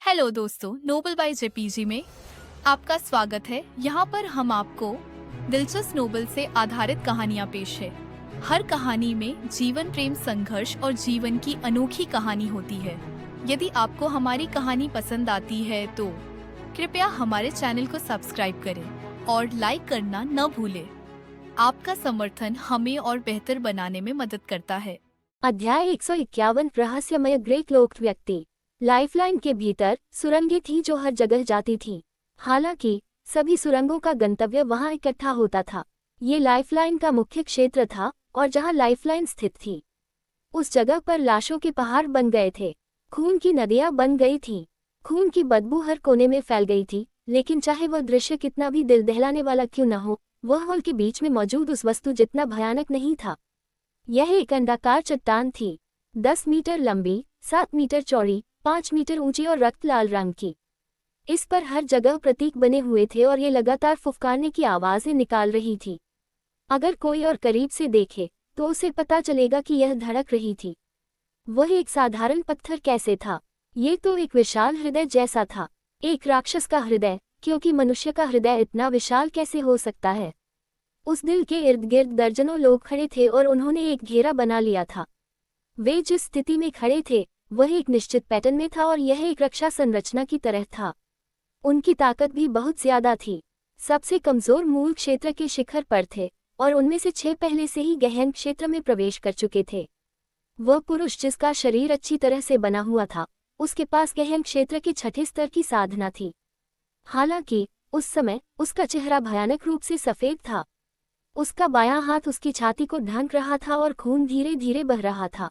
Hello दोस्तों, Nobel bye JPG में आपका स्वागत है। यहाँ पर हम आपको दिलचस्प नोबल से आधारित कहानियाँ पेश है। हर कहानी में जीवन, प्रेम, संघर्ष और जीवन की अनोखी कहानी होती है। यदि आपको हमारी कहानी पसंद आती है तो कृपया हमारे चैनल को सब्सक्राइब करें और लाइक करना न भूलें। आपका समर्थन हमें और बेहतर बनाने में मदद करता है। अध्याय 151 रहस्यमय ग्रे क्लोक्ड व्यक्ति। लाइफलाइन के भीतर सुरंगें थीं जो हर जगह जाती थीं। हालांकि सभी सुरंगों का गंतव्य वहां इकट्ठा होता था। ये लाइफलाइन का मुख्य क्षेत्र था और जहां लाइफलाइन स्थित थी उस जगह पर लाशों के पहाड़ बन गए थे। खून की नदियां बन गई थीं। खून की बदबू हर कोने में फैल गई थी, लेकिन चाहे वह दृश्य कितना भी दिल दहलाने वाला क्यों न हो, वह हॉल के बीच में मौजूद उस वस्तु जितना भयानक नहीं था। यह एक अंडाकार चट्टान थी, 10 मीटर लंबी, 7 मीटर चौड़ी, 5 मीटर ऊंची और रक्त लाल रंग की। इस पर हर जगह प्रतीक बने हुए थे और ये लगातार फुफकारने की आवाजें निकाल रही थी। अगर कोई और करीब से देखे तो उसे पता चलेगा कि यह धड़क रही थी। वह एक साधारण पत्थर कैसे था? ये तो एक विशाल हृदय जैसा था। एक राक्षस का हृदय, क्योंकि मनुष्य का हृदय इतना विशाल कैसे हो सकता है? उस दिल के इर्द गिर्द दर्जनों लोग खड़े थे और उन्होंने एक घेरा बना लिया था। वे जिस स्थिति में खड़े थे वह एक निश्चित पैटर्न में था और यह एक रक्षा संरचना की तरह था। उनकी ताकत भी बहुत ज्यादा थी। सबसे कमजोर मूल क्षेत्र के शिखर पर थे और उनमें से 6 पहले से ही गहन क्षेत्र में प्रवेश कर चुके थे। वह पुरुष जिसका शरीर अच्छी तरह से बना हुआ था, उसके पास गहन क्षेत्र के 6ठे स्तर की साधना थी। हालांकि उस समय उसका चेहरा भयानक रूप से सफेद था। उसका बायां हाथ उसकी छाती को ढांक रहा था और खून धीरे धीरे बह रहा था।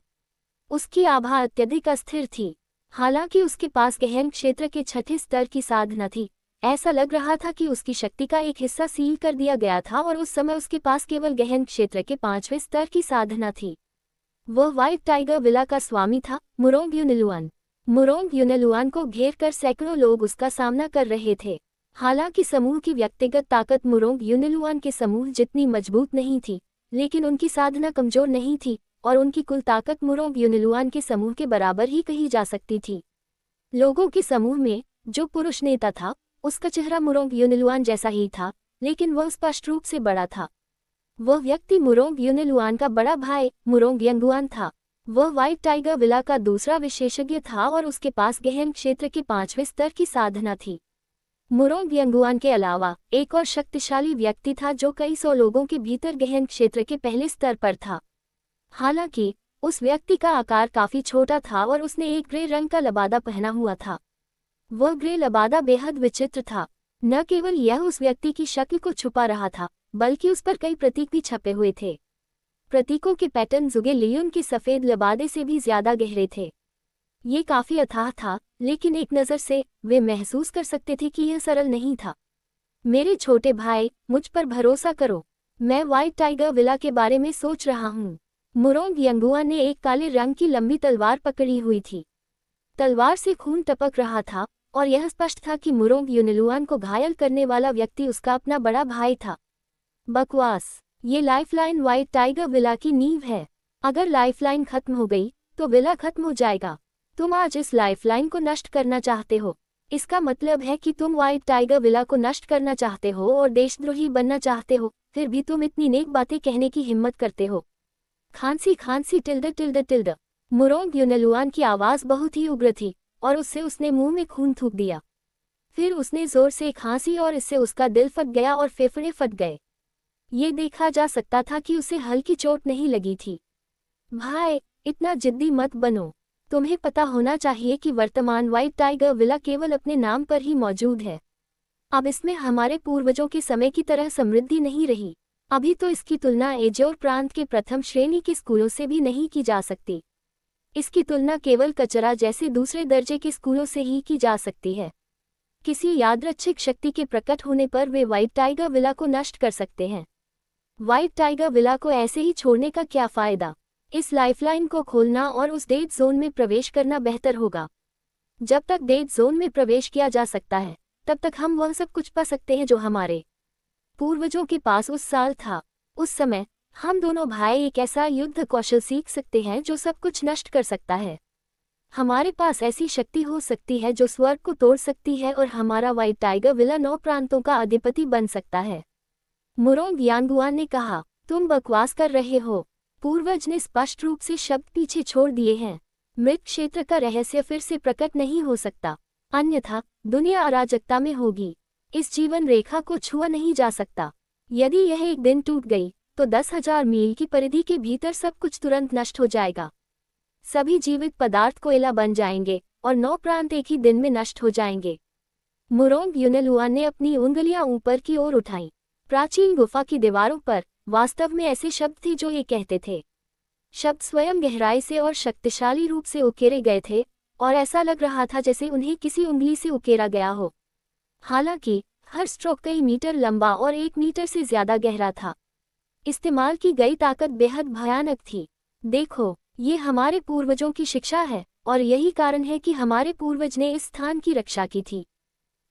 उसकी आभा अत्यधिक अस्थिर थी। हालांकि उसके पास गहन क्षेत्र के 6ठे स्तर की साधना थी, ऐसा लग रहा था कि उसकी शक्ति का एक हिस्सा सील कर दिया गया था और उस समय उसके पास केवल गहन क्षेत्र के 5वें स्तर की साधना थी। वह व्हाइट टाइगर विला का स्वामी था, मुरोंग यूनिलुआन। मुरोंग यूनिलुआन को घेर कर सैकड़ों लोग उसका सामना कर रहे थे। हालांकि समूह की व्यक्तिगत ताकत मुरोंग यूनिलुआन के समूह जितनी मजबूत नहीं थी, लेकिन उनकी साधना कमजोर नहीं थी और उनकी कुल ताकत मुरोंग यूनिलुआन के समूह के बराबर ही कही जा सकती थी। लोगों के समूह में जो पुरुष नेता था उसका चेहरा मुरोंग यूनिलुआन जैसा ही था, लेकिन वह स्पष्ट रूप से बड़ा था। वह व्यक्ति मुरोंग यूनिलुआन का बड़ा भाई मुरोंग यंगुआन था। वह व्हाइट टाइगर विला का दूसरा विशेषज्ञ था और उसके पास गहन क्षेत्र के 5वें स्तर की साधना थी। मुरोंग यंगुआन के अलावा एक और शक्तिशाली व्यक्ति था जो कई 100 लोगों के भीतर गहन क्षेत्र के पहले स्तर पर था। हालांकि उस व्यक्ति का आकार काफी छोटा था और उसने एक ग्रे रंग का लबादा पहना हुआ था। वह ग्रे लबादा बेहद विचित्र था। न केवल यह उस व्यक्ति की शक्ल को छुपा रहा था, बल्कि उस पर कई प्रतीक भी छपे हुए थे। प्रतीकों के पैटर्न जुगे लियोन के सफेद लबादे से भी ज्यादा गहरे थे। ये काफी अथाह था, लेकिन एक नज़र से वे महसूस कर सकते थे कि यह सरल नहीं था। मेरे छोटे भाई, मुझ पर भरोसा करो। मैं व्हाइट टाइगर विला के बारे में सोच रहा हूँ। मुरोंग यंगुआन ने एक काले रंग की लंबी तलवार पकड़ी हुई थी। तलवार से खून टपक रहा था और यह स्पष्ट था कि मुरोंग यूनिलुआन को घायल करने वाला व्यक्ति उसका अपना बड़ा भाई था। बकवास। ये लाइफलाइन व्हाइट टाइगर विला की नींव है। अगर लाइफलाइन खत्म हो गई तो विला खत्म हो जाएगा। तुम आज इस लाइफलाइन को नष्ट करना चाहते हो। इसका मतलब है कि तुम व्हाइट टाइगर विला को नष्ट करना चाहते हो और देशद्रोही बनना चाहते हो, फिर भी तुम इतनी नेक बातें कहने की हिम्मत करते हो। खांसी खांसी टिल्ड टिल्ड टिल्ड। मुरोंग यूनिलुआन की आवाज बहुत ही उग्र थी और उसने मुंह में खून थूक दिया। फिर उसने जोर से खांसी और इससे उसका दिल फट गया और फेफड़े फट गए। ये देखा जा सकता था कि उसे हल्की चोट नहीं लगी थी। भाई, इतना जिद्दी मत बनो। तुम्हें पता होना चाहिए कि वर्तमान व्हाइट टाइगर विला केवल अपने नाम पर ही मौजूद है। अब इसमें हमारे पूर्वजों के समय की तरह समृद्धि नहीं रही। अभी तो इसकी तुलना एजोर प्रांत के प्रथम श्रेणी के स्कूलों से भी नहीं की जा सकती। इसकी तुलना केवल कचरा जैसे दूसरे दर्जे के स्कूलों से ही की जा सकती है। किसी यादृच्छिक शक्ति के प्रकट होने पर वे व्हाइट टाइगर विला को नष्ट कर सकते हैं। व्हाइट टाइगर विला को ऐसे ही छोड़ने का क्या फायदा? इस लाइफलाइन को खोलना और उस डेड जोन में प्रवेश करना बेहतर होगा। जब तक डेड जोन में प्रवेश किया जा सकता है, तब तक हम वह सब कुछ पा सकते हैं जो हमारे पूर्वजों के पास उस साल था। उस समय हम दोनों भाई एक ऐसा युद्ध कौशल सीख सकते हैं जो सब कुछ नष्ट कर सकता है। हमारे पास ऐसी शक्ति हो सकती है जो स्वर्ग को तोड़ सकती है और हमारा व्हाइट टाइगर विला 9 प्रांतों का अधिपति बन सकता है। मुरोंग यांगुआन ने कहा, तुम बकवास कर रहे हो। पूर्वज ने स्पष्ट रूप से शब्द पीछे छोड़ दिए हैं। मृत क्षेत्र का रहस्य फिर से प्रकट नहीं हो सकता, अन्यथा दुनिया अराजकता में होगी। इस जीवन रेखा को छुआ नहीं जा सकता। यदि यह एक दिन टूट गई तो 10,000 मील की परिधि के भीतर सब कुछ तुरंत नष्ट हो जाएगा। सभी जीवित पदार्थ कोयला बन जाएंगे और 9 प्रांत एक ही दिन में नष्ट हो जाएंगे। मुरोंग यूनेलुआन ने अपनी उंगलियां ऊपर की ओर उठाईं। प्राचीन गुफा की दीवारों पर वास्तव में ऐसे शब्द थे जो ये कहते थे। शब्द स्वयं गहराई से और शक्तिशाली रूप से उकेरे गए थे और ऐसा लग रहा था जैसे उन्हें किसी उंगली से उकेरा गया हो। हालांकि हर स्ट्रोक कई मीटर लंबा और 1 मीटर से ज्यादा गहरा था। इस्तेमाल की गई ताकत बेहद भयानक थी। देखो, ये हमारे पूर्वजों की शिक्षा है और यही कारण है कि हमारे पूर्वज ने इस स्थान की रक्षा की थी।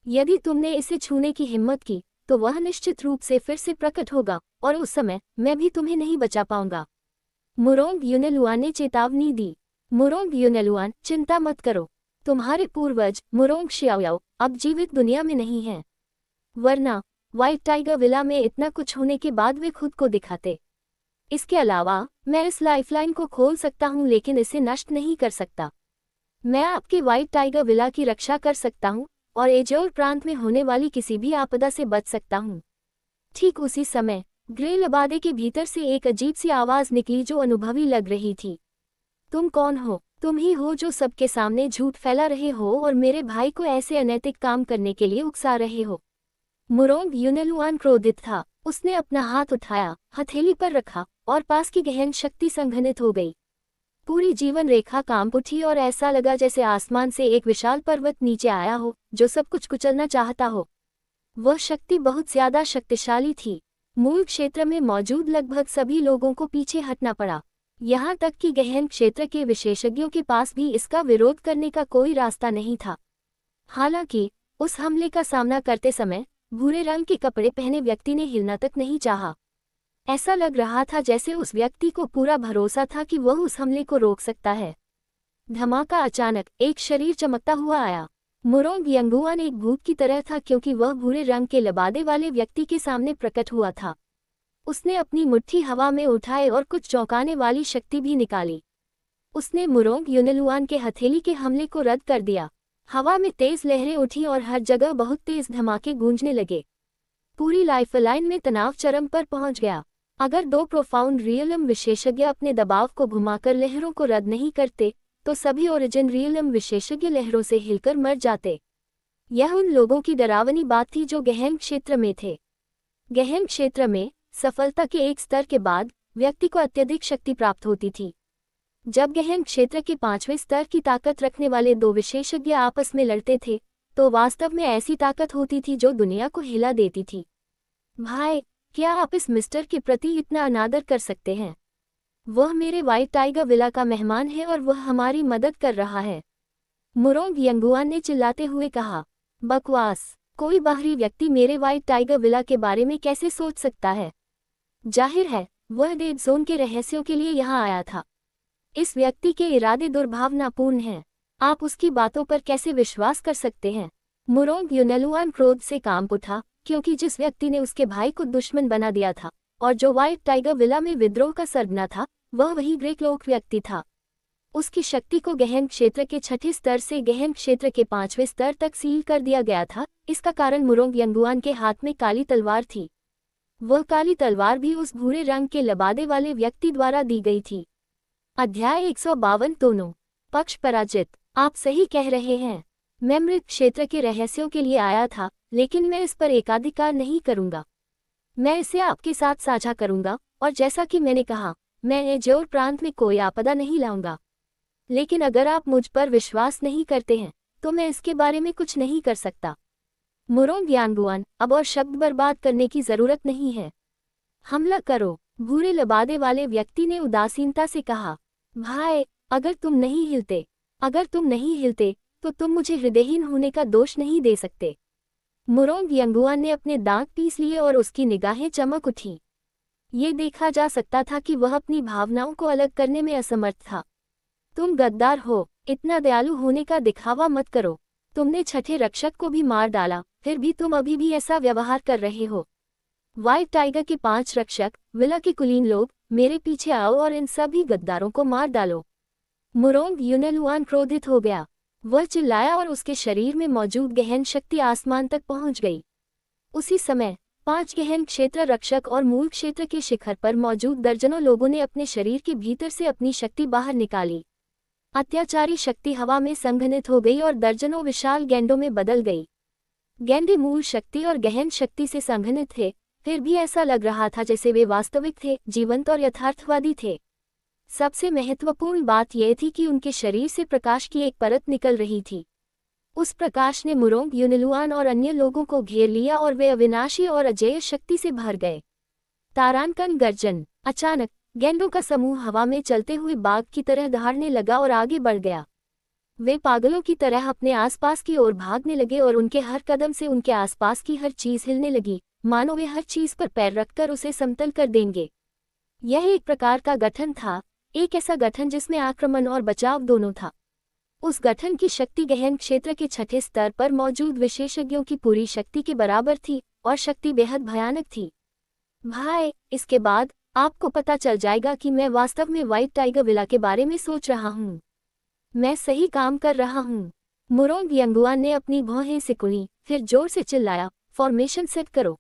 यदि तुमने इसे छूने की हिम्मत की तो वह निश्चित रूप से फिर से प्रकट होगा और उस समय मैं भी तुम्हें नहीं बचा पाऊंगा। मुरोंग यूनेलुआन ने चेतावनी दी। मुरोंग यूनेलुआन, चिंता मत करो। तुम्हारे पूर्वज मुरोंग शियाओयाओ अब जीवित दुनिया में नहीं हैं। वरना व्हाइट टाइगर विला में इतना कुछ होने के बाद वे खुद को दिखाते। इसके अलावा मैं इस लाइफलाइन को खोल सकता हूं लेकिन इसे नष्ट नहीं कर सकता। मैं आपके व्हाइट टाइगर विला की रक्षा कर सकता हूं और एजोर प्रांत में होने वाली किसी भी आपदा से बच सकता हूं। ठीक उसी समय ग्रे लबादे के भीतर से एक अजीब सी आवाज निकली जो अनुभवी लग रही थी। तुम कौन हो? तुम ही हो जो सबके सामने झूठ फैला रहे हो और मेरे भाई को ऐसे अनैतिक काम करने के लिए उकसा रहे हो। मुरोंग यूनेलुआन क्रोधित था। उसने अपना हाथ उठाया, हथेली पर रखा और पास की गहन शक्ति संघनित हो गई। पूरी जीवन रेखा कांप उठी और ऐसा लगा जैसे आसमान से एक विशाल पर्वत नीचे आया हो जो सब कुछ कुचलना चाहता हो। वह शक्ति बहुत ज्यादा शक्तिशाली थी। मूल क्षेत्र में मौजूद लगभग सभी लोगों को पीछे हटना पड़ा। यहाँ तक कि गहन क्षेत्र के विशेषज्ञों के पास भी इसका विरोध करने का कोई रास्ता नहीं था। हालांकि उस हमले का सामना करते समय भूरे रंग के कपड़े पहने व्यक्ति ने हिलना तक नहीं चाहा। ऐसा लग रहा था जैसे उस व्यक्ति को पूरा भरोसा था कि वह उस हमले को रोक सकता है। धमाका अचानक एक शरीर चमकता हुआ आया। मुरोंग यांगुआन एक भूत की तरह था क्योंकि वह भूरे रंग के लबादे वाले व्यक्ति के सामने प्रकट हुआ था। उसने अपनी मुट्ठी हवा में उठाए और कुछ चौंकाने वाली शक्ति भी निकाली। उसने मुरोंग यूनेलुआन के हथेली के हमले को रद्द कर दिया। हवा में तेज लहरें उठी और हर जगह बहुत तेज धमाके गूंजने लगे। पूरी लाइफलाइन में तनाव चरम पर पहुंच गया। अगर 2 प्रोफाउंड रियलम विशेषज्ञ अपने दबाव को घुमाकर लहरों को रद्द नहीं करते तो सभी ओरिजिन रियलम विशेषज्ञ लहरों से हिलकर मर जाते। यह उन लोगों की डरावनी बात थी जो गहन क्षेत्र में थे। गहन क्षेत्र में सफलता के एक स्तर के बाद व्यक्ति को अत्यधिक शक्ति प्राप्त होती थी। जब गहन क्षेत्र के 5वें स्तर की ताकत रखने वाले 2 विशेषज्ञ आपस में लड़ते थे तो वास्तव में ऐसी ताकत होती थी जो दुनिया को हिला देती थी। भाई, क्या आप इस मिस्टर के प्रति इतना अनादर कर सकते हैं? वह मेरे व्हाइट टाइगर विला का मेहमान है और वह हमारी मदद कर रहा है। मुरोंग यांगुआन ने चिल्लाते हुए कहा। बकवास! कोई बाहरी व्यक्ति मेरे व्हाइट टाइगर विला के बारे में कैसे सोच सकता है? जाहिर है वह डेड जोन के रहस्यों के लिए यहाँ आया था। इस व्यक्ति के इरादे दुर्भावनापूर्ण हैं। आप उसकी बातों पर कैसे विश्वास कर सकते हैं? मुरोंग यूनेलुआन क्रोध से कांप उठा क्योंकि जिस व्यक्ति ने उसके भाई को दुश्मन बना दिया था और जो व्हाइट टाइगर विला में विद्रोह का सरगना था वह वही ग्रे क्लोक व्यक्ति था। उसकी शक्ति को गहन क्षेत्र के 6ठे स्तर से गहन क्षेत्र के 5वें स्तर तक सील कर दिया गया था। इसका कारण मुरोंग यांगुआन के हाथ में काली तलवार थी। वह काली तलवार भी उस भूरे रंग के लबादे वाले व्यक्ति द्वारा दी गई थी। अध्याय 152 दोनों पक्ष पराजित। आप सही कह रहे हैं। मैं मृत क्षेत्र के रहस्यों के लिए आया था लेकिन मैं इस पर एकाधिकार नहीं करूंगा। मैं इसे आपके साथ साझा करूंगा और जैसा कि मैंने कहा, मैं एजोर प्रांत में कोई आपदा नहीं लाऊंगा। लेकिन अगर आप मुझ पर विश्वास नहीं करते हैं तो मैं इसके बारे में कुछ नहीं कर सकता। मुरोंग यांगुआन, अब और शब्द बर्बाद करने की जरूरत नहीं है। हमला करो, भूरे लबादे वाले व्यक्ति ने उदासीनता से कहा। भाई, अगर तुम नहीं हिलते तो तुम मुझे हृदयहीन होने का दोष नहीं दे सकते। मुरोंग यांगुआन ने अपने दांत पीस लिए और उसकी निगाहें चमक उठी। ये देखा जा सकता था कि वह अपनी भावनाओं को अलग करने में असमर्थ था। तुम गद्दार हो, इतना दयालु होने का दिखावा मत करो। तुमने छठे रक्षक को भी मार डाला, फिर भी तुम अभी भी ऐसा व्यवहार कर रहे हो। व्हाइट टाइगर के 5 रक्षक, विला के कुलीन लोग, मेरे पीछे आओ और इन सभी गद्दारों को मार डालो। मुरोंग यूनेलुआन क्रोधित हो गया। वह चिल्लाया और उसके शरीर में मौजूद गहन शक्ति आसमान तक पहुंच गई। उसी समय 5 गहन क्षेत्र रक्षक और मूल क्षेत्र के शिखर पर मौजूद दर्जनों लोगों ने अपने शरीर के भीतर से अपनी शक्ति बाहर निकाली। अत्याचारी शक्ति हवा में संघनित हो गई और दर्जनों विशाल गेंडों में बदल गई। गेंडे मूल शक्ति और गहन शक्ति से संघनित थे, फिर भी ऐसा लग रहा था जैसे वे वास्तविक थे, जीवंत और यथार्थवादी थे। सबसे महत्वपूर्ण बात यह थी कि उनके शरीर से प्रकाश की एक परत निकल रही थी। उस प्रकाश ने मुरोंग यूनेलुआन और अन्य लोगों को घेर लिया और वे अविनाशी और अजेय शक्ति से भर गए। तारानकन गर्जन। अचानक गेंडों का समूह हवा में चलते हुए बाघ की तरह दहाड़ने लगा और आगे बढ़ गया। वे पागलों की तरह अपने आसपास की ओर भागने लगे और उनके हर कदम से उनके आसपास की हर चीज हिलने लगी, मानो वे हर चीज पर पैर रखकर उसे समतल कर देंगे। यह एक प्रकार का गठन था, एक ऐसा गठन जिसमें आक्रमण और बचाव दोनों था। उस गठन की शक्ति गहन क्षेत्र के छठे स्तर पर मौजूद विशेषज्ञों की पूरी शक्ति के बराबर थी और शक्ति बेहद भयानक थी। भाई, इसके बाद आपको पता चल जाएगा कि मैं वास्तव में व्हाइट टाइगर विला के बारे में सोच रहा हूँ। मैं सही काम कर रहा हूँ। मुरोंग यंगुआन ने अपनी भौहें सिकुड़ी, फिर जोर से चिल्लाया, फॉर्मेशन सेट करो।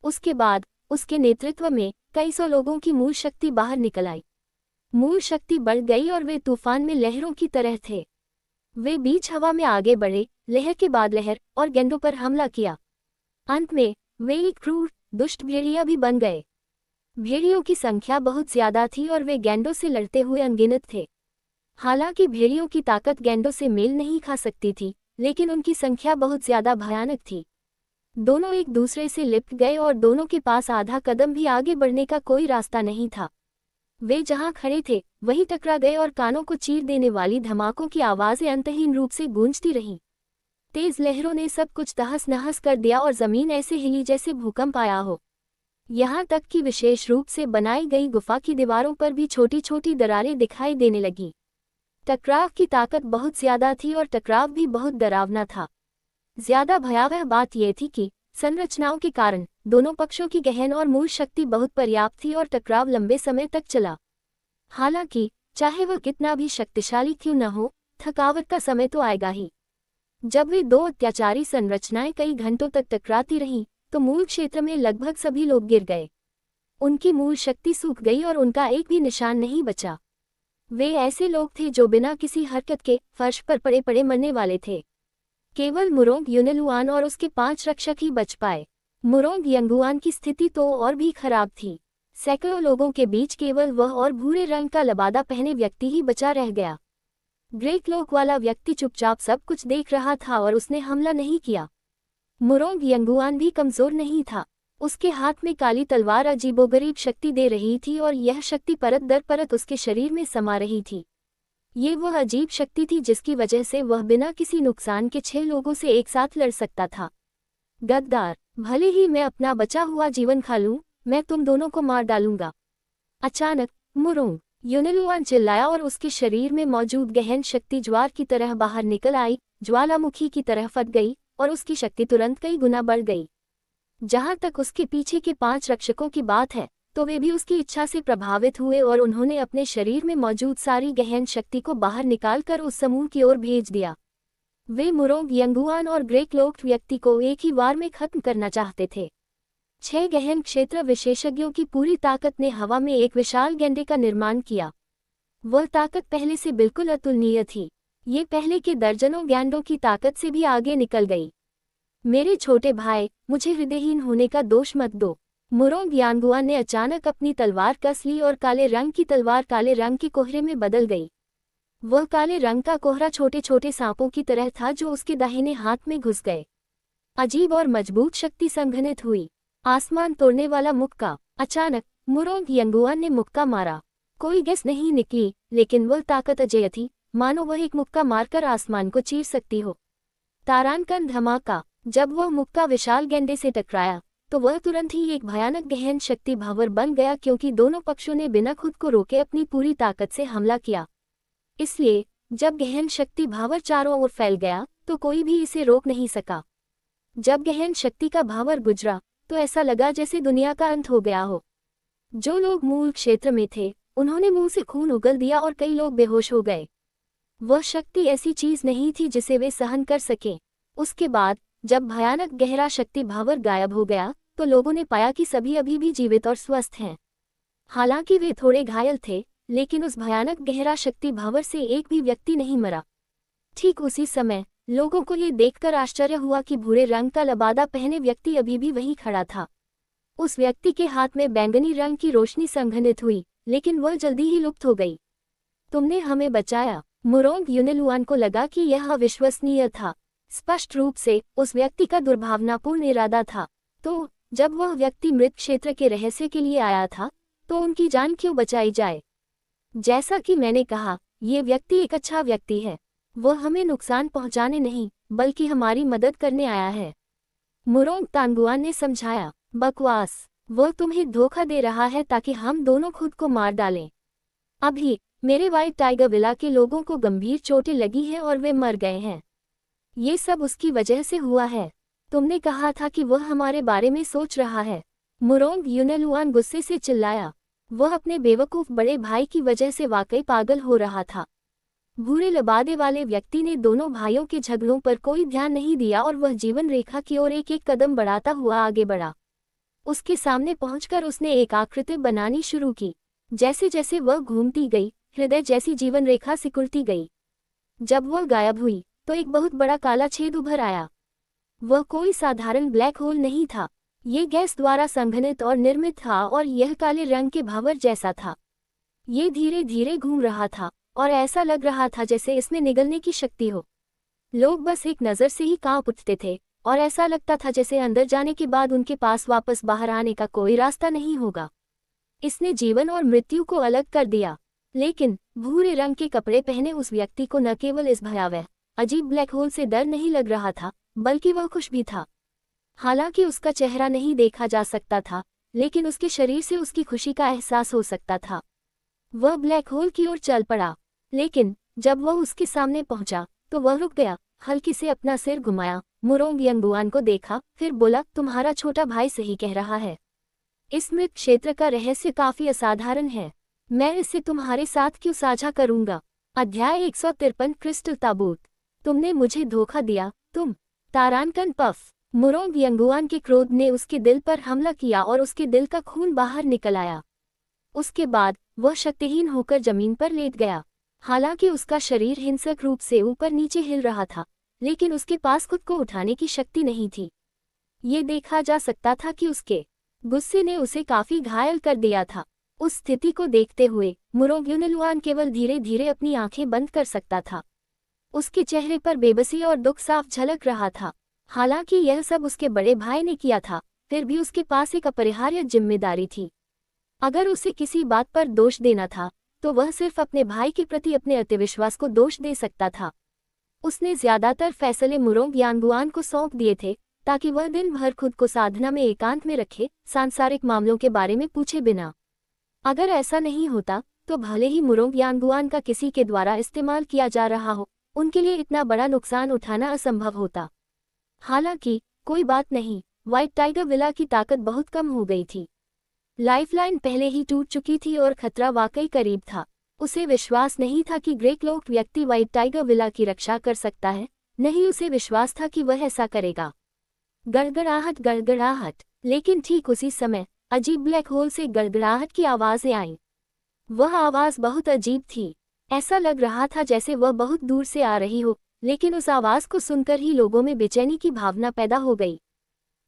उसके बाद उसके नेतृत्व में कई सौ लोगों की मूल शक्ति बाहर निकल आई। मूल शक्ति बढ़ गई और वे तूफान में लहरों की तरह थे। वे बीच हवा में आगे बढ़े, लहर के बाद लहर, और गेंडों पर हमला किया। अंत में वे एक क्रूर, दुष्ट भेड़िया भी बन गए। भेड़ियों की संख्या बहुत ज्यादा थी और वे गेंडों से लड़ते हुए अनगिनत थे। हालांकि भेड़ियों की ताकत गेंडों से मेल नहीं खा सकती थी, लेकिन उनकी संख्या बहुत ज्यादा भयानक थी। दोनों एक दूसरे से लिपट गए और दोनों के पास आधा कदम भी आगे बढ़ने का कोई रास्ता नहीं था। वे जहां खड़े थे वहीं टकरा गए और कानों को चीर देने वाली धमाकों की आवाजें अंतहीन रूप से गूंजती रहीं। तेज लहरों ने सब कुछ तहस नहस कर दिया और जमीन ऐसे हिली जैसे भूकंप आया हो। यहाँ तक कि विशेष रूप से बनाई गई गुफा की दीवारों पर भी छोटी छोटी दरारें दिखाई देने लगीं। टकराव की ताकत बहुत ज्यादा थी और टकराव भी बहुत डरावना था। ज्यादा भयावह बात यह थी कि संरचनाओं के कारण दोनों पक्षों की गहन और मूल शक्ति बहुत पर्याप्त थी और टकराव लंबे समय तक चला। हालांकि चाहे वह कितना भी शक्तिशाली क्यों न हो, थकावट का समय तो आएगा ही। जब वे दो अत्याचारी संरचनाएं कई घंटों तक टकराती रहीं, तो मूल क्षेत्र में लगभग सभी लोग गिर गए। उनकी मूल शक्ति सूख गई और उनका एक भी निशान नहीं बचा। वे ऐसे लोग थे जो बिना किसी हरकत के फर्श पर पड़े पड़े मरने वाले थे। केवल मुरोंग यूनेलुआन और उसके 5 रक्षक ही बच पाए। मुरोंग यंगुआन की स्थिति तो और भी खराब थी। सैकड़ों लोगों के बीच केवल वह और भूरे रंग का लबादा पहने व्यक्ति ही बचा रह गया। ग्रे क्लोक वाला व्यक्ति चुपचाप सब कुछ देख रहा था और उसने हमला नहीं किया। मुरोंग यंगुआन भी कमजोर नहीं था। उसके हाथ में काली तलवार अजीबोगरीब शक्ति दे रही थी और यह शक्ति परत दर परत उसके शरीर में समा रही थी। ये वह अजीब शक्ति थी जिसकी वजह से वह बिना किसी नुकसान के 6 लोगों से एक साथ लड़ सकता था। गद्दार, भले ही मैं अपना बचा हुआ जीवन खा लूं, मैं तुम दोनों को मार डालूंगा। अचानक मुरोंग यूनेलुआन चिल्लाया और उसके शरीर में मौजूद गहन शक्ति ज्वार की तरह बाहर निकल आई, ज्वालामुखी की तरह फट गई और उसकी शक्ति तुरंत कई गुना बढ़ गई। जहां तक उसके पीछे के 5 रक्षकों की बात है, तो वे भी उसकी इच्छा से प्रभावित हुए और उन्होंने अपने शरीर में मौजूद सारी गहन शक्ति को बाहर निकालकर उस समूह की ओर भेज दिया। वे मुरोंग यंगुआन और ग्रे क्लोक्ड व्यक्ति को एक ही वार में खत्म करना चाहते थे। 6 गहन क्षेत्र विशेषज्ञों की पूरी ताकत ने हवा में एक विशाल गेंडे का निर्माण किया। वह ताकत पहले से बिल्कुल अतुलनीय थी। ये पहले के दर्जनों गेंडों की ताकत से भी आगे निकल गई। मेरे छोटे भाई, मुझे हृदयहीन होने का दोष मत दो। मुरोंग यांगुआन ने अचानक अपनी तलवार कस ली और काले रंग की तलवार काले रंग के कोहरे में बदल गई। वह काले रंग का कोहरा छोटे छोटे सांपों की तरह था जो उसके दाहिने हाथ में घुस गए। अजीब और मजबूत शक्ति संघनित हुई। आसमान तोड़ने वाला मुक्का। अचानक मुरोंग यंगुआन ने मुक्का मारा। कोई गैस नहीं निकली, लेकिन वह ताकत अजेय थी, मानो वह एक मुक्का मारकर आसमान को चीर सकती हो। तारानकन धमाका। जब वह मुक्का विशाल गेंडे से टकराया, तो वह तुरंत ही एक भयानक गहन शक्ति भावर बन गया क्योंकि दोनों पक्षों ने बिना खुद को रोके अपनी पूरी ताकत से हमला किया। इसलिए जब गहन शक्ति भावर चारों ओर फैल गया तो कोई भी इसे रोक नहीं सका। जब गहन शक्ति का भावर गुजरा तो ऐसा लगा जैसे दुनिया का अंत हो गया हो। जो लोग मूल क्षेत्र में थे उन्होंने मुंह से खून उगल दिया और कई लोग बेहोश हो गए। वह शक्ति ऐसी चीज नहीं थी जिसे वे सहन कर सकें। उसके बाद जब भयानक गहरा शक्ति भावर गायब हो गया तो लोगों ने पाया कि सभी अभी भी जीवित और स्वस्थ हैं। हालांकि वे थोड़े घायल थे, लेकिन उस भयानक गहरा शक्ति भावर से एक भी व्यक्ति नहीं मरा। ठीक उसी समय लोगों को ये देखकर आश्चर्य हुआ कि भूरे रंग का लबादा पहने व्यक्ति अभी भी वहीं खड़ा था। उस व्यक्ति के हाथ में बैंगनी रंग की रोशनी संघनित हुई, लेकिन वह जल्दी ही लुप्त हो गई। तुमने हमें बचाया। मुरोंग यूनेलुआन को लगा कि यह अविश्वसनीय था। स्पष्ट रूप से उस व्यक्ति का दुर्भावनापूर्ण इरादा था। तो जब वह व्यक्ति मृत क्षेत्र के रहस्य के लिए आया था तो उनकी जान क्यों बचाई जाए? जैसा कि मैंने कहा, ये व्यक्ति एक अच्छा व्यक्ति है। वह हमें नुकसान पहुंचाने नहीं बल्कि हमारी मदद करने आया है, मुरोंग तांगुआन ने समझाया। बकवास, वह तुम्हें धोखा दे रहा है ताकि हम दोनों खुद को मार डालें। अभी मेरे व्हाइट टाइगर विला के लोगों को गंभीर चोटें लगी हैं और वे मर गए हैं। ये सब उसकी वजह से हुआ है। तुमने कहा था कि वह हमारे बारे में सोच रहा है। मुरोंग यूनेलुआन गुस्से से चिल्लाया। वह अपने बेवकूफ बड़े भाई की वजह से वाकई पागल हो रहा था। भूरे लबादे वाले व्यक्ति ने दोनों भाइयों के झगड़ों पर कोई ध्यान नहीं दिया और वह जीवन रेखा की ओर एक एक कदम बढ़ाता हुआ आगे बढ़ा। उसके सामने पहुंचकर उसने एक आकृति बनानी शुरू की। जैसे जैसे वह घूमती गई, हृदय जैसी जीवन रेखा सिकुड़ती गई। जब वह गायब हुई तो एक बहुत बड़ा काला छेद उभर आया। वह कोई साधारण ब्लैक होल नहीं था। ये गैस द्वारा संघनित और निर्मित था और यह काले रंग के भंवर जैसा था। ये धीरे धीरे घूम रहा था और ऐसा लग रहा था जैसे इसमें निगलने की शक्ति हो। लोग बस एक नज़र से ही कांप उठते थे और ऐसा लगता था जैसे अंदर जाने के बाद उनके पास वापस बाहर आने का कोई रास्ता नहीं होगा। इसने जीवन और मृत्यु को अलग कर दिया। लेकिन भूरे रंग के कपड़े पहने उस व्यक्ति को न केवल इस भयावह अजीब ब्लैक होल से डर नहीं लग रहा था, बल्कि वह खुश भी था। हालांकि उसका चेहरा नहीं देखा जा सकता था, लेकिन उसके शरीर से उसकी खुशी का एहसास हो सकता था। वह ब्लैक होल की ओर चल पड़ा, लेकिन जब वह उसके सामने पहुंचा तो वह रुक गया, हल्की से अपना सिर घुमाया, मुरोंग यंगुआन को देखा, फिर बोला, तुम्हारा छोटा भाई सही कह रहा है। इस मृत क्षेत्र का रहस्य काफी असाधारण है। मैं इसे तुम्हारे साथ क्यों साझा करूंगा? अध्याय 153 क्रिस्टल ताबूत। तुमने मुझे धोखा दिया, तुम तारानकन पफ। मुरोंग यंगुआन के क्रोध ने उसके दिल पर हमला किया और उसके दिल का खून बाहर निकल आया। उसके बाद वह शक्तिहीन होकर जमीन पर लेट गया। हालांकि उसका शरीर हिंसक रूप से ऊपर नीचे हिल रहा था, लेकिन उसके पास खुद को उठाने की शक्ति नहीं थी। ये देखा जा सकता था कि उसके गुस्से ने उसे काफी घायल कर दिया था। उस स्थिति को देखते हुए मुरोंग यूनेलुआन केवल धीरे धीरे अपनी आंखें बंद कर सकता था। उसके चेहरे पर बेबसी और दुख साफ झलक रहा था। हालांकि यह सब उसके बड़े भाई ने किया था, फिर भी उसके पास एक अपरिहार्य जिम्मेदारी थी। अगर उसे किसी बात पर दोष देना था तो वह सिर्फ अपने भाई के प्रति अपने अतिविश्वास को दोष दे सकता था। उसने ज्यादातर फैसले मुरोंग यांगुआन को सौंप दिए थे ताकि वह दिन भर खुद को साधना में एकांत में रखे, सांसारिक मामलों के बारे में पूछे बिना। अगर ऐसा नहीं होता तो भले ही मुरोंग यांगुआन का किसी के द्वारा इस्तेमाल किया जा रहा हो, उनके लिए इतना बड़ा नुकसान उठाना असंभव होता। हालांकि कोई बात नहीं, व्हाइट टाइगर विला की ताकत बहुत कम हो गई थी। लाइफलाइन पहले ही टूट चुकी थी और खतरा वाकई करीब था। उसे विश्वास नहीं था कि ग्रे क्लोक्ड व्यक्ति व्हाइट टाइगर विला की रक्षा कर सकता है, नहीं उसे विश्वास था कि वह ऐसा करेगा। गड़गड़ाहट गड़गड़ाहट। लेकिन ठीक उसी समय अजीब ब्लैक होल से गड़गड़ाहट की आवाज़ें आईं। वह आवाज़ बहुत अजीब थी। ऐसा लग रहा था जैसे वह बहुत दूर से आ रही हो, लेकिन उस आवाज़ को सुनकर ही लोगों में बेचैनी की भावना पैदा हो गई।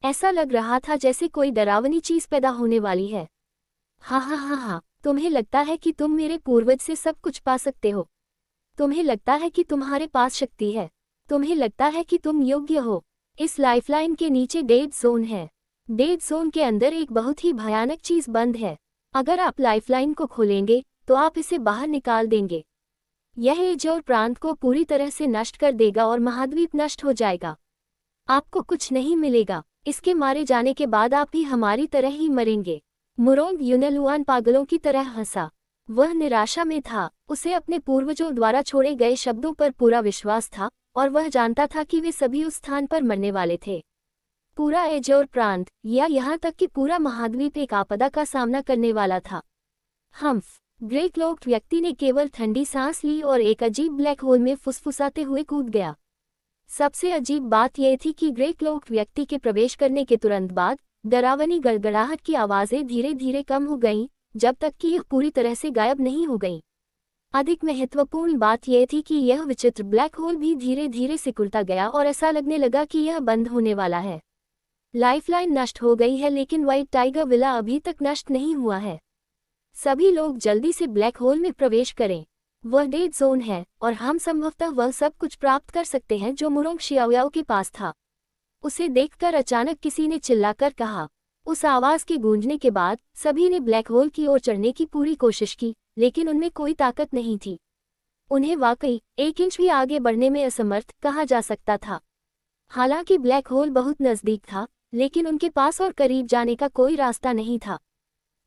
ऐसा लग रहा था जैसे कोई डरावनी चीज पैदा होने वाली है। हाँ हाँ हाँ हाँ, तुम्हें लगता है कि तुम मेरे पूर्वज से सब कुछ पा सकते हो। तुम्हें लगता है कि तुम्हारे पास शक्ति है। तुम्हें लगता है कि तुम योग्य हो। इस लाइफलाइन के नीचे डेड जोन है। डेड जोन के अंदर एक बहुत ही भयानक चीज बंद है। अगर आप लाइफलाइन को खोलेंगे तो आप इसे बाहर निकाल देंगे। यह एज और प्रांत को पूरी तरह से नष्ट कर देगा और महाद्वीप नष्ट हो जाएगा। आपको कुछ नहीं मिलेगा। इसके मारे जाने के बाद आप भी हमारी तरह ही मरेंगे। मुरोंग यूनेलुआन पागलों की तरह हंसा। वह निराशा में था। उसे अपने पूर्वजों द्वारा छोड़े गए शब्दों पर पूरा विश्वास था और वह जानता था कि वे सभी उस स्थान पर मरने वाले थे। पूरा एजोर प्रांत या यहाँ तक कि पूरा महाद्वीप एक आपदा का सामना करने वाला था। हम्फ, ग्रे क्लोक्ड व्यक्ति ने केवल ठंडी सांस ली और एक अजीब ब्लैक होल में फुसफुसाते हुए कूद गया। सबसे अजीब बात यह थी कि ग्रे क्लोक्ड व्यक्ति के प्रवेश करने के तुरंत बाद डरावनी गड़गड़ाहट की आवाज़ें धीरे धीरे कम हो गईं, जब तक कि यह पूरी तरह से गायब नहीं हो गई। अधिक महत्वपूर्ण बात यह थी कि यह विचित्र ब्लैक होल भी धीरे धीरे सिकुड़ता गया और ऐसा लगने लगा कि यह बंद होने वाला है। लाइफलाइन नष्ट हो गई है, लेकिन व्हाइट टाइगर विला अभी तक नष्ट नहीं हुआ है। सभी लोग जल्दी से ब्लैक होल में प्रवेश करें। वह डेड जोन है और हम संभवतः वह सब कुछ प्राप्त कर सकते हैं जो मुरोंग शियाओयाओ के पास था। उसे देखकर अचानक किसी ने चिल्लाकर कहा। उस आवाज के गूंजने के बाद सभी ने ब्लैक होल की ओर चढ़ने की पूरी कोशिश की, लेकिन उनमें कोई ताकत नहीं थी। उन्हें वाकई 1 इंच भी आगे बढ़ने में असमर्थ कहा जा सकता था। हालांकि ब्लैक होल बहुत नजदीक था, लेकिन उनके पास और करीब जाने का कोई रास्ता नहीं था।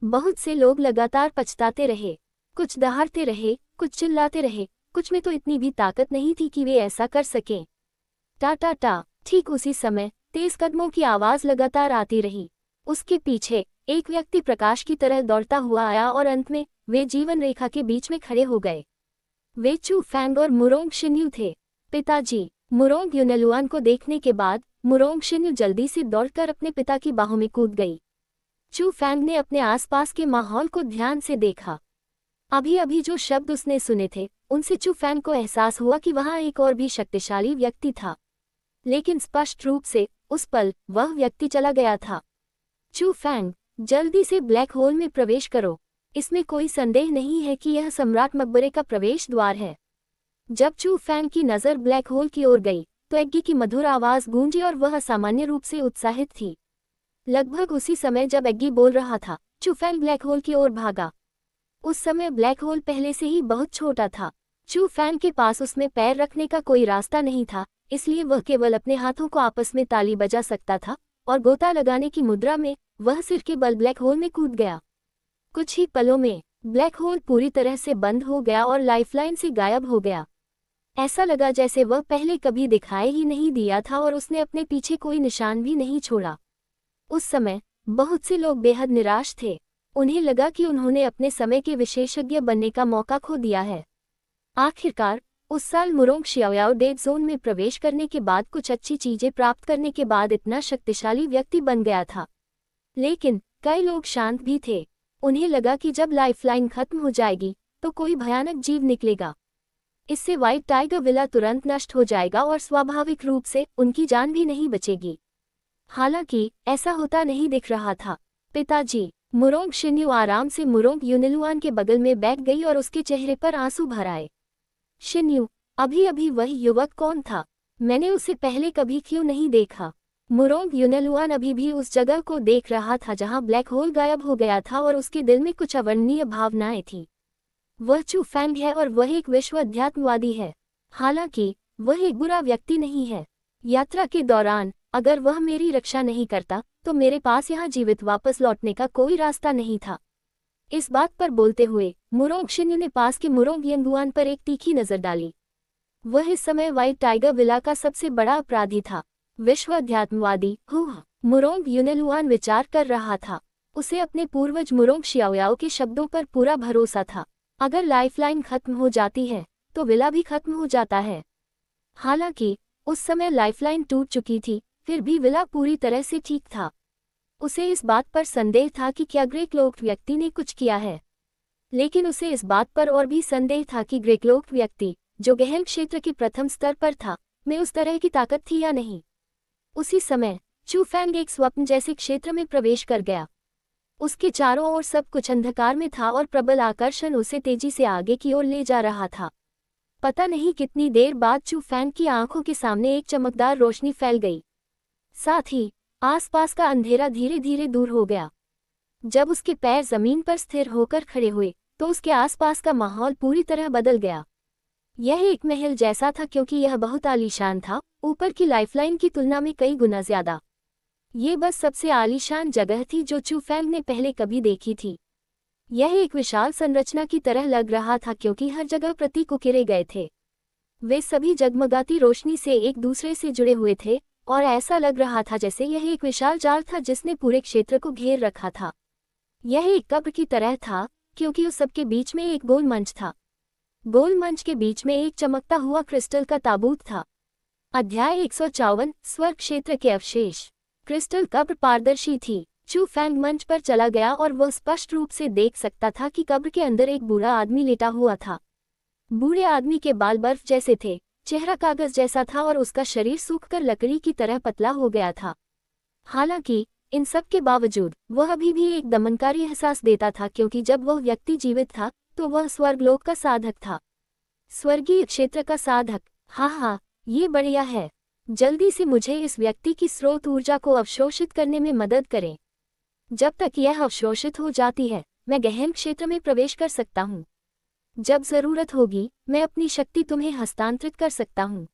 बहुत से लोग लगातार पछताते रहे, कुछ दहाड़ते रहे, कुछ चिल्लाते रहे, कुछ में तो इतनी भी ताकत नहीं थी कि वे ऐसा कर सकें। टा टा टा। ठीक उसी समय तेज कदमों की आवाज लगातार आती रही। उसके पीछे एक व्यक्ति प्रकाश की तरह दौड़ता हुआ आया और अंत में वे जीवन रेखा के बीच में खड़े हो गए। वे चू फैंग और मुरोंग शिन्यू थे। पिताजी। मुरोंग यूनेलुआन को देखने के बाद मुरोंग शिन्यू जल्दी से दौड़कर अपने पिता की बाहों में कूद गई। चू फैंग ने अपने आसपास के माहौल को ध्यान से देखा। अभी अभी जो शब्द उसने सुने थे, उनसे चू फैंग को एहसास हुआ कि वहां एक और भी शक्तिशाली व्यक्ति था, लेकिन स्पष्ट रूप से उस पल वह व्यक्ति चला गया था। चू फैंग, जल्दी से ब्लैक होल में प्रवेश करो। इसमें कोई संदेह नहीं है कि यह सम्राट मकबरे का प्रवेश द्वार है। जब चू फैंग की नज़र ब्लैक होल की ओर गई तो एग्गी की मधुर आवाज गूंजी और वह असामान्य रूप से उत्साहित थी। लगभग उसी समय जब एग्गी बोल रहा था, चू फैंग ब्लैक होल की ओर भागा। उस समय ब्लैक होल पहले से ही बहुत छोटा था। चू फैंग के पास उसमें पैर रखने का कोई रास्ता नहीं था, इसलिए वह केवल अपने हाथों को आपस में ताली बजा सकता था और गोता लगाने की मुद्रा में वह सिर के बल ब्लैक होल में कूद गया। कुछ ही पलों में ब्लैक होल पूरी तरह से बंद हो गया और लाइफलाइन से गायब हो गया। ऐसा लगा जैसे वह पहले कभी दिखाई ही नहीं दिया था और उसने अपने पीछे कोई निशान भी नहीं छोड़ा। उस समय बहुत से लोग बेहद निराश थे। उन्हें लगा कि उन्होंने अपने समय के विशेषज्ञ बनने का मौका खो दिया है। आखिरकार उस साल मुरोंग शियाओयाओ डेड जोन में प्रवेश करने के बाद कुछ अच्छी चीजें प्राप्त करने के बाद इतना शक्तिशाली व्यक्ति बन गया था। लेकिन कई लोग शांत भी थे। उन्हें लगा कि जब लाइफलाइन खत्म हो जाएगी तो कोई भयानक जीव निकलेगा। इससे व्हाइट टाइगर विला तुरंत नष्ट हो जाएगा और स्वाभाविक रूप से उनकी जान भी नहीं बचेगी। हालांकि ऐसा होता नहीं दिख रहा था। पिताजी। मुरोंग शिन्यू आराम से मुरोंग यूनेलुआन के बगल में बैठ गई और उसके चेहरे पर आंसू भर आए। शिन्यू, अभी अभी वही युवक कौन था? मैंने उसे पहले कभी क्यों नहीं देखा? मुरोंग यूनेलुआन अभी भी उस जगह को देख रहा था जहां ब्लैक होल गायब हो गया था और उसके दिल में कुछ अवर्णनीय भावनाएं थीं। वह चू फैंग है और वह एक विश्व अध्यात्मवादी है। हालांकि वह एक बुरा व्यक्ति नहीं है। यात्रा के दौरान अगर वह मेरी रक्षा नहीं करता तो मेरे पास यहाँ जीवित वापस लौटने का कोई रास्ता नहीं था। इस बात पर बोलते हुए मुरोंग शिन्यू ने पास के मुरोंग यंगुआन पर एक तीखी नजर डाली। वह इस समय व्हाइट टाइगर विला का सबसे बड़ा अपराधी था। विश्व अध्यात्मवादी मुरोंग यूनेलुआन विचार कर रहा था। उसे अपने पूर्वज मुरोंग शियाओयाओ के शब्दों पर पूरा भरोसा था। अगर लाइफलाइन खत्म हो जाती है तो विला भी खत्म हो जाता है। हालांकि उस समय लाइफलाइन टूट चुकी थी, फिर भी विला पूरी तरह से ठीक था। उसे इस बात पर संदेह था कि क्या ग्रे क्लोक्ड व्यक्ति ने कुछ किया है, लेकिन उसे इस बात पर और भी संदेह था कि ग्रे क्लोक्ड व्यक्ति, जो गहन क्षेत्र के प्रथम स्तर पर था, में उस तरह की ताकत थी या नहीं। उसी समय चू फैंग एक स्वप्न जैसे क्षेत्र में प्रवेश कर गया। उसके चारों ओर सब कुछ अंधकार में था और प्रबल आकर्षण उसे तेजी से आगे की ओर ले जा रहा था। पता नहीं कितनी देर बाद चू फैंग की आंखों के सामने एक चमकदार रोशनी फैल गई। साथ ही आसपास का अंधेरा धीरे धीरे दूर हो गया। जब उसके पैर जमीन पर स्थिर होकर खड़े हुए तो उसके आसपास का माहौल पूरी तरह बदल गया। यह एक महल जैसा था क्योंकि यह बहुत आलीशान था, ऊपर की लाइफलाइन की तुलना में कई गुना ज्यादा। ये बस सबसे आलीशान जगह थी जो चू फैंग ने पहले कभी देखी थी। यह एक विशाल संरचना की तरह लग रहा था क्योंकि हर जगह प्रतीक उकेरे गए थे। वे सभी जगमगाती रोशनी से एक दूसरे से जुड़े हुए थे और ऐसा लग रहा था जैसे यह एक विशाल जाल था जिसने पूरे क्षेत्र को घेर रखा था। यह एक कब्र की तरह था क्योंकि उस सबके बीच में एक गोल मंच था। गोल मंच के बीच में एक चमकता हुआ क्रिस्टल का ताबूत था। अध्याय 154 स्वर्ग क्षेत्र के अवशेष। क्रिस्टल कब्र पारदर्शी थी। चू फैंग मंच पर चला गया और वह स्पष्ट रूप से देख सकता था कि कब्र के अंदर एक बूढ़ा आदमी लेटा हुआ था। बूढ़े आदमी के बाल बर्फ जैसे थे, चेहरा कागज जैसा था और उसका शरीर सूखकर लकड़ी की तरह पतला हो गया था। हालांकि इन सब के बावजूद वह अभी भी एक दमनकारी एहसास देता था क्योंकि जब वह व्यक्ति जीवित था तो वह स्वर्गलोक का साधक था। स्वर्गीय क्षेत्र का साधक। हाँ, ये बढ़िया है। जल्दी से मुझे इस व्यक्ति की स्रोत ऊर्जा को अवशोषित करने में मदद करें। जब तक यह अवशोषित हो जाती है मैं गहन क्षेत्र में प्रवेश कर सकता हूँ। जब जरूरत होगी मैं अपनी शक्ति तुम्हें हस्तांतरित कर सकता हूँ।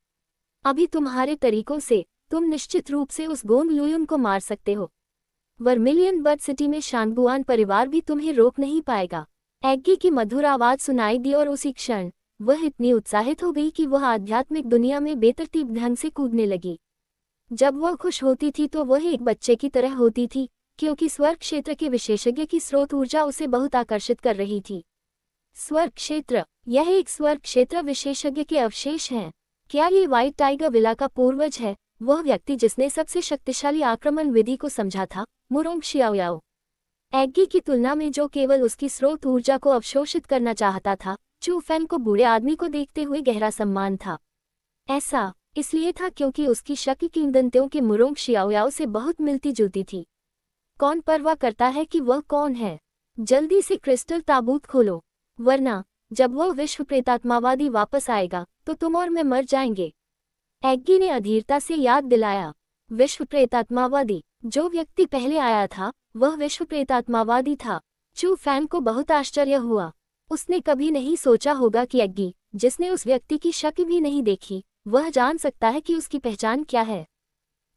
अभी तुम्हारे तरीकों से तुम निश्चित रूप से उस गोंग लुयुन को मार सकते हो। वर्मिलियन बर्ड सिटी में शांगबुआन परिवार भी तुम्हें रोक नहीं पाएगा। एग्गी की मधुर आवाज सुनाई दी और उसी क्षण वह इतनी उत्साहित हो गई कि वह आध्यात्मिक दुनिया में बेतरतीब ढंग से कूदने लगी। जब वह खुश होती थी तो वह एक बच्चे की तरह होती थी क्योंकि स्वर्ग क्षेत्र के विशेषज्ञ की स्रोत ऊर्जा उसे बहुत आकर्षित कर रही थी। स्वर्ग क्षेत्र। यह एक स्वर्ग क्षेत्र विशेषज्ञ के अवशेष हैं। क्या ये व्हाइट टाइगर विला का पूर्वज है, वह व्यक्ति जिसने सबसे शक्तिशाली आक्रमण विधि को समझा था, मुरोंग शियाओयाओ? एग्गी की तुलना में जो केवल उसकी स्रोत ऊर्जा को अवशोषित करना चाहता था, चू फैन को बूढ़े आदमी को देखते हुए गहरा सम्मान था। ऐसा इसलिए था क्योंकि उसकी शक्ति किंवदंतियों के मुरोंग शियाओयाओ से बहुत मिलती जुलती थी। कौन परवाह करता है कि वह कौन है? जल्दी से क्रिस्टल ताबूत खोलो, वरना जब वह विश्व प्रेतात्मावादी वापस आएगा तो तुम और मैं मर जाएंगे। एग्गी ने अधीरता से याद दिलाया। विश्व प्रेतात्मावादी? जो व्यक्ति पहले आया था वह विश्व प्रेतात्मावादी था। चू फैंग को बहुत आश्चर्य हुआ। उसने कभी नहीं सोचा होगा कि एग्गी, जिसने उस व्यक्ति की शक्ल भी नहीं देखी, वह जान सकता है कि उसकी पहचान क्या है।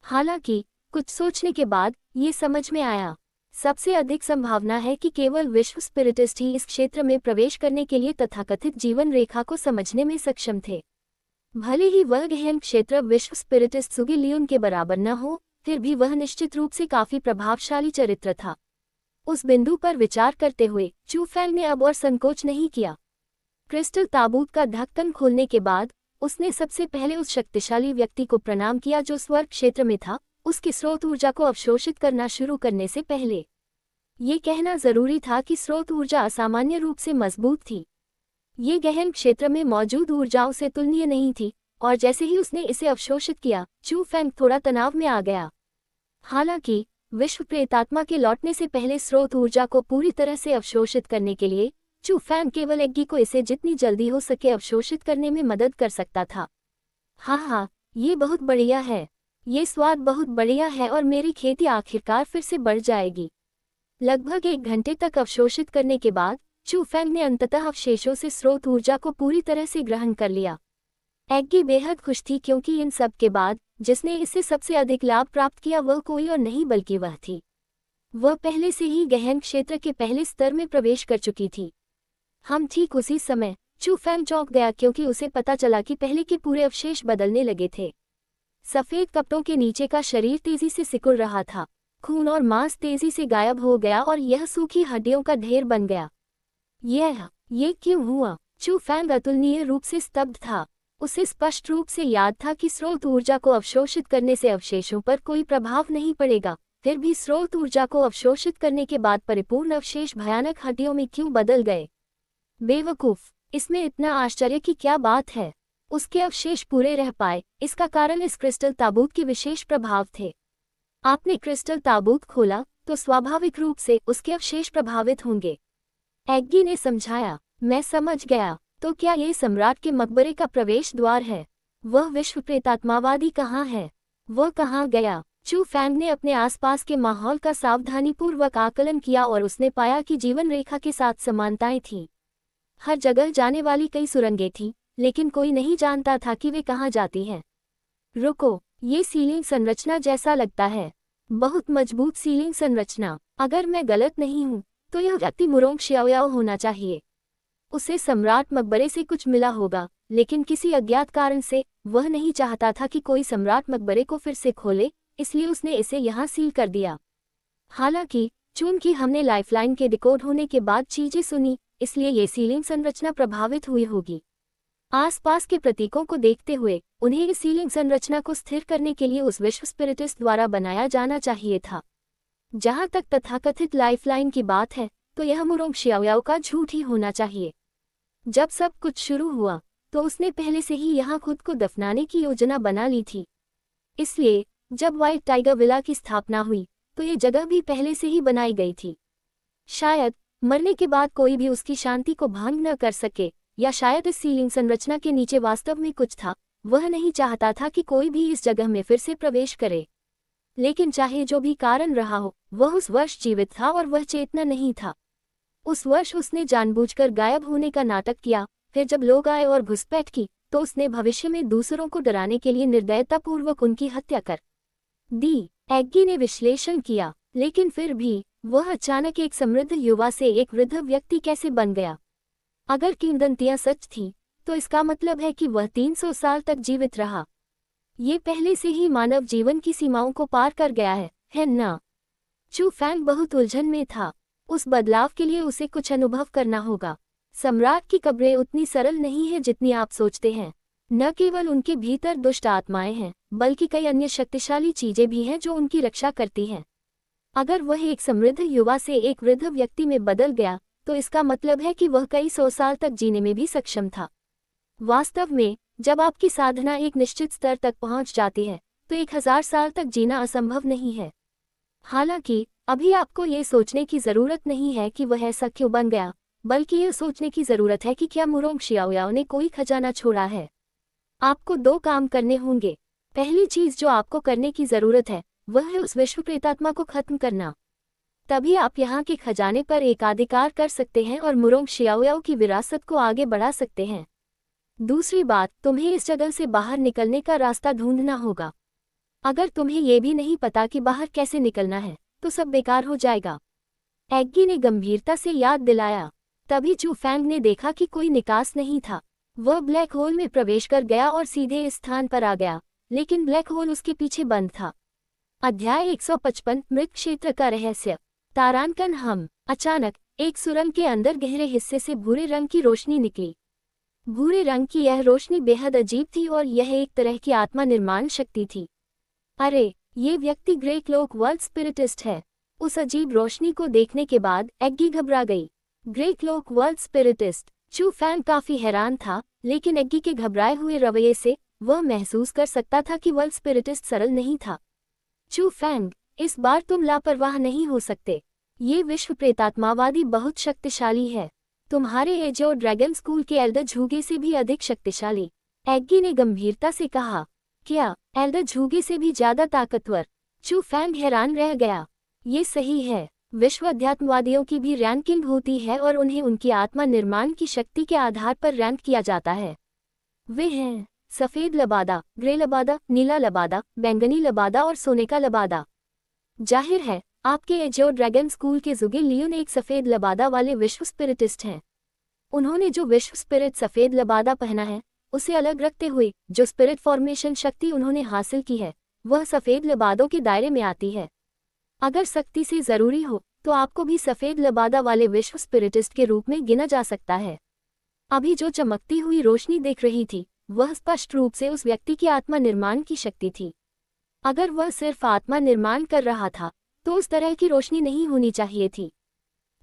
हालांकि कुछ सोचने के बाद ये समझ में आया। सबसे अधिक संभावना है कि केवल विश्व स्पिरिटिस्ट ही इस क्षेत्र में प्रवेश करने के लिए तथाकथित जीवन रेखा को समझने में सक्षम थे। भले ही वह गहन क्षेत्र विश्व स्पिरिटिस्ट सुगी लियोन के बराबर न हो, फिर भी वह निश्चित रूप से काफी प्रभावशाली चरित्र था। उस बिंदु पर विचार करते हुए चू फैंग ने अब और संकोच नहीं किया। क्रिस्टल ताबूत का ढक्कन खोलने के बाद उसने सबसे पहले उस शक्तिशाली व्यक्ति को प्रणाम किया जो स्वर्ग क्षेत्र में था, उसकी स्रोत ऊर्जा को अवशोषित करना शुरू करने से पहले। ये कहना जरूरी था कि स्रोत ऊर्जा असामान्य रूप से मजबूत थी। ये गहन क्षेत्र में मौजूद ऊर्जाओं से तुलनीय नहीं थी और जैसे ही उसने इसे अवशोषित किया, चू फैंग थोड़ा तनाव में आ गया। हालांकि विश्व प्रेतात्मा के लौटने से पहले स्रोत ऊर्जा को पूरी तरह से अवशोषित करने के लिए चू फैंग केवल एग्गी को इसे जितनी जल्दी हो सके अवशोषित करने में मदद कर सकता था। हाँ, ये बहुत बढ़िया है। ये स्वाद बहुत बढ़िया है और मेरी खेती आखिरकार फिर से बढ़ जाएगी। लगभग 1 घंटे तक अवशोषित करने के बाद चू फैंग ने अंततः अवशेषों से स्रोत ऊर्जा को पूरी तरह से ग्रहण कर लिया। एग्गी बेहद खुश थी क्योंकि इन सब के बाद जिसने इससे सबसे अधिक लाभ प्राप्त किया वह कोई और नहीं बल्कि वह थी। वह पहले से ही गहन क्षेत्र के पहले स्तर में प्रवेश कर चुकी थी। हम ठीक उसी समय चू फैंग चौंक गया क्योंकि उसे पता चला कि पहले के पूरे अवशेष बदलने लगे थे। सफेद कपड़ों के नीचे का शरीर तेजी से सिकुड़ रहा था। खून और मांस तेजी से गायब हो गया और यह सूखी हड्डियों का ढेर बन गया। ये क्यों हुआ? चू फैंग अतुलनीय रूप से स्तब्ध था। उसे स्पष्ट रूप से याद था कि स्रोत ऊर्जा को अवशोषित करने से अवशेषों पर कोई प्रभाव नहीं पड़ेगा, फिर भी स्रोत ऊर्जा को अवशोषित करने के बाद परिपूर्ण अवशेष भयानक हड्डियों में क्यों बदल गए? बेवकूफ, इसमें इतना आश्चर्य की क्या बात है? उसके अवशेष पूरे रह पाए, इसका कारण इस क्रिस्टल ताबूत के विशेष प्रभाव थे। आपने क्रिस्टल ताबूत खोला तो स्वाभाविक रूप से उसके अवशेष प्रभावित होंगे। एग्गी ने समझाया। मैं समझ गया। तो क्या ये सम्राट के मकबरे का प्रवेश द्वार है? वह विश्व प्रेतात्मावादी कहाँ है? वह कहाँ गया? चू फैंग ने अपने आसपास के माहौल का सावधानीपूर्वक आकलन किया और उसने पाया कि जीवन रेखा के साथ समानताएं थीं। हर जगह जाने वाली कई सुरंगें थीं, लेकिन कोई नहीं जानता था कि वे कहाँ जाती हैं। रुको, ये सीलिंग संरचना जैसा लगता है। बहुत मजबूत सीलिंग संरचना। अगर मैं गलत नहीं हूँ तो यह व्यक्ति मुरोंग शियाओयाओ होना चाहिए। उसे सम्राट मकबरे से कुछ मिला होगा, लेकिन किसी अज्ञात कारण से वह नहीं चाहता था कि कोई सम्राट मकबरे को फिर से खोले, इसलिए उसने इसे यहाँ सील कर दिया। हालांकि चूंकि हमने लाइफलाइन के डिकोड होने के बाद चीजें सुनी, इसलिए ये सीलिंग संरचना प्रभावित हुई होगी। आसपास के प्रतीकों को देखते हुए उन्हें इस सीलिंग संरचना को स्थिर करने के लिए उस विश्व स्पिरिटिस्ट द्वारा बनाया जाना चाहिए था। जहां तक तथाकथित लाइफलाइन की बात है, तो यह मुरोंग शियाओयाओ का झूठ ही होना चाहिए। जब सब कुछ शुरू हुआ तो उसने पहले से ही यहाँ खुद को दफनाने की योजना बना ली थी। इसलिए जब व्हाइट टाइगर विला की स्थापना हुई तो ये जगह भी पहले से ही बनाई गई थी। शायद मरने के बाद कोई भी उसकी शांति को भंग न कर सके, या शायद इस सीलिंग संरचना के नीचे वास्तव में कुछ था। वह नहीं चाहता था कि कोई भी इस जगह में फिर से प्रवेश करे। लेकिन चाहे जो भी कारण रहा हो, वह उस वर्ष जीवित था और वह चेतना नहीं था। उस वर्ष उसने जानबूझकर गायब होने का नाटक किया। फिर जब लोग आए और घुसपैठ की तो उसने भविष्य में दूसरों को डराने के लिए निर्दयतापूर्वक उनकी हत्या कर दी। एग्गी ने विश्लेषण किया, लेकिन फिर भी वह अचानक एक समृद्ध युवा से एक वृद्ध व्यक्ति कैसे बन गया? अगर किंवदंतियां सच थीं, तो इसका मतलब है कि वह 300 साल तक जीवित रहा। ये पहले से ही मानव जीवन की सीमाओं को पार कर गया है ना? चू फैंग बहुत उलझन में था। उस बदलाव के लिए उसे कुछ अनुभव करना होगा। सम्राट की कब्रें उतनी सरल नहीं है जितनी आप सोचते हैं। न केवल उनके भीतर दुष्ट आत्माएं हैं, बल्कि कई अन्य शक्तिशाली चीजें भी हैं जो उनकी रक्षा करती हैं। अगर वह एक समृद्ध युवा से एक वृद्ध व्यक्ति में बदल गया, तो इसका मतलब है कि वह कई 100 साल तक जीने में भी सक्षम था। वास्तव में जब आपकी साधना एक निश्चित स्तर तक पहुंच जाती है, तो 1000 साल तक जीना असंभव नहीं है। हालांकि अभी आपको ये सोचने की जरूरत नहीं है कि वह ऐसा क्यों बन गया, बल्कि यह सोचने की जरूरत है कि क्या मुरोंग शियाओयाओ ने कोई खजाना छोड़ा है। आपको 2 काम करने होंगे। पहली चीज जो आपको करने की जरूरत है वह है उस विश्व प्रेतात्मा को खत्म करना। तभी आप यहाँ के खजाने पर एकाधिकार कर सकते हैं और मुरोंग शियाओयाओ की विरासत को आगे बढ़ा सकते हैं। दूसरी बात, तुम्हें इस जगह से बाहर निकलने का रास्ता ढूंढना होगा। अगर तुम्हें यह भी नहीं पता कि बाहर कैसे निकलना है, तो सब बेकार हो जाएगा। एग्गी ने गंभीरता से याद दिलाया। तभी चू फैंग ने देखा कि कोई निकास नहीं था। वह ब्लैक होल में प्रवेश कर गया और सीधे इस स्थान पर आ गया, लेकिन ब्लैक होल उसके पीछे बंद था। अध्याय 155 मृत क्षेत्र का रहस्य। तारांकन हम। अचानक एक सुरंग के अंदर गहरे हिस्से से भूरे रंग की रोशनी निकली। भूरे रंग की यह रोशनी बेहद अजीब थी और यह एक तरह की आत्मा निर्माण शक्ति थी। अरे, ये व्यक्ति ग्रे क्लोक वर्ल्ड स्पिरिटिस्ट है। उस अजीब रोशनी को देखने के बाद एग्गी घबरा गई। Grey cloak world spiritist. Chu Fang काफी हैरान था, लेकिन एग्गी के घबराए हुए रवैये से वह महसूस कर सकता था कि वर्ल्ड स्पिरिटिस्ट सरल नहीं था। चू फैंग, इस बार तुम लापरवाह नहीं हो सकते। ये विश्व प्रेतात्मावादी बहुत शक्तिशाली है। तुम्हारे एजो ड्रैगन स्कूल के एल्डर झूगे से भी अधिक शक्तिशाली। एग्गी ने गंभीरता से कहा। क्या एल्डर झूगे से भी ज्यादा ताकतवर? चू फैंग हैरान रह गया। ये सही है। विश्व अध्यात्मवादियों की भी रैंकिंग होती है और उन्हें उनकी आत्मा निर्माण की शक्ति के आधार पर रैंक किया जाता है। वे हैं सफेद लबादा, ग्रे लबादा, नीला लबादा, बैंगनी लबादा और सोने का लबादा। जाहिर है आपके एजो ड्रैगन स्कूल के जुगे लियोन एक सफेद लबादा वाले विश्व स्पिरिटिस्ट हैं। उन्होंने जो विश्व स्पिरिट सफेद लबादा पहना है, उसे अलग रखते हुए जो स्पिरिट फॉर्मेशन शक्ति उन्होंने हासिल की है, वह सफेद लबादों के दायरे में आती है। अगर सख्ती से जरूरी हो तो आपको भी सफेद लबादा वाले विश्व स्पिरिटिस्ट के रूप में गिना जा सकता है। अभी जो चमकती हुई रोशनी देख रही थी, वह स्पष्ट रूप से उस व्यक्ति की आत्मा निर्माण की शक्ति थी। अगर वह सिर्फ आत्मा निर्माण कर रहा था, तो उस तरह की रोशनी नहीं होनी चाहिए थी।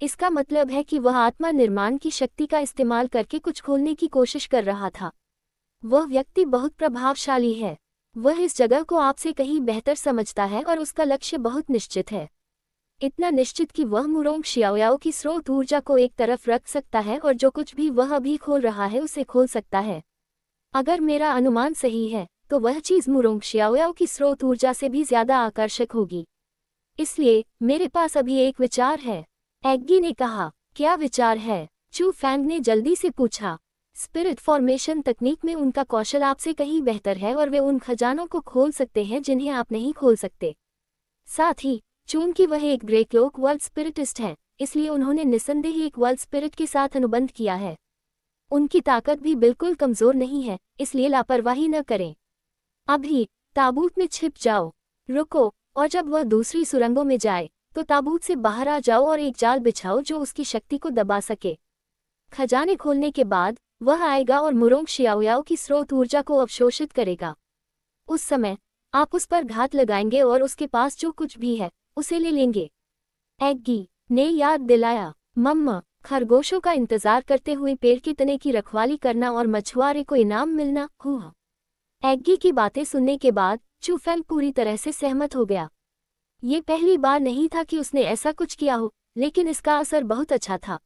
इसका मतलब है कि वह आत्मा निर्माण की शक्ति का इस्तेमाल करके कुछ खोलने की कोशिश कर रहा था। वह व्यक्ति बहुत प्रभावशाली है। वह इस जगह को आपसे कहीं बेहतर समझता है और उसका लक्ष्य बहुत निश्चित है। इतना निश्चित कि वह मुरोंग शियाओयाओ की स्रोत ऊर्जा को एक तरफ रख सकता है और जो कुछ भी वह अभी खोल रहा है उसे खोल सकता है। अगर मेरा अनुमान सही है, तो वह चीज मुरोंग शियाओयाओ की स्रोत ऊर्जा से भी ज्यादा आकर्षक होगी। इसलिए मेरे पास अभी एक विचार है। एग्गी ने कहा। क्या विचार है? चू फैंग ने जल्दी से पूछा। स्पिरिट फॉर्मेशन तकनीक में उनका कौशल आपसे कहीं बेहतर है और वे उन खजानों को खोल सकते हैं जिन्हें आप नहीं खोल सकते। साथ ही चूंकि वह एक ग्रे क्लोक वर्ल्ड स्पिरिटिस्ट है, इसलिए उन्होंने निस्संदेह एक वर्ल्ड स्पिरिट के साथ अनुबंध किया है। उनकी ताकत भी बिल्कुल कमजोर नहीं है, इसलिए लापरवाही न करें। अभी ताबूत में छिप जाओ, रुको, और जब वह दूसरी सुरंगों में जाए तो ताबूत से बाहर आ जाओ और एक जाल बिछाओ जो उसकी शक्ति को दबा सके। खजाने खोलने के बाद वह आएगा और मुरोंग शियाओयाओ की स्रोत ऊर्जा को अवशोषित करेगा। उस समय आप उस पर घात लगाएंगे और उसके पास जो कुछ भी है उसे ले लेंगे। एग्गी ने याद दिलाया, मम्मा, खरगोशों का इंतजार करते हुए पेड़ के तने की रखवाली करना और मछुआरे को इनाम मिलना हुआ। एग्गी की बातें सुनने के बाद चू फेंग पूरी तरह से सहमत हो गया। ये पहली बार नहीं था कि उसने ऐसा कुछ किया हो, लेकिन इसका असर बहुत अच्छा था।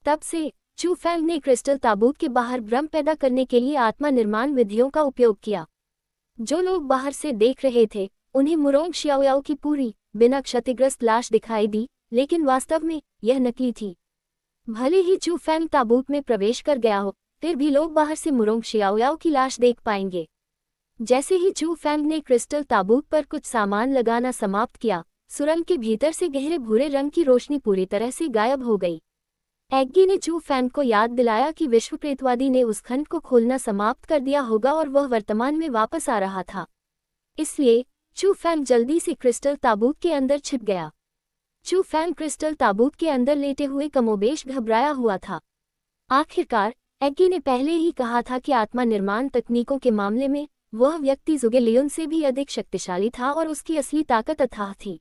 तब से चू फेंग ने क्रिस्टल ताबूत के बाहर भ्रम पैदा करने के लिए आत्मा निर्माण विधियों का उपयोग किया। जो लोग बाहर से देख रहे थे उन्हें मुरोंग शियाओयाओ की पूरी, बिना क्षतिग्रस्त लाश दिखाई दी, लेकिन वास्तव में यह नकली थी। भले ही चू फेंग ताबूत में प्रवेश कर गया हो, फिर भी लोग बाहर से मुरोंग शियाओयाओ की लाश देख पाएंगे। जैसे ही चू फेंग ने क्रिस्टल ताबूत पर कुछ सामान लगाना समाप्त किया, सुरंग के भीतर से गहरे भूरे रंग की रोशनी पूरी तरह से गायब हो गई। एग्गी ने चू फेंग को याद दिलाया कि विश्व प्रेतवादी ने उस खंड को खोलना समाप्त कर दिया होगा और वह वर्तमान में वापस आ रहा था। इसलिए चू फेंग जल्दी से क्रिस्टल ताबूत के अंदर छिप गया। चू फेंग क्रिस्टल ताबूत के अंदर लेटे हुए कमोबेश घबराया हुआ था। आखिरकार एग्गी ने पहले ही कहा था कि आत्मा निर्माण तकनीकों के मामले में वह व्यक्ति ज़ुगे लियोन से भी अधिक शक्तिशाली था और उसकी असली ताकत अथाह थी।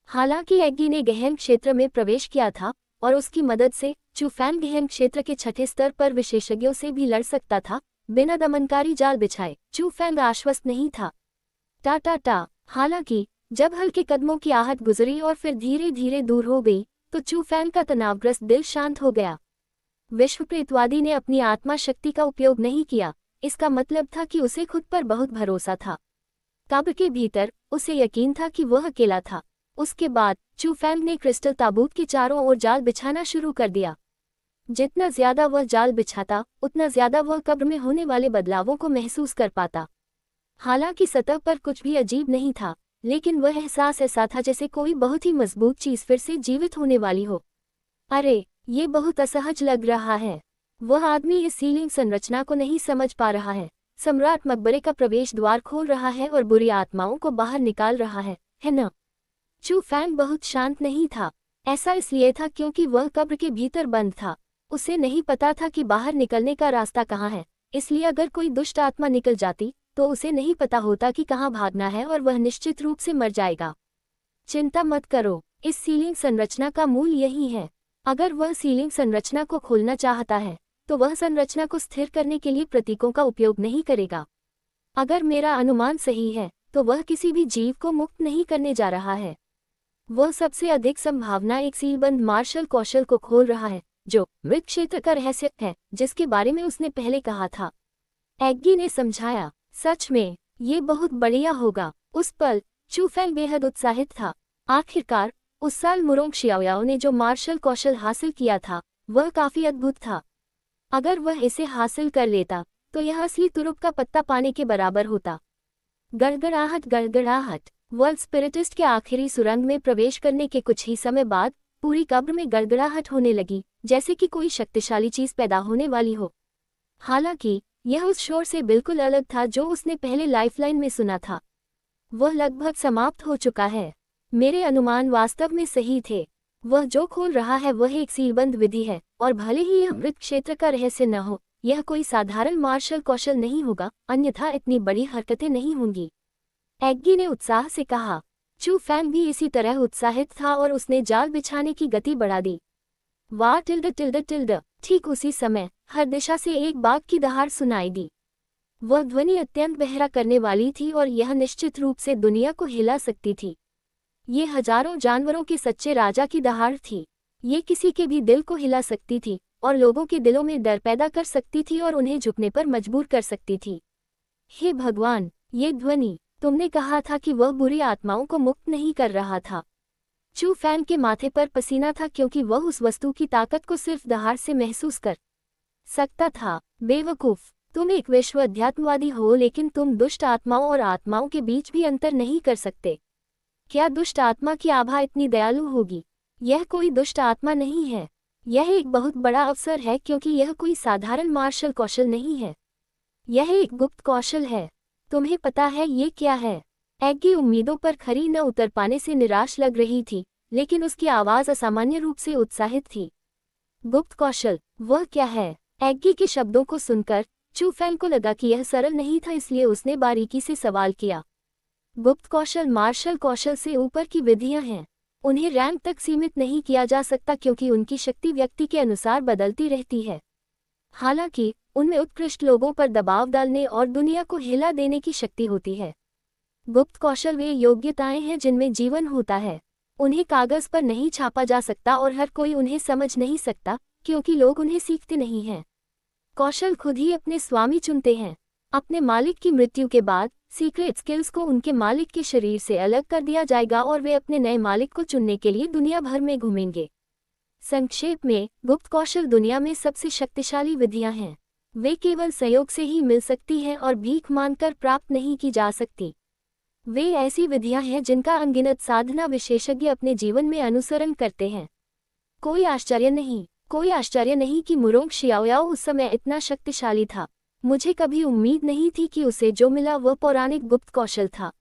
हालांकि एग्गी ने गहन क्षेत्र में प्रवेश किया था और उसकी मदद से चू फेंग गहन क्षेत्र के छठे स्तर पर विशेषज्ञों से भी लड़ सकता था, बिना दमनकारी जाल बिछाए। चू फेंग आश्वस्त नहीं था। टा। हालांकि जब हल्के कदमों की आहट गुजरी और फिर धीरे धीरे दूर हो गई तो चू फेंग का तनावग्रस्त दिल शांत हो गया। विश्व प्रेतवादी ने अपनी आत्मा शक्ति का उपयोग नहीं किया, इसका मतलब था कि उसे खुद पर बहुत भरोसा था। कब्र के भीतर उसे यकीन था कि वह अकेला था। उसके बाद चू फेंग ने क्रिस्टल ताबूत के चारों ओर जाल बिछाना शुरू कर दिया। जितना ज्यादा वह जाल बिछाता उतना ज्यादा वह कब्र में होने वाले बदलावों को महसूस कर पाता। हालांकि सतह पर कुछ भी अजीब नहीं था, लेकिन वह एहसास ऐसा था जैसे कोई बहुत ही मजबूत चीज फिर से जीवित होने वाली हो। अरे, ये बहुत असहज लग रहा है। वह आदमी इस सीलिंग संरचना को नहीं समझ पा रहा है। सम्राट मकबरे का प्रवेश द्वार खोल रहा है और बुरी आत्माओं को बाहर निकाल रहा है न? चू फेंग बहुत शांत नहीं था। ऐसा इसलिए था क्योंकि वह कब्र के भीतर बंद था। उसे नहीं पता था कि बाहर निकलने का रास्ता कहाँ है, इसलिए अगर कोई दुष्ट आत्मा निकल जाती तो उसे नहीं पता होता कि कहाँ भागना है और वह निश्चित रूप से मर जाएगा। चिंता मत करो, इस सीलिंग संरचना का मूल यही है। अगर वह सीलिंग संरचना को खोलना चाहता है तो वह संरचना को स्थिर करने के लिए प्रतीकों का उपयोग नहीं करेगा। अगर मेरा अनुमान सही है तो वह किसी भी जीव को मुक्त नहीं करने जा रहा है। वह सबसे अधिक संभावना एक सीलबंद मार्शल कौशल को खोल रहा है, जो मृत क्षेत्र का रहस्य है, जिसके बारे में उसने पहले कहा था। एग्गी ने समझाया, सच में ये बहुत बढ़िया होगा। उस पल चू फेंग बेहद उत्साहित था। आखिरकार उस साल मुरोंग शियाओयाओ ने जो मार्शल कौशल हासिल किया था वह काफी अद्भुत था। अगर वह इसे हासिल कर लेता तो यह असली तुरुप का पत्ता पाने के बराबर होता। गड़गड़ाहट। वर्ल्ड स्पिरिटिस्ट के आखिरी सुरंग में प्रवेश करने के कुछ ही समय बाद पूरी कब्र में गड़गड़ाहट होने लगी, जैसे कि कोई शक्तिशाली चीज पैदा होने वाली हो। हालांकि यह उस शोर से बिल्कुल अलग था जो उसने पहले लाइफलाइन में सुना था। वह लगभग समाप्त हो चुका है। मेरे अनुमान वास्तव में सही थे। वह जो खोल रहा है वह एक सीलबंद विधि है, और भले ही यह मृत क्षेत्र का रहस्य न हो, यह कोई साधारण मार्शल कौशल नहीं होगा, अन्यथा इतनी बड़ी हरकतें नहीं होंगी। एग्गी ने उत्साह से कहा। चू फेंग भी इसी तरह उत्साहित था और उसने जाल बिछाने की गति बढ़ा दी। वाह टिल्ड। ठीक उसी समय हर दिशा से एक बाघ की दहाड़ सुनाई दी। वह ध्वनि अत्यंत बहरा करने वाली थी और यह निश्चित रूप से दुनिया को हिला सकती थी। ये हजारों जानवरों के सच्चे राजा की दहाड़ थी। ये किसी के भी दिल को हिला सकती थी और लोगों के दिलों में डर पैदा कर सकती थी और उन्हें झुकने पर मजबूर कर सकती थी। हे भगवान, ये ध्वनि! तुमने कहा था कि वह बुरी आत्माओं को मुक्त नहीं कर रहा था। चू फेंग के माथे पर पसीना था क्योंकि वह उस वस्तु की ताकत को सिर्फ दहाड़ से महसूस कर सकता था। बेवकूफ, तुम एक विश्व अध्यात्मवादी हो, लेकिन तुम दुष्ट आत्माओं और आत्माओं के बीच भी अंतर नहीं कर सकते। क्या दुष्ट आत्मा की आभा इतनी दयालु होगी? यह कोई दुष्ट आत्मा नहीं है। यह एक बहुत बड़ा अवसर है क्योंकि यह कोई साधारण मार्शल कौशल नहीं है। यह एक गुप्त कौशल है। तुम्हें पता है ये क्या है? एग्गी उम्मीदों पर खरी न उतर पाने से निराश लग रही थी, लेकिन उसकी आवाज़ असामान्य रूप से उत्साहित थी। गुप्त कौशल, वह क्या है? एग्गी के शब्दों को सुनकर चू फैंग को लगा कि यह सरल नहीं था, इसलिए उसने बारीकी से सवाल किया। गुप्त कौशल मार्शल कौशल से ऊपर की विधियां हैं। उन्हें रैंक तक सीमित नहीं किया जा सकता क्योंकि उनकी शक्ति व्यक्ति के अनुसार बदलती रहती है। हालांकि उनमें उत्कृष्ट लोगों पर दबाव डालने और दुनिया को हिला देने की शक्ति होती है। गुप्त कौशल वे योग्यताएं हैं जिनमें जीवन होता है। उन्हें कागज पर नहीं छापा जा सकता और हर कोई उन्हें समझ नहीं सकता क्योंकि लोग उन्हें सीखते नहीं हैं। कौशल खुद ही अपने स्वामी चुनते हैं। अपने मालिक की मृत्यु के बाद सीक्रेट स्किल्स को उनके मालिक के शरीर से अलग कर दिया जाएगा और वे अपने नए मालिक को चुनने के लिए दुनिया भर में घूमेंगे। संक्षेप में, गुप्त कौशल दुनिया में सबसे शक्तिशाली विधियां हैं। वे केवल सहयोग से ही मिल सकती हैं और भीख मांगकर प्राप्त नहीं की जा सकती। वे ऐसी विधियां हैं जिनका अनगिनत साधना विशेषज्ञ अपने जीवन में अनुसरण करते हैं। कोई आश्चर्य नहीं कि मुरोंग शियाओयाओ उस समय इतना शक्तिशाली था। मुझे कभी उम्मीद नहीं थी कि उसे जो मिला वह पौराणिक गुप्त कौशल था।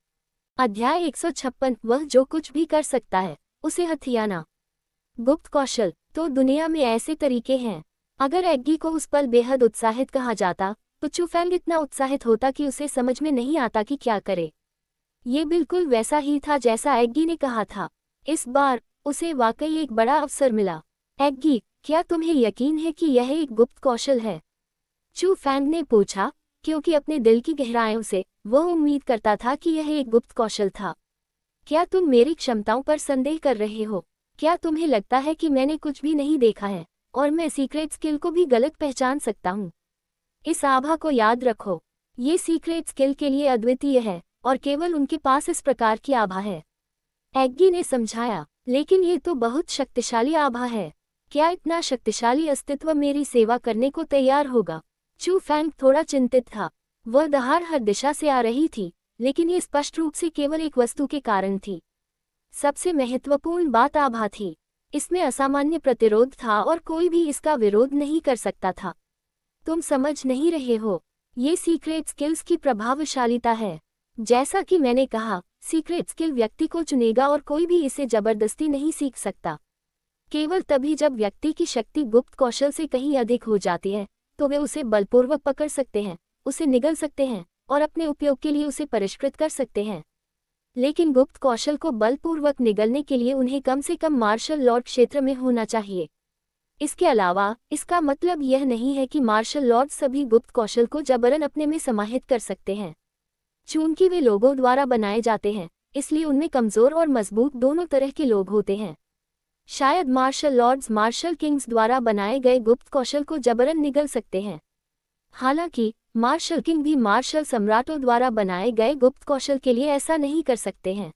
अध्याय 156, वह जो कुछ भी कर सकता है उसे हथियाना। गुप्त कौशल, तो दुनिया में ऐसे तरीके हैं। अगर एग्गी को उस पल बेहद उत्साहित कहा जाता तो चू फैंग इतना उत्साहित होता कि उसे समझ में नहीं आता कि क्या करे। ये बिल्कुल वैसा ही था जैसा एग्गी ने कहा था। इस बार उसे वाकई एक बड़ा अवसर मिला। एग्गी, क्या तुम्हें यकीन है कि यह एक गुप्त कौशल है? चू फैंग ने पूछा, क्योंकि अपने दिल की गहराइयों से वह उम्मीद करता था कि यह एक गुप्त कौशल था। क्या तुम मेरी क्षमताओं पर संदेह कर रहे हो? क्या तुम्हें लगता है कि मैंने कुछ भी नहीं देखा है और मैं सीक्रेट स्किल को भी गलत पहचान सकता हूँ? इस आभा को याद रखो, ये सीक्रेट स्किल के लिए अद्वितीय है और केवल उनके पास इस प्रकार की आभा है। एग्गी ने समझाया, लेकिन ये तो बहुत शक्तिशाली आभा है। क्या इतना शक्तिशाली अस्तित्व मेरी सेवा करने को तैयार होगा? चू फैंग थोड़ा चिंतित था। वह दहाड़ हर दिशा से आ रही थी, लेकिन ये स्पष्ट रूप से केवल एक वस्तु के कारण थी। सबसे महत्वपूर्ण बात आभा थी। इसमें असामान्य प्रतिरोध था और कोई भी इसका विरोध नहीं कर सकता था। तुम समझ नहीं रहे हो, ये सीक्रेट स्किल्स की प्रभावशालीता है। जैसा कि मैंने कहा, सीक्रेट स्किल व्यक्ति को चुनेगा और कोई भी इसे जबरदस्ती नहीं सीख सकता। केवल तभी जब व्यक्ति की शक्ति गुप्त कौशल से कहीं अधिक हो जाती है तो वे उसे बलपूर्वक पकड़ सकते हैं, उसे निगल सकते हैं और अपने उपयोग के लिए उसे परिष्कृत कर सकते हैं। लेकिन गुप्त कौशल को बलपूर्वक निगलने के लिए उन्हें कम से कम मार्शल लॉर्ड क्षेत्र में होना चाहिए। इसके अलावा इसका मतलब यह नहीं है कि मार्शल लॉर्ड सभी गुप्त कौशल को जबरन अपने में समाहित कर सकते हैं। चूंकि वे लोगों द्वारा बनाए जाते हैं, इसलिए उनमें कमजोर और मजबूत दोनों तरह के लोग होते हैं। शायद मार्शल लॉर्ड्स मार्शल किंग्स द्वारा बनाए गए गुप्त कौशल को जबरन निगल सकते हैं। हालांकि मार्शल किंग भी मार्शल सम्राटों द्वारा बनाए गए गुप्त कौशल के लिए ऐसा नहीं कर सकते हैं।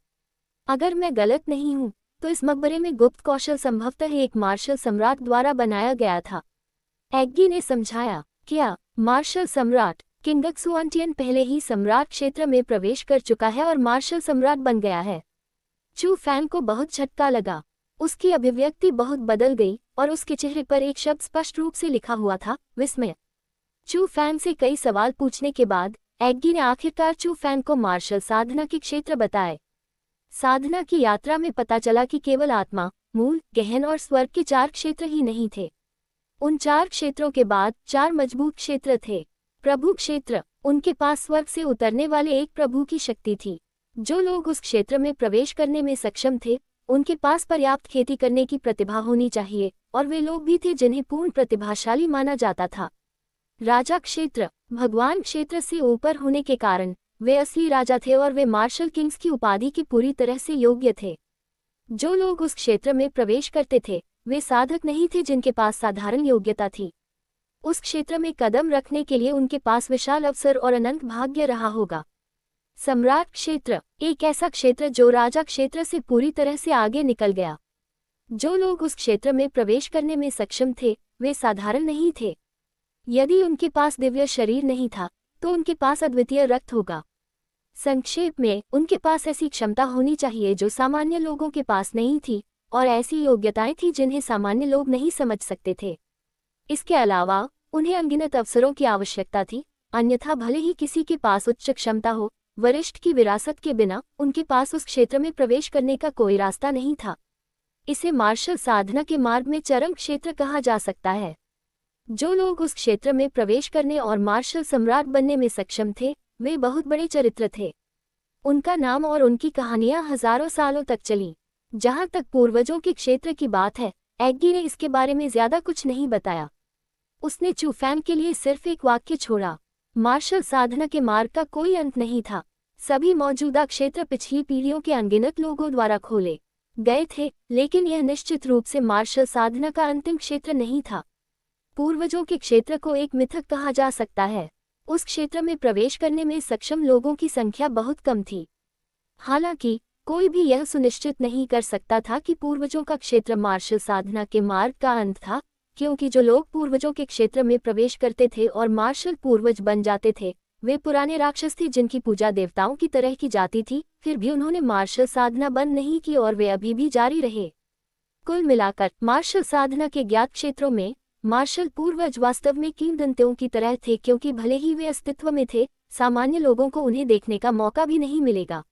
अगर मैं गलत नहीं हूं, तो इस मकबरे में गुप्त कौशल संभवतः एक मार्शल सम्राट द्वारा बनाया गया था। एग्गी ने समझाया, क्या मार्शल सम्राट किंगक्सुआंटियन पहले ही सम्राट क्षेत्र में प्रवेश कर चुका है और मार्शल सम्राट बन गया है? चू फैंग को बहुत झटका लगा। उसकी अभिव्यक्ति बहुत बदल गई और उसके चेहरे पर एक शब्द स्पष्ट रूप से लिखा हुआ था, विस्मय। चू फैंग से कई सवाल पूछने के बाद एग्गी ने आखिरकार चू फैंग को मार्शल साधना के क्षेत्र बताए। साधना की यात्रा में पता चला कि केवल आत्मा, मूल, गहन और स्वर्ग के 4 क्षेत्र ही नहीं थे। उन 4 क्षेत्रों के बाद 4 मजबूत क्षेत्र थे। प्रभु क्षेत्र, उनके पास स्वर्ग से उतरने वाले एक प्रभु की शक्ति थी। जो लोग उस क्षेत्र में प्रवेश करने में सक्षम थे, उनके पास पर्याप्त खेती करने की प्रतिभा होनी चाहिए और वे लोग भी थे जिन्हें पूर्ण प्रतिभाशाली माना जाता था। राजा क्षेत्र, भगवान क्षेत्र से ऊपर होने के कारण वे असली राजा थे और वे मार्शल किंग्स की उपाधि के पूरी तरह से योग्य थे। जो लोग उस क्षेत्र में प्रवेश करते थे, वे साधक नहीं थे जिनके पास साधारण योग्यता थी। उस क्षेत्र में कदम रखने के लिए उनके पास विशाल अवसर और अनंत भाग्य रहा होगा। सम्राट क्षेत्र, एक ऐसा क्षेत्र जो राजा क्षेत्र से पूरी तरह से आगे निकल गया। जो लोग उस क्षेत्र में प्रवेश करने में सक्षम थे, वे साधारण नहीं थे। यदि उनके पास दिव्य शरीर नहीं था, तो उनके पास अद्वितीय रक्त होगा। संक्षेप में, उनके पास ऐसी क्षमता होनी चाहिए जो सामान्य लोगों के पास नहीं थी, और ऐसी योग्यताएं थी जिन्हें सामान्य लोग नहीं समझ सकते थे। इसके अलावा उन्हें अनगिनत अवसरों की आवश्यकता थी, अन्यथा भले ही किसी के पास उच्च क्षमता हो, वरिष्ठ की विरासत के बिना उनके पास उस क्षेत्र में प्रवेश करने का कोई रास्ता नहीं था। इसे मार्शल साधना के मार्ग में चरम क्षेत्र कहा जा सकता है। जो लोग उस क्षेत्र में प्रवेश करने और मार्शल सम्राट बनने में सक्षम थे, वे बहुत बड़े चरित्र थे। उनका नाम और उनकी कहानियां हजारों सालों तक चली। जहां तक पूर्वजों के क्षेत्र की बात है, एग्गी ने इसके बारे में ज्यादा कुछ नहीं बताया। उसने चू फैंग के लिए सिर्फ एक वाक्य छोड़ा, मार्शल साधना के मार्ग का कोई अंत नहीं था। सभी मौजूदा क्षेत्र पिछली पीढ़ियों के अनगिनत लोगों द्वारा खोले गए थे, लेकिन यह निश्चित रूप से मार्शल साधना का अंतिम क्षेत्र नहीं था। पूर्वजों के क्षेत्र को एक मिथक कहा जा सकता है। उस क्षेत्र में प्रवेश करने में सक्षम लोगों की संख्या बहुत कम थी। हालांकि कोई भी यह सुनिश्चित नहीं कर सकता था कि पूर्वजों का क्षेत्र मार्शल साधना के मार्ग का अंत था, क्योंकि जो लोग पूर्वजों के क्षेत्र में प्रवेश करते थे और मार्शल पूर्वज बन जाते थे, वे पुराने राक्षस थे जिनकी पूजा देवताओं की तरह की जाती थी। फिर भी उन्होंने मार्शल साधना बंद नहीं की और वे अभी भी जारी रहे। कुल मिलाकर मार्शल साधना के ज्ञात क्षेत्रों में मार्शल पूर्वज वास्तव में किंवदंतियों की तरह थे, क्योंकि भले ही वे अस्तित्व में थे, सामान्य लोगों को उन्हें देखने का मौका भी नहीं मिलेगा।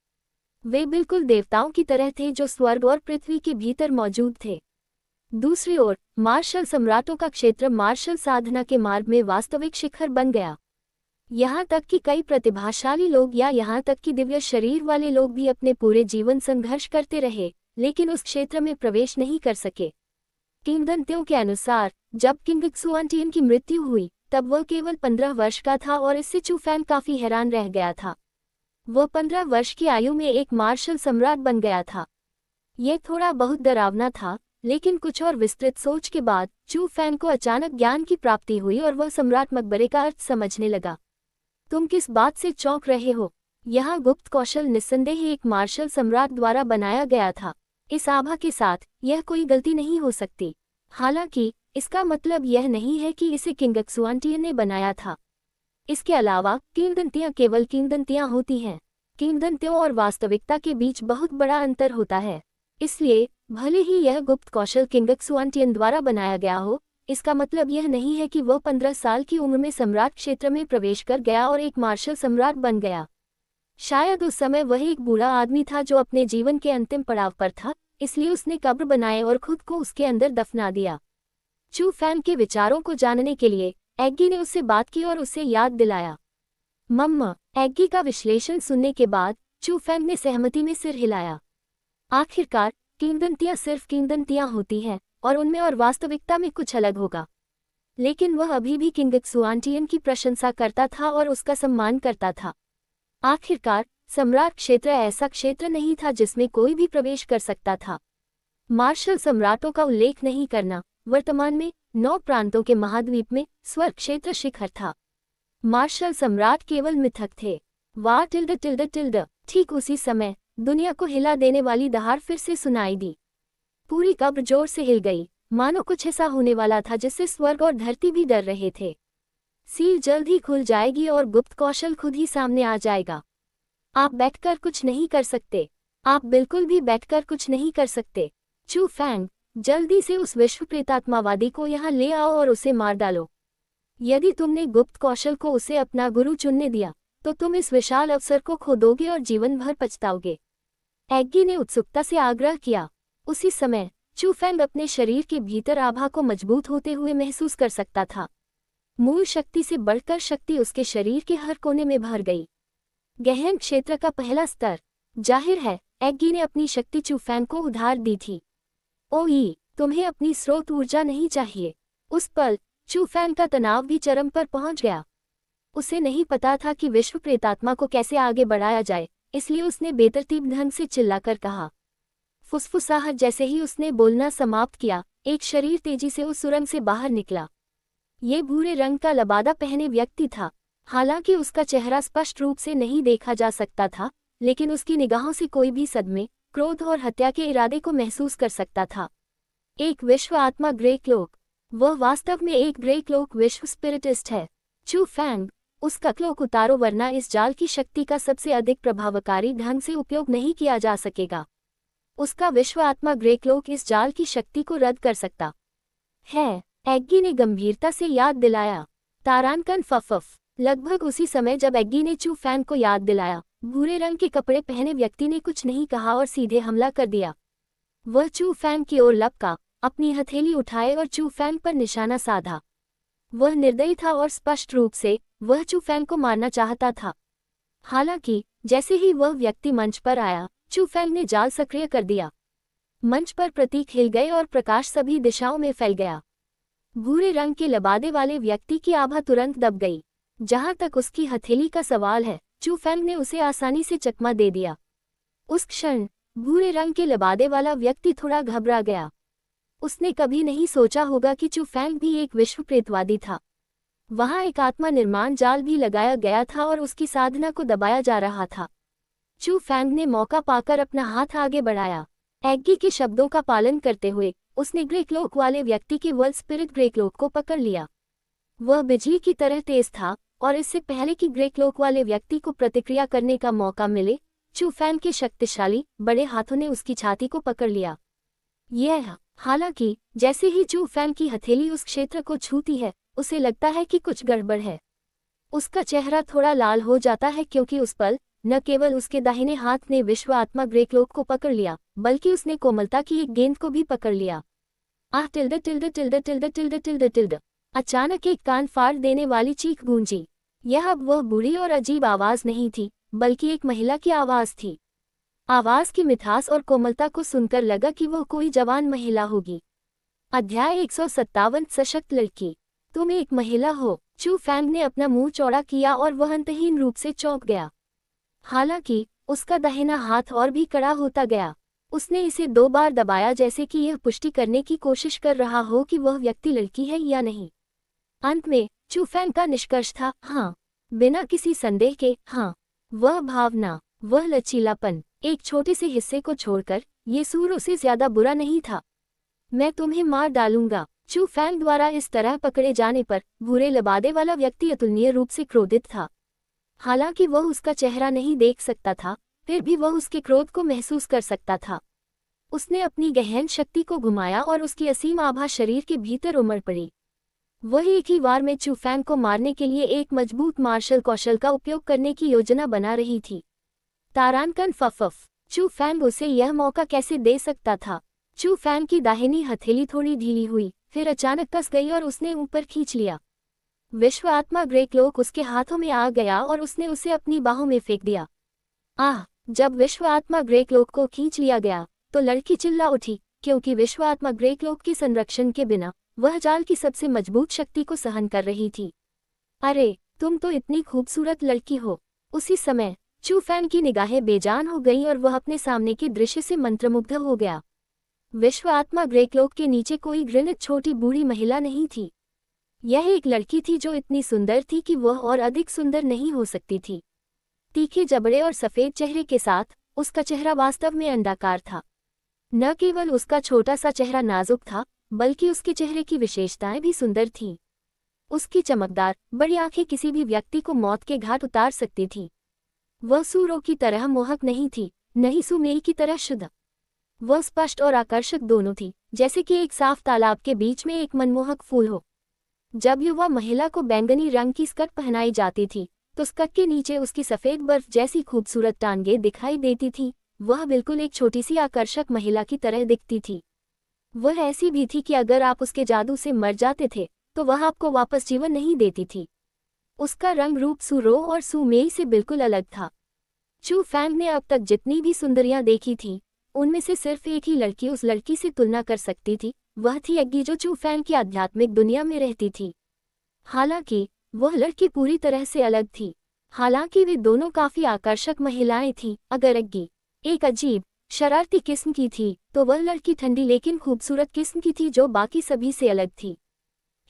वे बिल्कुल देवताओं की तरह थे जो स्वर्ग और पृथ्वी के भीतर मौजूद थे। दूसरी ओर मार्शल सम्राटों का क्षेत्र मार्शल साधना के मार्ग में वास्तविक शिखर बन गया। यहाँ तक कि कई प्रतिभाशाली लोग या यहाँ तक कि दिव्य शरीर वाले लोग भी अपने पूरे जीवन संघर्ष करते रहे, लेकिन उस क्षेत्र में प्रवेश नहीं कर सके। किंवदंतियों के अनुसार जब किंग क्सुआनटियन की मृत्यु हुई, तब वह केवल 15 वर्ष का था और इससे चू फैंग काफी हैरान रह गया था। वह 15 वर्ष की आयु में एक मार्शल सम्राट बन गया था। यह थोड़ा बहुत डरावना था, लेकिन कुछ और विस्तृत सोच के बाद चू फैंग को अचानक ज्ञान की प्राप्ति हुई और वह सम्राट मकबरे का अर्थ समझने लगा। तुम किस बात से चौंक रहे हो? यहाँ गुप्त कौशल निस्संदेह एक मार्शल सम्राट द्वारा बनाया गया था। इस आभा के साथ यह कोई गलती नहीं हो सकती। हालांकि इसका मतलब यह नहीं है कि इसे किंग क्सुआनटियन ने बनाया था। इसके अलावा किंवदंतियां केवल किंवदंतियां होती हैं। किंवदंतियों और वास्तविकता के बीच बहुत बड़ा अंतर होता है। इसलिए भले ही यह गुप्त कौशल किंग क्सुआनटियन द्वारा बनाया गया हो, इसका मतलब यह नहीं है कि वह 15 साल की उम्र में सम्राट क्षेत्र में प्रवेश कर गया और एक मार्शल सम्राट बन गया। शायद उस समय वह एक बूढ़ा आदमी था जो अपने जीवन के अंतिम पड़ाव पर था, इसलिए उसने कब्र बनाए और खुद को उसके अंदर दफना दिया। चू फैंग के विचारों को जानने के लिए एग्गी ने उससे बात की और उसे याद दिलाया। मम्मा, एग्गी का विश्लेषण सुनने के बाद चू फैंग ने सहमति में सिर हिलाया। आखिरकार किंवदंतियां सिर्फ किंवदंतियां होती हैं और उनमें और वास्तविकता में कुछ अलग होगा। लेकिन वह अभी भी किंग क्सुआनटियन की प्रशंसा करता था और उसका सम्मान करता था। आखिरकार सम्राट क्षेत्र ऐसा क्षेत्र नहीं था जिसमें कोई भी प्रवेश कर सकता था। मार्शल सम्राटों का उल्लेख नहीं करना वर्तमान में 9 प्रांतों के महाद्वीप में स्वर्ग क्षेत्र शिखर था। मार्शल सम्राट केवल मिथक थे। वाह टिल्ड टिल्ड टिल्ड। ठीक उसी समय दुनिया को हिला देने वाली दहाड़ फिर से सुनाई दी। पूरी कब्र जोर से हिल गई, मानो कुछ ऐसा होने वाला था जिससे स्वर्ग और धरती भी डर रहे थे। सील जल्द ही खुल जाएगी और गुप्त कौशल खुद ही सामने आ जाएगा। आप बैठकर कुछ नहीं कर सकते। आप बिल्कुल भी बैठकर कुछ नहीं कर सकते। चू फैंग, जल्दी से उस विश्व प्रेतात्मावादी को यहाँ ले आओ और उसे मार डालो। यदि तुमने गुप्त कौशल को उसे अपना गुरु चुनने दिया, तो तुम इस विशाल अवसर को खो दोगे और जीवन भर पछताओगे। एग्गी ने उत्सुकता से आग्रह किया। उसी समय चू फैंग अपने शरीर के भीतर आभा को मजबूत होते हुए महसूस कर सकता था। मूल शक्ति से बढ़कर शक्ति उसके शरीर के हर कोने में भर गई। गहन क्षेत्र का पहला स्तर। जाहिर है एग्गी ने अपनी शक्ति चू फैंग को उधार दी थी। ओई, तुम्हें अपनी स्रोत ऊर्जा नहीं चाहिए। उस पल चू फैंग का तनाव भी चरम पर पहुंच गया। उसे नहीं पता था कि विश्व प्रेतात्मा को कैसे आगे बढ़ाया जाए, इसलिए उसने बेतरतीब ढंग से चिल्लाकर कहा। फुसफुसाहट जैसे ही उसने बोलना समाप्त किया, एक शरीर तेजी से उस सुरंग से बाहर निकला। ये भूरे रंग का लबादा पहने व्यक्ति था। हालांकि उसका चेहरा स्पष्ट रूप से नहीं देखा जा सकता था, लेकिन उसकी निगाहों से कोई भी सदमे, क्रोध और हत्या के इरादे को महसूस कर सकता था। एक विश्व आत्मा ग्रे क्लोक। वह वास्तव में एक ग्रे क्लोक विश्व स्पिरिटिस्ट है। चू फैंग, उसका क्लोक उतारो वरना इस जाल की शक्ति का सबसे अधिक प्रभावकारी ढंग से उपयोग नहीं किया जा सकेगा। उसका विश्व आत्मा ग्रे क्लोक इस जाल की शक्ति को रद्द कर सकता है, एग्गी ने गंभीरता से याद दिलाया। तारानकन फफफ। लगभग उसी समय जब एग्गी ने चू फैंग को याद दिलाया, भूरे रंग के कपड़े पहने व्यक्ति ने कुछ नहीं कहा और सीधे हमला कर दिया। वह चू फैंग की ओर लपका, अपनी हथेली उठाए और चू फैंग पर निशाना साधा। वह निर्दयी था और स्पष्ट रूप से वह चू फैंग को मारना चाहता था। हालांकि जैसे ही वह व्यक्ति मंच पर आया, चू फैंग ने जाल सक्रिय कर दिया। मंच पर प्रतीक हिल गए और प्रकाश सभी दिशाओं में फैल गया। भूरे रंग के लबादे वाले व्यक्ति की आभा तुरंत दब गई। जहां तक उसकी हथेली का सवाल है, चू फैंग ने उसे आसानी से चकमा दे दिया। उस क्षण भूरे रंग के लबादे वाला व्यक्ति थोड़ा घबरा गया। उसने कभी नहीं सोचा होगा कि चू फैंग भी एक विश्व प्रेतवादी था। वहां एक आत्मा निर्माण जाल भी लगाया गया था और उसकी साधना को दबाया जा रहा था। चू फैंग ने मौका पाकर अपना हाथ आगे बढ़ाया। एग्गी के शब्दों का पालन करते हुए उसने ग्रे क्लोक वाले व्यक्ति के वर्ल्ड स्पिरिट ग्रे क्लोक को पकड़ लिया। वह बिजली की तरह तेज था और इससे पहले कि ग्रे क्लोक वाले व्यक्ति को प्रतिक्रिया करने का मौका मिले, चू फैंग के शक्तिशाली बड़े हाथों ने उसकी छाती को पकड़ लिया। हालांकि जैसे ही चू फैंग की हथेली उस क्षेत्र को छूती है, उसे लगता है कि कुछ गड़बड़ है। उसका चेहरा थोड़ा लाल हो जाता है क्योंकि उस पल न केवल उसके दाहिने हाथ ने विश्व आत्मा ग्रे क्लोक को पकड़ लिया, बल्कि उसने कोमलता की एक गेंद को भी पकड़ लिया। आह tilde tilde tilde tilde tilde tilde tilde. अचानक एक कान फाड़ देने वाली चीख गूंजी। यह अब वह बुरी और अजीब आवाज नहीं थी, बल्कि एक महिला की आवाज थी। आवाज की मिठास और कोमलता को सुनकर लगा कि वह कोई जवान महिला होगी। अध्याय 157 सशक्त लड़की। तुम एक महिला हो। चू फैंग ने अपना मुंह चौड़ा किया और वह अंतहीन रूप से चौंक गया। हालांकि उसका दाहिना हाथ और भी कड़ा होता गया। उसने इसे 2 बार दबाया, जैसे कि यह पुष्टि करने की कोशिश कर रहा हो कि वह व्यक्ति लड़की है या नहीं। अंत में चू फैंग का निष्कर्ष था हाँ, बिना किसी संदेह के हाँ। वह भावना, वह लचीलापन, एक छोटे से हिस्से को छोड़कर ये सूर उसे ज्यादा बुरा नहीं था। मैं तुम्हें मार डालूंगा। चू फैंग द्वारा इस तरह पकड़े जाने पर भूरे लबादे वाला व्यक्ति अतुलनीय रूप से क्रोधित था। हालांकि वह उसका चेहरा नहीं देख सकता था, फिर भी वह उसके क्रोध को महसूस कर सकता था। उसने अपनी गहन शक्ति को घुमाया और उसकी असीम आभा शरीर के भीतर उमड़ पड़ी। वह एक ही वार में चू फैंग को मारने के लिए एक मजबूत मार्शल कौशल का उपयोग करने की योजना बना रही थी। तारानकन फफफ। चू फैंग उसे यह मौका कैसे दे सकता था। चू फैंग की दाहिनी हथेली थोड़ी ढीली हुई, फिर अचानक कस गई और उसने ऊपर खींच लिया। विश्व आत्मा ग्रे क्लोक उसके हाथों में आ गया और उसने उसे अपनी बाहों में फेंक दिया। आह! जब विश्व आत्मा ग्रे क्लोक को खींच लिया गया तो लड़की चिल्ला उठी, क्योंकि विश्व आत्मा ग्रे क्लोक के संरक्षण के बिना वह जाल की सबसे मजबूत शक्ति को सहन कर रही थी। अरे, तुम तो इतनी खूबसूरत लड़की हो। उसी समय चू फैंग की निगाहें बेजान हो गईं और वह अपने सामने के दृश्य से मंत्रमुग्ध हो गया। विश्व आत्मा ग्रे क्लोक के नीचे कोई घृणित छोटी बूढ़ी महिला नहीं थी। यह एक लड़की थी जो इतनी सुंदर थी कि वह और अधिक सुंदर नहीं हो सकती थी। तीखे जबड़े और सफेद चेहरे के साथ उसका चेहरा वास्तव में अंडाकार था। न केवल उसका छोटा सा चेहरा नाजुक था, बल्कि उसके चेहरे की विशेषताएं भी सुंदर थीं। उसकी चमकदार बड़ी आंखें किसी भी व्यक्ति को मौत के घाट उतार सकती थीं। वह सूरों की तरह मोहक नहीं थी, न ही सुमेल की तरह शुद्ध। वह स्पष्ट और आकर्षक दोनों थी, जैसे कि एक साफ तालाब के बीच में एक मनमोहक फूल हो। जब युवा महिला को बैंगनी रंग की स्कर्ट पहनाई जाती थी तो स्कर्ट के नीचे उसकी सफेद बर्फ जैसी खूबसूरत टांगें दिखाई देती थी। वह बिल्कुल एक छोटी सी आकर्षक महिला की तरह दिखती थी। वह ऐसी भी थी कि अगर आप उसके जादू से मर जाते थे तो वह आपको वापस जीवन नहीं देती थी। उसका रंग रूप सुरो और सुमेई से बिल्कुल अलग था। चू फैंग ने अब तक जितनी भी सुंदरियां देखी थीं, उनमें से सिर्फ एक ही लड़की उस लड़की से तुलना कर सकती थी। वह थी एग्गी, जो चू फैंग की आध्यात्मिक दुनिया में रहती थी। हालांकि वह लड़की पूरी तरह से अलग थी। हालांकि वे दोनों काफी आकर्षक महिलाएं थीं, अगर एग्गी एक अजीब शरारती किस्म की थी तो वह लड़की ठंडी लेकिन खूबसूरत किस्म की थी जो बाकी सभी से अलग थी।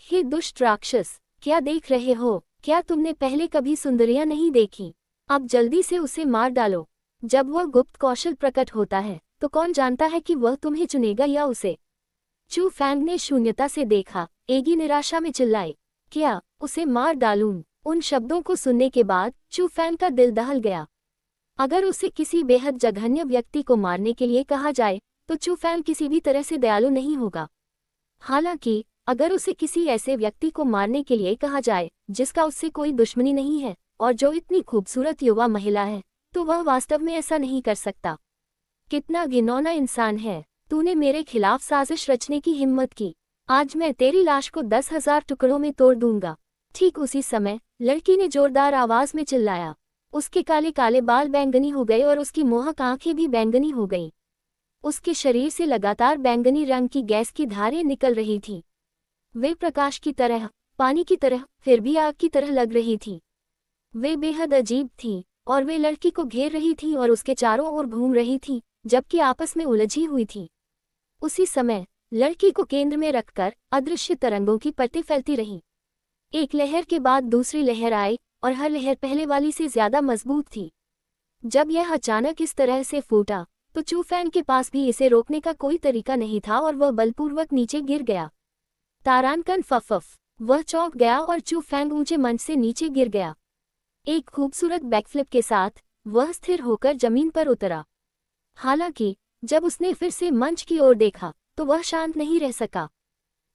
हे दुष्ट राक्षस, क्या देख रहे हो? क्या तुमने पहले कभी सुंदरियां नहीं देखी? अब जल्दी से उसे मार डालो। जब वह गुप्त कौशल प्रकट होता है तो कौन जानता है कि वह तुम्हें चुनेगा या उसे। चू फैंग ने शून्यता से देखा। एगी निराशा में चिल्लाई, क्या उसे मार डालूं? उन शब्दों को सुनने के बाद चू फैंग का दिल दहल गया। अगर उसे किसी बेहद जघन्य व्यक्ति को मारने के लिए कहा जाए तो चू फैंग किसी भी तरह से दयालु नहीं होगा। हालांकि अगर उसे किसी ऐसे व्यक्ति को मारने के लिए कहा जाए जिसका उससे कोई दुश्मनी नहीं है और जो इतनी खूबसूरत युवा महिला है, तो वह वास्तव में ऐसा नहीं कर सकता। कितना घिनौना इंसान है, तूने मेरे खिलाफ साजिश रचने की हिम्मत की। आज मैं तेरी लाश को 10,000 टुकड़ों में तोड़ दूंगा। ठीक उसी समय लड़की ने जोरदार आवाज में चिल्लाया। उसके काले काले बाल बैंगनी हो गए और उसकी मोहक आंखें भी बैंगनी हो गईं। उसके शरीर से लगातार बैंगनी रंग की गैस की धारें निकल रही थीं। वे प्रकाश की तरह, पानी की तरह, फिर भी आग की तरह लग रही थीं। वे बेहद अजीब थीं और वे लड़की को घेर रही थीं और उसके चारों ओर घूम रही थीं, जबकि आपस में उलझी हुई थीं। उसी समय लड़की को केंद्र में रखकर अदृश्य तरंगों की परतें फैलती रहीं। एक लहर के बाद दूसरी लहर आई और हर लहर पहले वाली से ज्यादा मजबूत थी। जब यह अचानक इस तरह से फूटा तो चू फैंग के पास भी इसे रोकने का कोई तरीका नहीं था और वह बलपूर्वक नीचे गिर गया। तारानकन फफफ, वह चौंक गया और चू फैंग ऊंचे मंच से नीचे गिर गया। एक खूबसूरत बैकफ्लिप के साथ वह स्थिर होकर जमीन पर उतरा। हालांकि जब उसने फिर से मंच की ओर देखा तो वह शांत नहीं रह सका।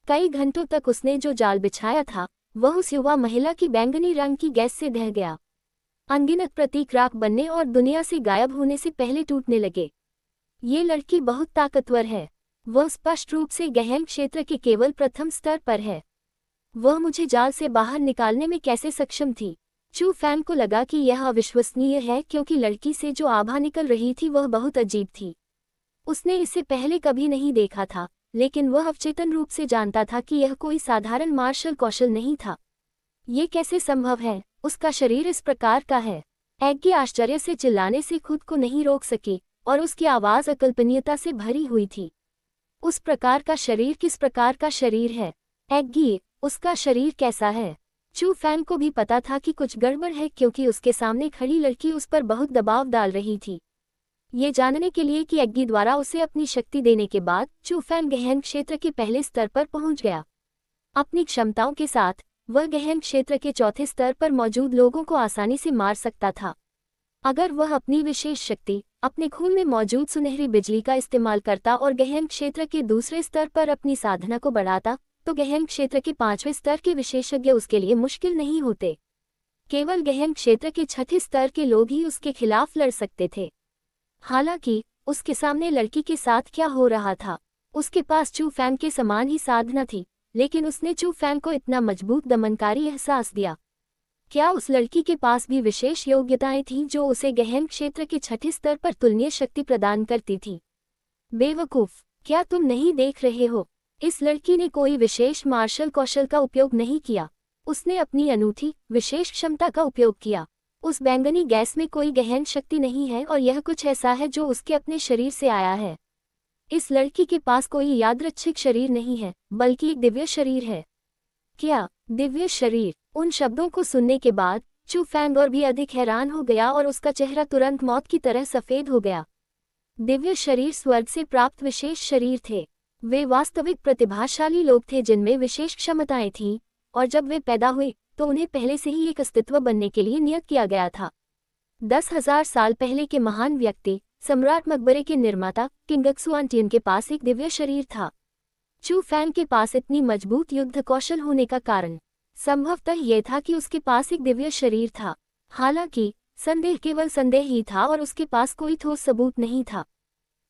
कई घंटों तक उसने जो जाल बिछाया था वह उस युवा महिला की बैंगनी रंग की गैस से ढह गया। अनगिनत प्रतीक राख बनने और दुनिया से गायब होने से पहले टूटने लगे। ये लड़की बहुत ताकतवर है। वह स्पष्ट रूप से गहन क्षेत्र के केवल प्रथम स्तर पर है। वह मुझे जाल से बाहर निकालने में कैसे सक्षम थी? चू फैंग को लगा कि यह अविश्वसनीय है क्योंकि लड़की से जो आभा निकल रही थी वह बहुत अजीब थी। उसने इसे पहले कभी नहीं देखा था, लेकिन वह अवचेतन रूप से जानता था कि यह कोई साधारण मार्शल कौशल नहीं था। ये कैसे संभव है? उसका शरीर इस प्रकार का है। एग्गी आश्चर्य से चिल्लाने से खुद को नहीं रोक सकी और उसकी आवाज अकल्पनीयता से भरी हुई थी। उस प्रकार का शरीर किस प्रकार का शरीर है? एग्गी, उसका शरीर कैसा है? चू फैंग को भी पता था कि कुछ गड़बड़ है क्योंकि उसके सामने खड़ी लड़की उस पर बहुत दबाव डाल रही थी। ये जानने के लिए कि एग्गी द्वारा उसे अपनी शक्ति देने के बाद चू फैंग गहन क्षेत्र के पहले स्तर पर पहुंच गया। अपनी क्षमताओं के साथ वह गहन क्षेत्र के चौथे स्तर पर मौजूद लोगों को आसानी से मार सकता था। अगर वह अपनी विशेष शक्ति, अपने खून में मौजूद सुनहरी बिजली का इस्तेमाल करता और गहन क्षेत्र के दूसरे स्तर पर अपनी साधना को बढ़ाता, तो गहन क्षेत्र के 5वें स्तर के विशेषज्ञ उसके लिए मुश्किल नहीं होते। केवल गहन क्षेत्र के 6ठे स्तर के लोग ही उसके खिलाफ लड़ सकते थे। हालांकि उसके सामने लड़की के साथ क्या हो रहा था? उसके पास चू फैंग के समान ही साधना थी, लेकिन उसने चू फैंग को इतना मजबूत दमनकारी एहसास दिया। क्या उस लड़की के पास भी विशेष योग्यताएं थीं जो उसे गहन क्षेत्र के 6ठे स्तर पर तुलनीय शक्ति प्रदान करती थी? बेवकूफ, क्या तुम नहीं देख रहे हो? इस लड़की ने कोई विशेष मार्शल कौशल का उपयोग नहीं किया। उसने अपनी अनूठी, विशेष क्षमता का उपयोग किया। उस बैंगनी गैस में कोई गहन शक्ति नहीं है और यह कुछ ऐसा है जो उसके अपने शरीर से आया है। इस लड़की के पास कोई यादृच्छिक शरीर नहीं है, बल्कि एक दिव्य शरीर है। क्या दिव्य शरीर? उन शब्दों को सुनने के बाद चू फैंग और भी अधिक हैरान हो गया और उसका चेहरा तुरंत मौत की तरह सफेद हो गया। दिव्य शरीर स्वर्ग से प्राप्त विशेष शरीर थे। वे वास्तविक प्रतिभाशाली लोग थे जिनमें विशेष क्षमताएं थीं, और जब वे पैदा हुए तो उन्हें पहले से ही एक अस्तित्व बनने के लिए नियत किया गया था। 10,000 साल पहले के महान व्यक्ति, सम्राट मकबरे के निर्माता किंग एक्सुआंटियन के पास एक दिव्य शरीर था। चू फैंग के पास इतनी मजबूत युद्ध कौशल होने का कारण संभवतः यह था कि उसके पास एक दिव्य शरीर था। हालांकि संदेह केवल संदेह ही था और उसके पास कोई ठोस सबूत नहीं था।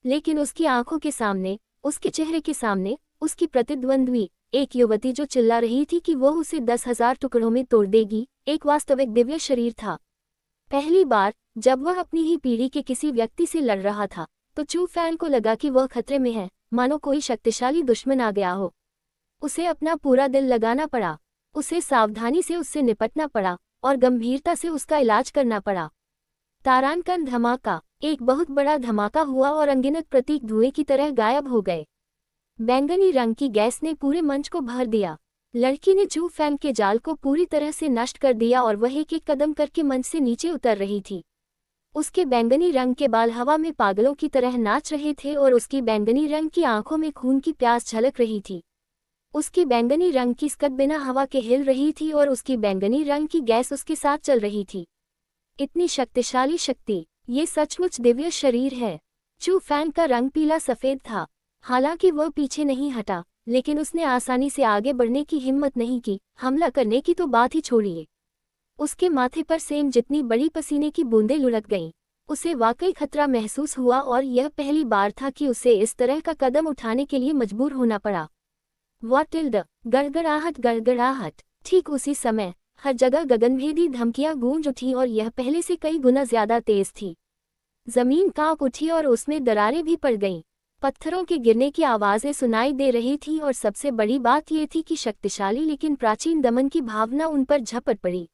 लेकिन उसकी आंखों के सामने, उसके चेहरे के सामने, उसकी प्रतिद्वंद्वी, एक युवती जो चिल्ला रही थी कि वह उसे 10,000 टुकड़ों में तोड़ देगी, एक वास्तविक दिव्य शरीर था। पहली बार जब वह अपनी ही पीढ़ी के किसी व्यक्ति से लड़ रहा था तो चू फैंग को लगा कि वह खतरे में है, मानो कोई शक्तिशाली दुश्मन आ गया हो। उसे अपना पूरा दिल लगाना पड़ा। उसे सावधानी से उससे निपटना पड़ा और गंभीरता से उसका इलाज करना पड़ा। तारानकन धमाका, एक बहुत बड़ा धमाका हुआ और अनगिनत प्रतीक धुएं की तरह गायब हो गए। बैंगनी रंग की गैस ने पूरे मंच को भर दिया। लड़की ने चू फैंग के जाल को पूरी तरह से नष्ट कर दिया और वह एक एक कदम करके मंच से नीचे उतर रही थी। उसके बैंगनी रंग के बाल हवा में पागलों की तरह नाच रहे थे और उसकी बैंगनी रंग की आंखों में खून की प्यास झलक रही थी। उसकी बैंगनी रंग की स्कर्ट बिना हवा के हिल रही थी और उसकी बैंगनी रंग की गैस उसके साथ चल रही थी। इतनी शक्तिशाली शक्ति, ये सचमुच दिव्य शरीर है। चू फैंग का रंग पीला सफेद था। हालांकि वह पीछे नहीं हटा, लेकिन उसने आसानी से आगे बढ़ने की हिम्मत नहीं की। हमला करने की तो बात ही छोड़िए। उसके माथे पर सेम जितनी बड़ी पसीने की बूंदें लुढ़क गईं। उसे वाकई खतरा महसूस हुआ और यह पहली बार था कि उसे इस तरह का कदम उठाने के लिए मजबूर होना पड़ा। वाटिल्ड, गड़गड़ाहट गड़गड़ाहट। ठीक उसी समय हर जगह गगनभेदी धमकियां गूंज उठी और यह पहले से कई गुना ज्यादा तेज थी। जमीन कांप उठी और उसमें दरारें भी पड़ गईं। पत्थरों के गिरने की आवाजें सुनाई दे रही थीं और सबसे बड़ी बात यह थी कि शक्तिशाली लेकिन प्राचीन दमन की भावना उन पर झपट पड़ी।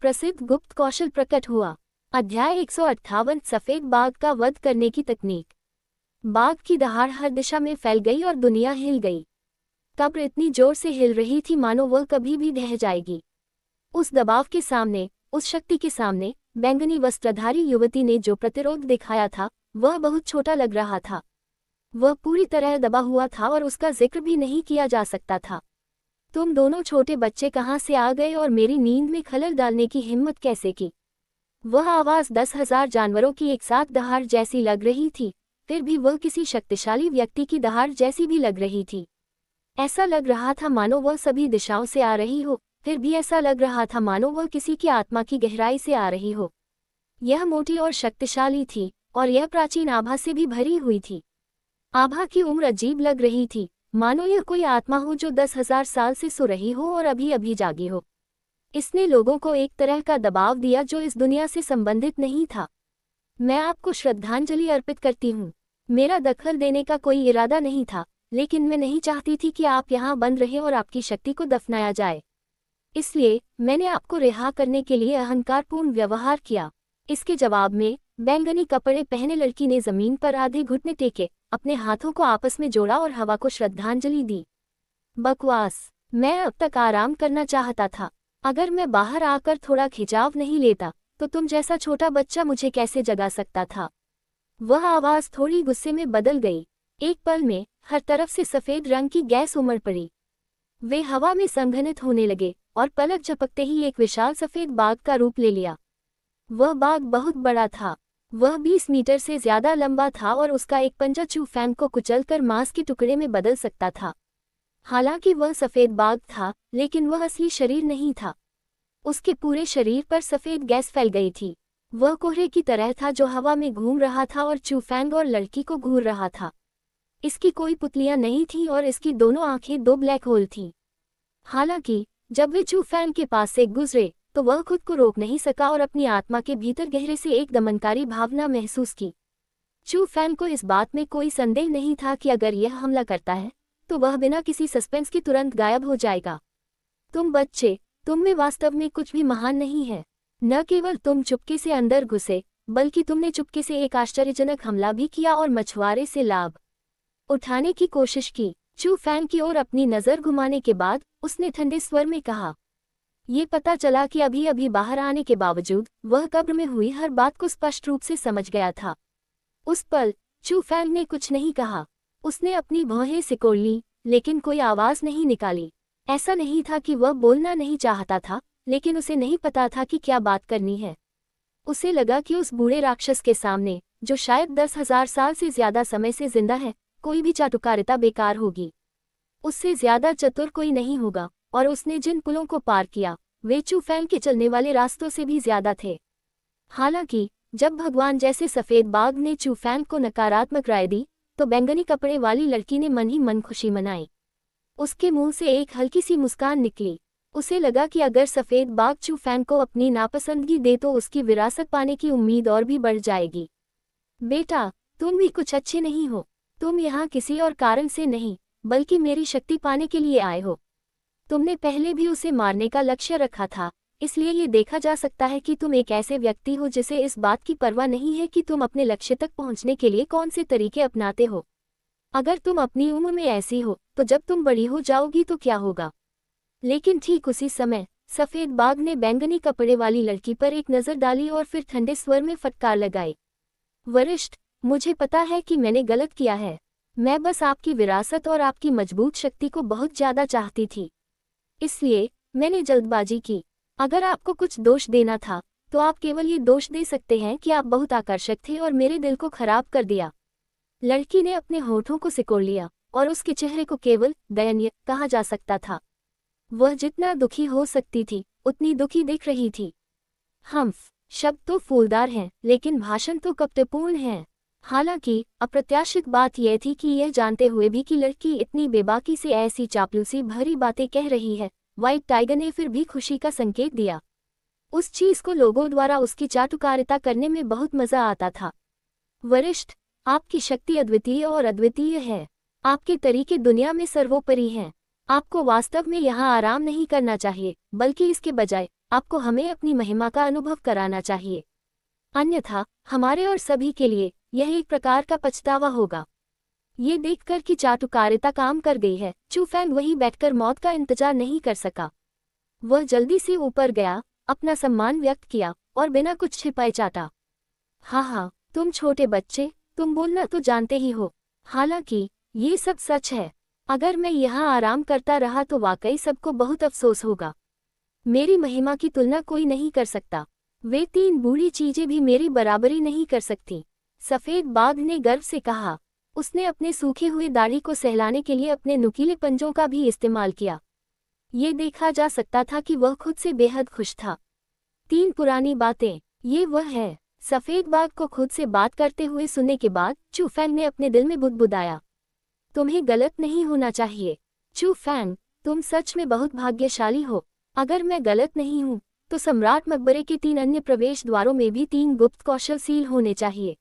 प्रसिद्ध गुप्त कौशल प्रकट हुआ। अध्याय 158 सफेद बाघ का वध करने की तकनीक। बाघ की दहाड़ हर दिशा में फैल गई और दुनिया हिल गई। कब्र इतनी जोर से हिल रही थी मानो वह कभी भी ढह जाएगी। उस दबाव के सामने, उस शक्ति के सामने, बैंगनी वस्त्रधारी युवती ने जो प्रतिरोध दिखाया था वह बहुत छोटा लग रहा था। वह पूरी तरह दबा हुआ था और उसका जिक्र भी नहीं किया जा सकता था। तुम दोनों छोटे बच्चे कहाँ से आ गए और मेरी नींद में खलल डालने की हिम्मत कैसे की? वह आवाज़ 10,000 जानवरों की एक साथ दहाड़ जैसी लग रही थी, फिर भी वह किसी शक्तिशाली व्यक्ति की दहाड़ जैसी भी लग रही थी। ऐसा लग रहा था मानो वह सभी दिशाओं से आ रही हो, फिर भी ऐसा लग रहा था मानो वह किसी की आत्मा की गहराई से आ रही हो। यह मोटी और शक्तिशाली थी और यह प्राचीन आभा से भी भरी हुई थी। आभा की उम्र अजीब लग रही थी, मानो यह कोई आत्मा हो जो 10,000 साल से सो रही हो और अभी अभी जागी हो। इसने लोगों को एक तरह का दबाव दिया जो इस दुनिया से संबंधित नहीं था। मैं आपको श्रद्धांजलि अर्पित करती हूँ। मेरा दखल देने का कोई इरादा नहीं था, लेकिन मैं नहीं चाहती थी कि आप यहाँ बंद रहें और आपकी शक्ति को दफनाया जाए। इसलिए मैंने आपको रिहा करने के लिए अहंकारपूर्ण व्यवहार किया। इसके जवाब में बैंगनी कपड़े पहने लड़की ने जमीन पर आधे घुटने टेके, अपने हाथों को आपस में जोड़ा और हवा को श्रद्धांजलि दी। बकवास। मैं अब तक आराम करना चाहता था। अगर मैं बाहर आकर थोड़ा खिंचाव नहीं लेता तो तुम जैसा छोटा बच्चा मुझे कैसे जगा सकता था? वह आवाज थोड़ी गुस्से में बदल गई। एक पल में हर तरफ से सफेद रंग की गैस उमड़ पड़ी। वे हवा में संघनित होने लगे और पलक झपकते ही एक विशाल सफेद बाघ का रूप ले लिया। वह बाघ बहुत बड़ा था। वह 20 मीटर से ज्यादा लंबा था और उसका एक पंजा चू फैंग को कुचलकर मांस के टुकड़े में बदल सकता था। हालांकि वह सफेद बाघ था, लेकिन वह असली शरीर नहीं था। उसके पूरे शरीर पर सफेद गैस फैल गई थी। वह कोहरे की तरह था जो हवा में घूम रहा था और चू फैंग और लड़की को घूर रहा था। इसकी कोई पुतलियां नहीं थीं और इसकी दोनों आंखें दो ब्लैक होल थीं। हालांकि जब वे चू फैंग के पास से गुजरे तो वह खुद को रोक नहीं सका और अपनी आत्मा के भीतर गहरे से एक दमनकारी भावना महसूस की। चू फैंग को इस बात में कोई संदेह नहीं था कि अगर यह हमला करता है तो वह बिना किसी सस्पेंस के तुरंत गायब हो जाएगा। तुम बच्चे, तुम में वास्तव में कुछ भी महान नहीं है। न केवल तुम चुपके से अंदर घुसे, बल्कि तुमने चुपके से एक आश्चर्यजनक हमला भी किया और मछुआरे से लाभ उठाने की कोशिश की। चू फैंग की ओर अपनी नज़र घुमाने के बाद उसने ठंडे स्वर में कहा। ये पता चला कि अभी अभी बाहर आने के बावजूद वह कब्र में हुई हर बात को स्पष्ट रूप से समझ गया था। उस पल चू फैंग ने कुछ नहीं कहा। उसने अपनी भौहें सिकोड़ ली, लेकिन कोई आवाज नहीं निकाली। ऐसा नहीं था कि वह बोलना नहीं चाहता था, लेकिन उसे नहीं पता था कि क्या बात करनी है। उसे लगा कि उस बूढ़े राक्षस के सामने, जो शायद 10,000 साल से ज्यादा समय से जिंदा है, कोई भी चाटुकारिता बेकार होगी। उससे ज्यादा चतुर कोई नहीं होगा, और उसने जिन पुलों को पार किया वे चू फैंग के चलने वाले रास्तों से भी ज्यादा थे। हालांकि जब भगवान जैसे सफेद बाघ ने चू फैंग को नकारात्मक राय दी तो बैंगनी कपड़े वाली लड़की ने मन ही मन खुशी मनाई। उसके मुंह से एक हल्की सी मुस्कान निकली। उसे लगा कि अगर सफेद बाघ चू फैंग को अपनी नापसंदगी दे तो उसकी विरासत पाने की उम्मीद और भी बढ़ जाएगी। बेटा, तुम भी कुछ अच्छे नहीं हो। तुम यहाँ किसी और कारण से नहीं, बल्कि मेरी शक्ति पाने के लिए आए हो। तुमने पहले भी उसे मारने का लक्ष्य रखा था, इसलिए ये देखा जा सकता है कि तुम एक ऐसे व्यक्ति हो जिसे इस बात की परवाह नहीं है कि तुम अपने लक्ष्य तक पहुंचने के लिए कौन से तरीके अपनाते हो। अगर तुम अपनी उम्र में ऐसी हो तो जब तुम बड़ी हो जाओगी तो क्या होगा? लेकिन ठीक उसी समय सफेद बाघ ने बैंगनी कपड़े वाली लड़की पर एक नजर डाली और फिर ठंडे स्वर में फटकार लगाई। वरिष्ठ, मुझे पता है कि मैंने गलत किया है। मैं बस आपकी विरासत और आपकी मजबूत शक्ति को बहुत ज्यादा चाहती थी, इसलिए मैंने जल्दबाजी की। अगर आपको कुछ दोष देना था तो आप केवल ये दोष दे सकते हैं कि आप बहुत आकर्षक थे और मेरे दिल को खराब कर दिया। लड़की ने अपने होठों को सिकोड़ लिया और उसके चेहरे को केवल दयनीय कहा जा सकता था। वह जितना दुखी हो सकती थी उतनी दुखी दिख रही थी। हम्फ, शब्द तो फूलदार हैं लेकिन भाषण तो कपटपूर्ण हैं। हालांकि अप्रत्याशित बात यह थी कि यह जानते हुए भी कि लड़की इतनी बेबाकी से ऐसी चापलूसी भरी बातें कह रही है, व्हाइट टाइगर ने फिर भी खुशी का संकेत दिया। उस चीज को लोगों द्वारा उसकी चाटुकारिता करने में बहुत मजा आता था। वरिष्ठ, आपकी शक्ति अद्वितीय और अद्वितीय है। आपके तरीके दुनिया में सर्वोपरि हैं। आपको वास्तव में यहाँ आराम नहीं करना चाहिए, बल्कि इसके बजाय आपको हमें अपनी महिमा का अनुभव कराना चाहिए। अन्यथा हमारे और सभी के लिए यह एक प्रकार का पछतावा होगा। ये देखकर कि चाटुकारिता काम कर गई है, चू फैंग वहीं बैठकर मौत का इंतजार नहीं कर सका। वह जल्दी से ऊपर गया, अपना सम्मान व्यक्त किया और बिना कुछ छिपाए चाटा। हाँ, तुम छोटे बच्चे, तुम बोलना तो जानते ही हो। हालांकि ये सब सच है। अगर मैं यहाँ आराम करता रहा तो वाकई सबको बहुत अफसोस होगा। मेरी महिमा की तुलना कोई नहीं कर सकता। वे 3 बूढ़ी चीजें भी मेरी बराबरी नहीं कर सकती। सफेद बाघ ने गर्व से कहा। उसने अपने सूखे हुए दाढ़ी को सहलाने के लिए अपने नुकीले पंजों का भी इस्तेमाल किया। ये देखा जा सकता था कि वह खुद से बेहद खुश था। 3 पुरानी बातें, ये वह है। सफेद बाघ को खुद से बात करते हुए सुनने के बाद चू फैंग ने अपने दिल में बुदबुदाया, तुम्हें गलत नहीं होना चाहिए। चू फैंग, तुम सच में बहुत भाग्यशाली हो। अगर मैं गलत नहीं हूँ तो सम्राट मकबरे के 3 अन्य प्रवेश द्वारों में भी 3 गुप्त कौशल सील होने चाहिए।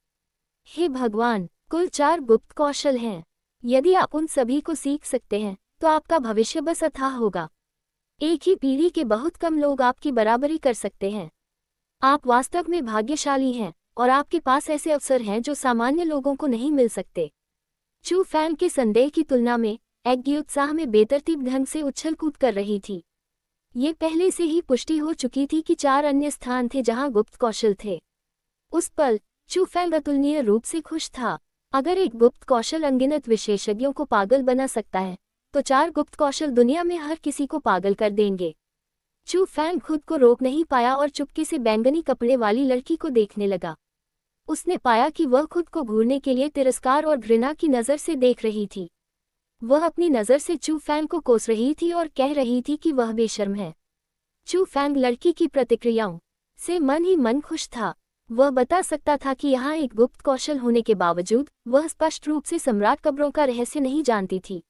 हे भगवान, कुल 4 गुप्त कौशल हैं। यदि आप उन सभी को सीख सकते हैं तो आपका भविष्य बस अथाह होगा। एक ही पीढ़ी के बहुत कम लोग आपकी बराबरी कर सकते हैं। आप वास्तव में भाग्यशाली हैं और आपके पास ऐसे अवसर हैं जो सामान्य लोगों को नहीं मिल सकते। चू फैंग के संदेह की तुलना में एग्गी उत्साह में बेतरतीब ढंग से उछल कूद कर रही थी। ये पहले से ही पुष्टि हो चुकी थी कि 4 अन्य स्थान थे जहां गुप्त कौशल थे। उस पल चू फैंग अतुलनीय रूप से खुश था। अगर एक गुप्त कौशल अनगिनत विशेषज्ञों को पागल बना सकता है तो 4 गुप्त कौशल दुनिया में हर किसी को पागल कर देंगे। चू फैंग खुद को रोक नहीं पाया और चुपके से बैंगनी कपड़े वाली लड़की को देखने लगा। उसने पाया कि वह खुद को घूरने के लिए तिरस्कार और घृणा की नज़र से देख रही थी। वह अपनी नज़र से चू फैंग को कोस रही थी और कह रही थी कि वह बेशर्म है। चू फैंग लड़की की प्रतिक्रियाओं से मन ही मन खुश था। वह बता सकता था कि यहाँ एक गुप्त कौशल होने के बावजूद वह स्पष्ट रूप से सम्राट कब्रों का रहस्य नहीं जानती थी।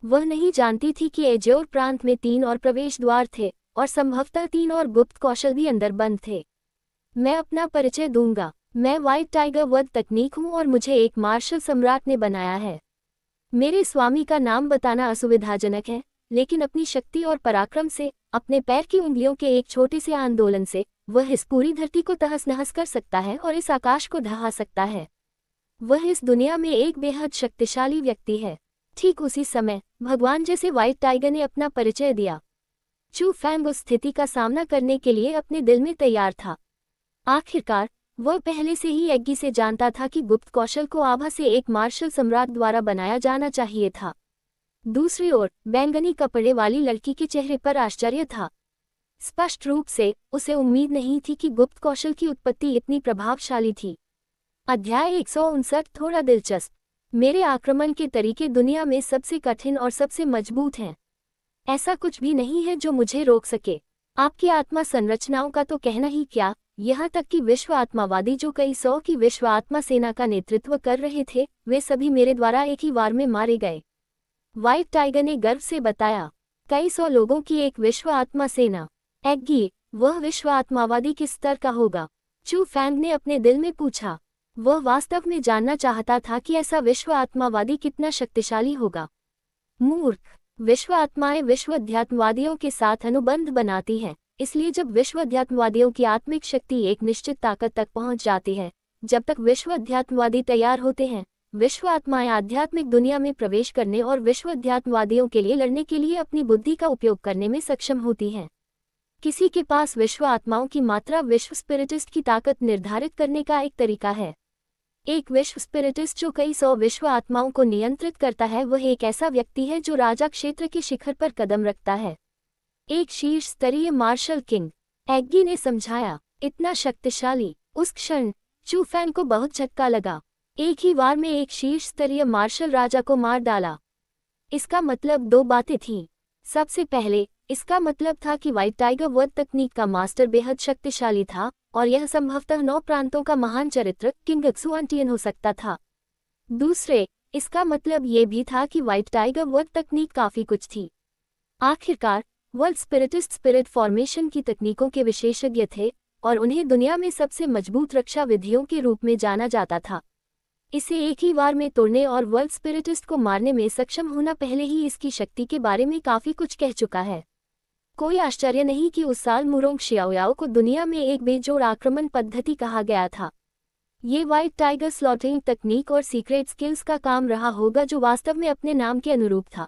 वह नहीं जानती थी कि एजोर प्रांत में 3 और प्रवेश द्वार थे और संभवतः 3 और गुप्त कौशल भी अंदर बंद थे। मैं अपना परिचय दूंगा। मैं व्हाइट टाइगर वध तकनीक हूँ और मुझे एक मार्शल सम्राट ने बनाया है। मेरे स्वामी का नाम बताना असुविधाजनक है, लेकिन अपनी शक्ति और पराक्रम से, अपने पैर की उंगलियों के एक छोटे से आंदोलन से वह इस पूरी धरती को तहस नहस कर सकता है और इस आकाश को ढहा सकता है। वह इस दुनिया में एक बेहद शक्तिशाली व्यक्ति है। ठीक उसी समय भगवान जैसे व्हाइट टाइगर ने अपना परिचय दिया। चू फैंग उस स्थिति का सामना करने के लिए अपने दिल में तैयार था। आखिरकार वह पहले से ही एग्गी से जानता था कि गुप्त कौशल को आभा से एक मार्शल सम्राट द्वारा बनाया जाना चाहिए था। दूसरी ओर बैंगनी कपड़े वाली लड़की के चेहरे पर आश्चर्य था। स्पष्ट रूप से उसे उम्मीद नहीं थी कि गुप्त कौशल की उत्पत्ति इतनी प्रभावशाली थी। अध्याय 159 थोड़ा दिलचस्प। मेरे आक्रमण के तरीके दुनिया में सबसे कठिन और सबसे मजबूत हैं। ऐसा कुछ भी नहीं है जो मुझे रोक सके। आपकी आत्मा संरचनाओं का तो कहना ही क्या, यहाँ तक कि विश्व आत्मावादी जो कई 100 की विश्व आत्मा सेना का नेतृत्व कर रहे थे, वे सभी मेरे द्वारा एक ही वार में मारे गए। व्हाइट टाइगर ने गर्व से बताया। कई 100 लोगों की एक विश्व आत्मा सेना। एग्गी, वह विश्व आत्मावादी किस स्तर का होगा? चू फैंग ने अपने दिल में पूछा। वह वास्तव में जानना चाहता था कि ऐसा विश्व आत्मावादी कितना शक्तिशाली होगा। मूर्ख, विश्व आत्माएं विश्व अध्यात्मवादियों के साथ अनुबंध बनाती हैं, इसलिए जब विश्व अध्यात्मवादियों की आत्मिक शक्ति एक निश्चित ताकत तक पहुंच जाती है, जब तक विश्व अध्यात्मवादी तैयार होते हैं, विश्व आत्माएं आध्यात्मिक दुनिया में प्रवेश करने और विश्व अध्यात्मवादियों के लिए लड़ने के लिए अपनी बुद्धि का उपयोग करने में सक्षम होती हैं। किसी के पास विश्व आत्माओं की मात्रा विश्व स्पिरिटिस्ट की ताकत निर्धारित करने का एक तरीका है। एक विश्व स्पिरिटिस्ट जो कई 100 विश्व आत्माओं को नियंत्रित करता है, वह एक ऐसा व्यक्ति है जो राजा क्षेत्र के शिखर पर कदम रखता है। एक शीर्ष स्तरीय मार्शल किंग, एग्गी ने समझाया। इतना शक्तिशाली। उस क्षण चू फैंग को बहुत झटका लगा। एक ही वार में एक शीर्ष स्तरीय मार्शल राजा को मार डाला। इसका मतलब दो बातें थीं। सबसे पहले इसका मतलब था कि व्हाइट टाइगर वध तकनीक का मास्टर बेहद शक्तिशाली था और यह संभवतः 9 प्रांतों का महान चरित्र किंग एक्सुआंटियन हो सकता था। दूसरे, इसका मतलब ये भी था कि व्हाइट टाइगर वध तकनीक काफी कुछ थी। आखिरकार वर्ल्ड स्पिरिटिस्ट स्पिरिट फॉर्मेशन की तकनीकों के विशेषज्ञ थे और उन्हें दुनिया में सबसे मजबूत रक्षा विधियों के रूप में जाना जाता था। इसे एक ही वार में तोड़ने और वर्ल्ड स्पिरिटिस्ट को मारने में सक्षम होना पहले ही इसकी शक्ति के बारे में काफी कुछ कह चुका है। कोई आश्चर्य नहीं कि उस साल मुरोंग शियाओयाओ को दुनिया में एक बेजोड़ आक्रमण पद्धति कहा गया था। ये व्हाइट टाइगर स्लॉटिंग तकनीक और सीक्रेट स्किल्स का काम रहा होगा जो वास्तव में अपने नाम के अनुरूप था।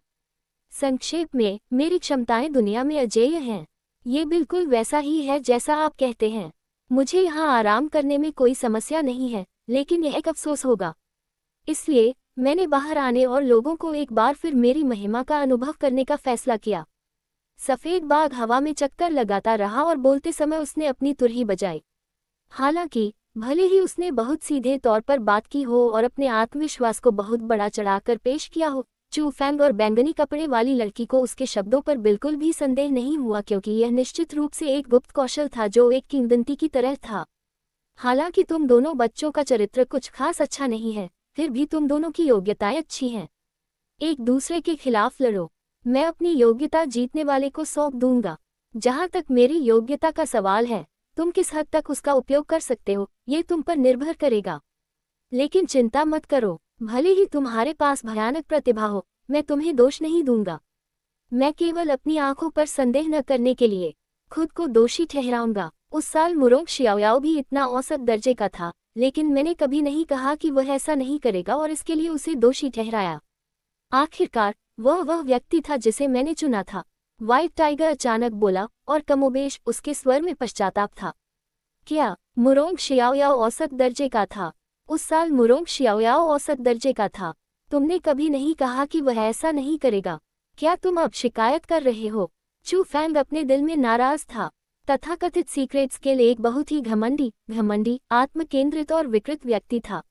संक्षेप में, मेरी क्षमताएं दुनिया में अजेय हैं। ये बिल्कुल वैसा ही है जैसा आप कहते हैं। मुझे यहाँ आराम करने में कोई समस्या नहीं है, लेकिन यह एक अफसोस होगा। इसलिए मैंने बाहर आने और लोगों को एक बार फिर मेरी महिमा का अनुभव करने का फैसला किया। सफेद बाघ हवा में चक्कर लगाता रहा और बोलते समय उसने अपनी तुरही बजाई। हालांकि भले ही उसने बहुत सीधे तौर पर बात की हो और अपने आत्मविश्वास को बहुत बड़ा चढ़ाकर पेश किया हो, चू फैंग और बैंगनी कपड़े वाली लड़की को उसके शब्दों पर बिल्कुल भी संदेह नहीं हुआ, क्योंकि यह निश्चित रूप से एक गुप्त कौशल था जो एक किंवदंती की तरह था। हालांकि तुम दोनों बच्चों का चरित्र कुछ खास अच्छा नहीं है, फिर भी तुम दोनों की योग्यताएं अच्छी हैं। एक दूसरे के खिलाफ लड़ो। मैं अपनी योग्यता जीतने वाले को सौंप दूंगा। जहां तक मेरी योग्यता का सवाल है, तुम किस हद तक उसका उपयोग कर सकते हो ये तुम पर निर्भर करेगा। लेकिन चिंता मत करो, भले ही तुम्हारे पास भयानक प्रतिभा हो, मैं तुम्हें दोष नहीं दूंगा। मैं केवल अपनी आंखों पर संदेह न करने के लिए खुद को दोषी ठहराऊंगा। उस साल मुरोंग शियाओयाओ भी इतना औसत दर्जे का था, लेकिन मैंने कभी नहीं कहा कि वह ऐसा नहीं करेगा और इसके लिए उसे दोषी ठहराया। आखिरकार वह व्यक्ति था जिसे मैंने चुना था, व्हाइट टाइगर अचानक बोला, और कमोबेश उसके स्वर में पश्चाताप था। क्या मुरोंग शियाओयाओ औसत दर्जे का था? उस साल मुरोंग शियाओयाओ औसत दर्जे का था। तुमने कभी नहीं कहा कि वह ऐसा नहीं करेगा। क्या तुम अब शिकायत कर रहे हो? चू फैंग अपने दिल में नाराज था। तथाकथित सीक्रेट स्किल एक बहुत ही घमंडी, आत्मकेंद्रित और विकृत व्यक्ति था।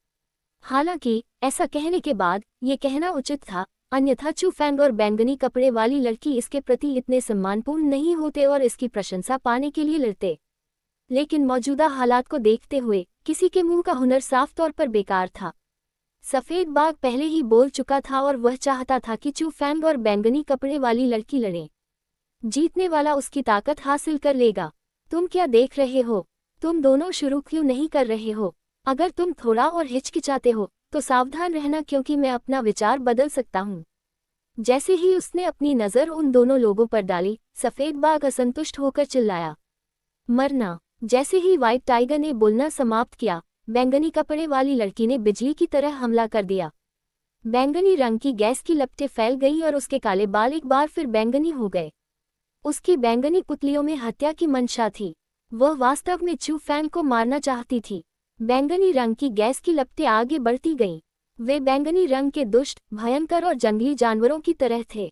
हालांकि ऐसा कहने के बाद ये कहना उचित था, अन्यथा चू फैंग और बैंगनी कपड़े वाली लड़की इसके प्रति इतने सम्मानपूर्ण नहीं होते और इसकी प्रशंसा पाने के लिए लड़ते। लेकिन मौजूदा हालात को देखते हुए किसी के मुंह का हुनर साफ तौर पर बेकार था। सफेद बाघ पहले ही बोल चुका था और वह चाहता था कि चू फैंग और बैंगनी कपड़े वाली लड़की लड़े। जीतने वाला उसकी ताकत हासिल कर लेगा। तुम क्या देख रहे हो? तुम दोनों शुरू क्यों नहीं कर रहे हो? अगर तुम थोड़ा और हिचकिचाते हो तो सावधान रहना, क्योंकि मैं अपना विचार बदल सकता हूँ। जैसे ही उसने अपनी नज़र उन दोनों लोगों पर डाली, सफेद बाघ असंतुष्ट होकर चिल्लाया, मरना। जैसे ही व्हाइट टाइगर ने बोलना समाप्त किया, बैंगनी कपड़े वाली लड़की ने बिजली की तरह हमला कर दिया। बैंगनी रंग की गैस की लपटें फैल गईं और उसके काले बाल एक बार फिर बैंगनी हो गए। उसकी बैंगनी पुतलियों में हत्या की मंशा थी। वह वास्तव में चू फैंग को मारना चाहती थी। बैंगनी रंग की गैस की लपटें आगे बढ़ती गईं। वे बैंगनी रंग के दुष्ट, भयंकर और जंगली जानवरों की तरह थे।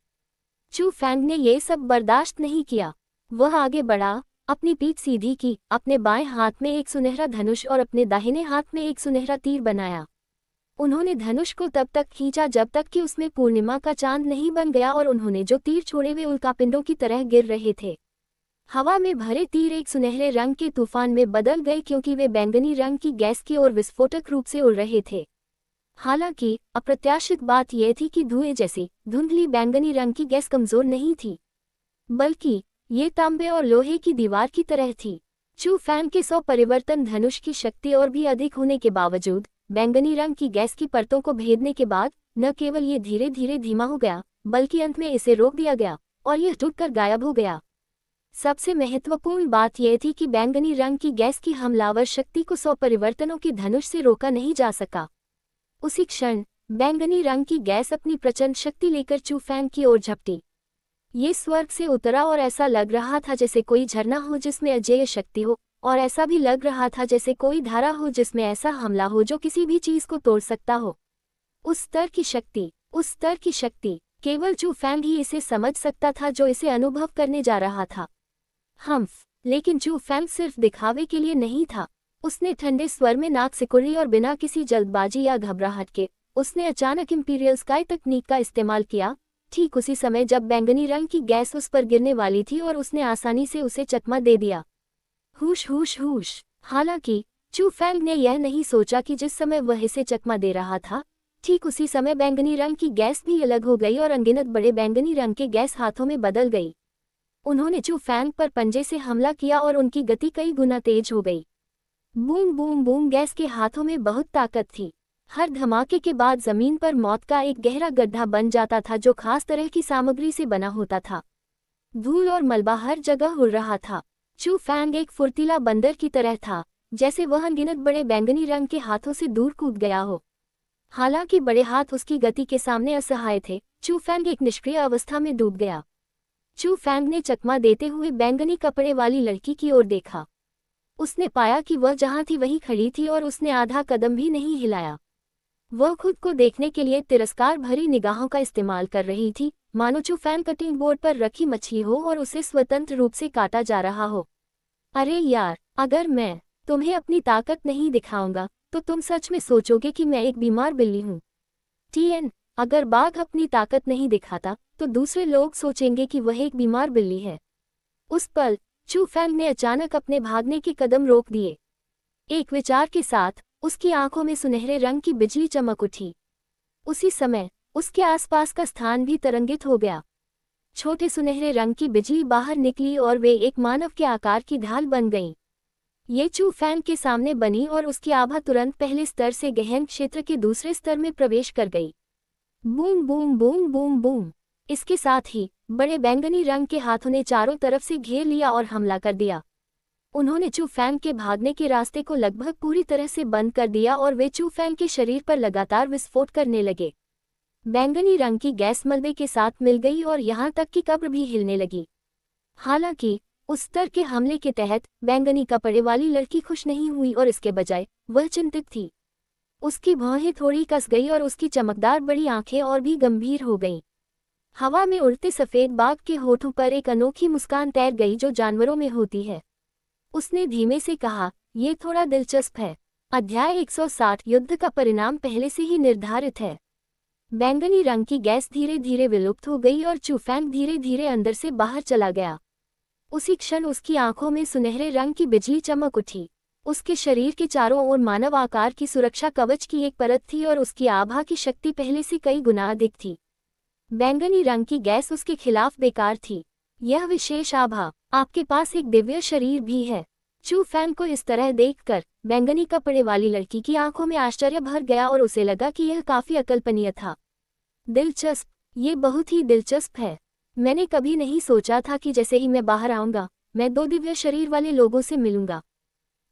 चू फैंग ने ये सब बर्दाश्त नहीं किया। वह आगे बढ़ा, अपनी पीठ सीधी की, अपने बाएं हाथ में एक सुनहरा धनुष और अपने दाहिने हाथ में एक सुनहरा तीर बनाया। उन्होंने धनुष को तब तक खींचा जब तक कि उसमें पूर्णिमा का चांद नहीं बन गया और उन्होंने जो तीर छोड़े वे उल्कापिंडों की तरह गिर रहे थे। हवा में भरे तीर एक सुनहरे रंग के तूफान में बदल गए क्योंकि वे बैंगनी रंग की गैस की ओर विस्फोटक रूप से उड़ रहे थे। हालांकि अप्रत्याशित बात यह थी कि धुएं जैसी धुंधली बैंगनी रंग की गैस कमजोर नहीं थी, बल्कि ये तांबे और लोहे की दीवार की तरह थी। चू फैंग के 100 परिवर्तन धनुष की शक्ति और भी अधिक होने के बावजूद बैंगनी रंग की गैस की परतों को भेदने के बाद न केवल ये धीरे धीरे धीमा हो गया, बल्कि अंत में इसे रोक दिया गया और यह टूटकर गायब हो गया। सबसे महत्वपूर्ण बात यह थी कि बैंगनी रंग की गैस की हमलावर शक्ति को 100 परिवर्तनों के धनुष से रोका नहीं जा सका। उसी क्षण बैंगनी रंग की गैस अपनी प्रचंड शक्ति लेकर चू फैंग की ओर झपटी। ये स्वर्ग से उतरा और ऐसा लग रहा था जैसे कोई झरना हो जिसमें अजेय शक्ति हो, और ऐसा भी लग रहा था जैसे कोई धारा हो जिसमें ऐसा हमला हो जो किसी भी चीज को तोड़ सकता हो। उस स्तर की शक्ति केवल चू फैंग ही इसे समझ सकता था जो इसे अनुभव करने जा रहा था। हम्फ, लेकिन चू फैंग सिर्फ दिखावे के लिए नहीं था। उसने ठंडे स्वर में नाक सिकुड़ी और बिना किसी जल्दबाजी या घबराहट के उसने अचानक इंपीरियल स्काई तकनीक का इस्तेमाल किया। ठीक उसी समय जब बैंगनी रंग की गैस उस पर गिरने वाली थी और उसने आसानी से उसे चकमा दे दिया। हुश हुश हुश। हालांकि चू फैंग ने यह नहीं सोचा कि जिस समय वह इसे चकमा दे रहा था, ठीक उसी समय बैंगनी रंग की गैस भी अलग हो गई और अनगिनत बड़े बैंगनी रंग के गैस हाथों में बदल गई। उन्होंने चू फैंग पर पंजे से हमला किया और उनकी गति कई गुना तेज हो गई। Boom boom boom. गैस के हाथों में बहुत ताकत थी। हर धमाके के बाद जमीन पर मौत का एक गहरा गड्ढा बन जाता था जो खास तरह की सामग्री से बना होता था। धूल और मलबा हर जगह उड़ रहा था। चू फैंग एक फुर्तीला बंदर की तरह था, जैसे वह अनगिनत बड़े बैंगनी रंग के हाथों से दूर कूद गया हो। हालांकि बड़े हाथ उसकी गति के सामने असहाय थे, चू फैंग एक निष्क्रिय अवस्था में डूब गया। चू फैंग ने चकमा देते हुए बैंगनी कपड़े वाली लड़की की ओर देखा। उसने पाया कि वह जहां थी वहीं खड़ी थी और उसने आधा कदम भी नहीं हिलाया। वह खुद को देखने के लिए तिरस्कार भरी निगाहों का इस्तेमाल कर रही थी, मानो चू फैंग कटिंग बोर्ड पर रखी मछली हो और उसे स्वतंत्र रूप से काटा जा रहा हो। अरे यार, अगर मैं तुम्हें अपनी ताकत नहीं दिखाऊंगा तो तुम सच में सोचोगे कि मैं एक बीमार बिल्ली हूँ। टीएन, अगर बाघ अपनी ताकत नहीं दिखाता तो दूसरे लोग सोचेंगे कि वह एक बीमार बिल्ली है। उस पल चू फैंग ने अचानक अपने भागने के कदम रोक दिए। एक विचार के साथ उसकी आंखों में सुनहरे रंग की बिजली चमक उठी। उसी समय उसके आसपास का स्थान भी तरंगित हो गया। छोटे सुनहरे रंग की बिजली बाहर निकली और वे एक मानव के आकार की ढाल बन गईं। ये चू फैंग के सामने बनी और उसकी आभा तुरंत पहले स्तर से गहन क्षेत्र के दूसरे स्तर में प्रवेश कर गई। Boom boom boom boom boom. इसके साथ ही बड़े बैंगनी रंग के हाथों ने चारों तरफ से घेर लिया और हमला कर दिया। उन्होंने चू फैंग के भागने के रास्ते को लगभग पूरी तरह से बंद कर दिया और वे चू फैंग के शरीर पर लगातार विस्फोट करने लगे। बैंगनी रंग की गैस मलबे के साथ मिल गई और यहाँ तक कि कब्र भी हिलने लगी। हालांकि उस स्तर के हमले के तहत बैंगनी कपड़े वाली लड़की खुश नहीं हुई और इसके बजाय वह चिंतित थी। उसकी भौहें थोड़ी कस गई और उसकी चमकदार बड़ी आंखें और भी गंभीर हो गईं। हवा में उड़ते सफेद बाघ के होठों पर एक अनोखी मुस्कान तैर गई जो जानवरों में होती है। उसने धीमे से कहा, "ये थोड़ा दिलचस्प है। अध्याय 160 युद्ध का परिणाम पहले से ही निर्धारित है।" बैंगनी रंग की गैस धीरे धीरे विलुप्त हो गई और चू फैंग धीरे धीरे अंदर से बाहर चला गया। उसी क्षण उसकी आंखों में सुनहरे रंग की बिजली चमक उठी। उसके शरीर के चारों ओर मानव आकार की सुरक्षा कवच की एक परत थी और उसकी आभा की शक्ति पहले से कई गुना अधिक थी। बैंगनी रंग की गैस उसके खिलाफ बेकार थी। यह विशेष आभा, आपके पास एक दिव्य शरीर भी है। चू फैंग को इस तरह देखकर बैंगनी कपड़े वाली लड़की की आंखों में आश्चर्य भर गया और उसे लगा कि यह काफी अकल्पनीय था। दिलचस्प, ये बहुत ही दिलचस्प है। मैंने कभी नहीं सोचा था कि जैसे ही मैं बाहर आऊंगा मैं दो दिव्य शरीर वाले लोगों से मिलूंगा।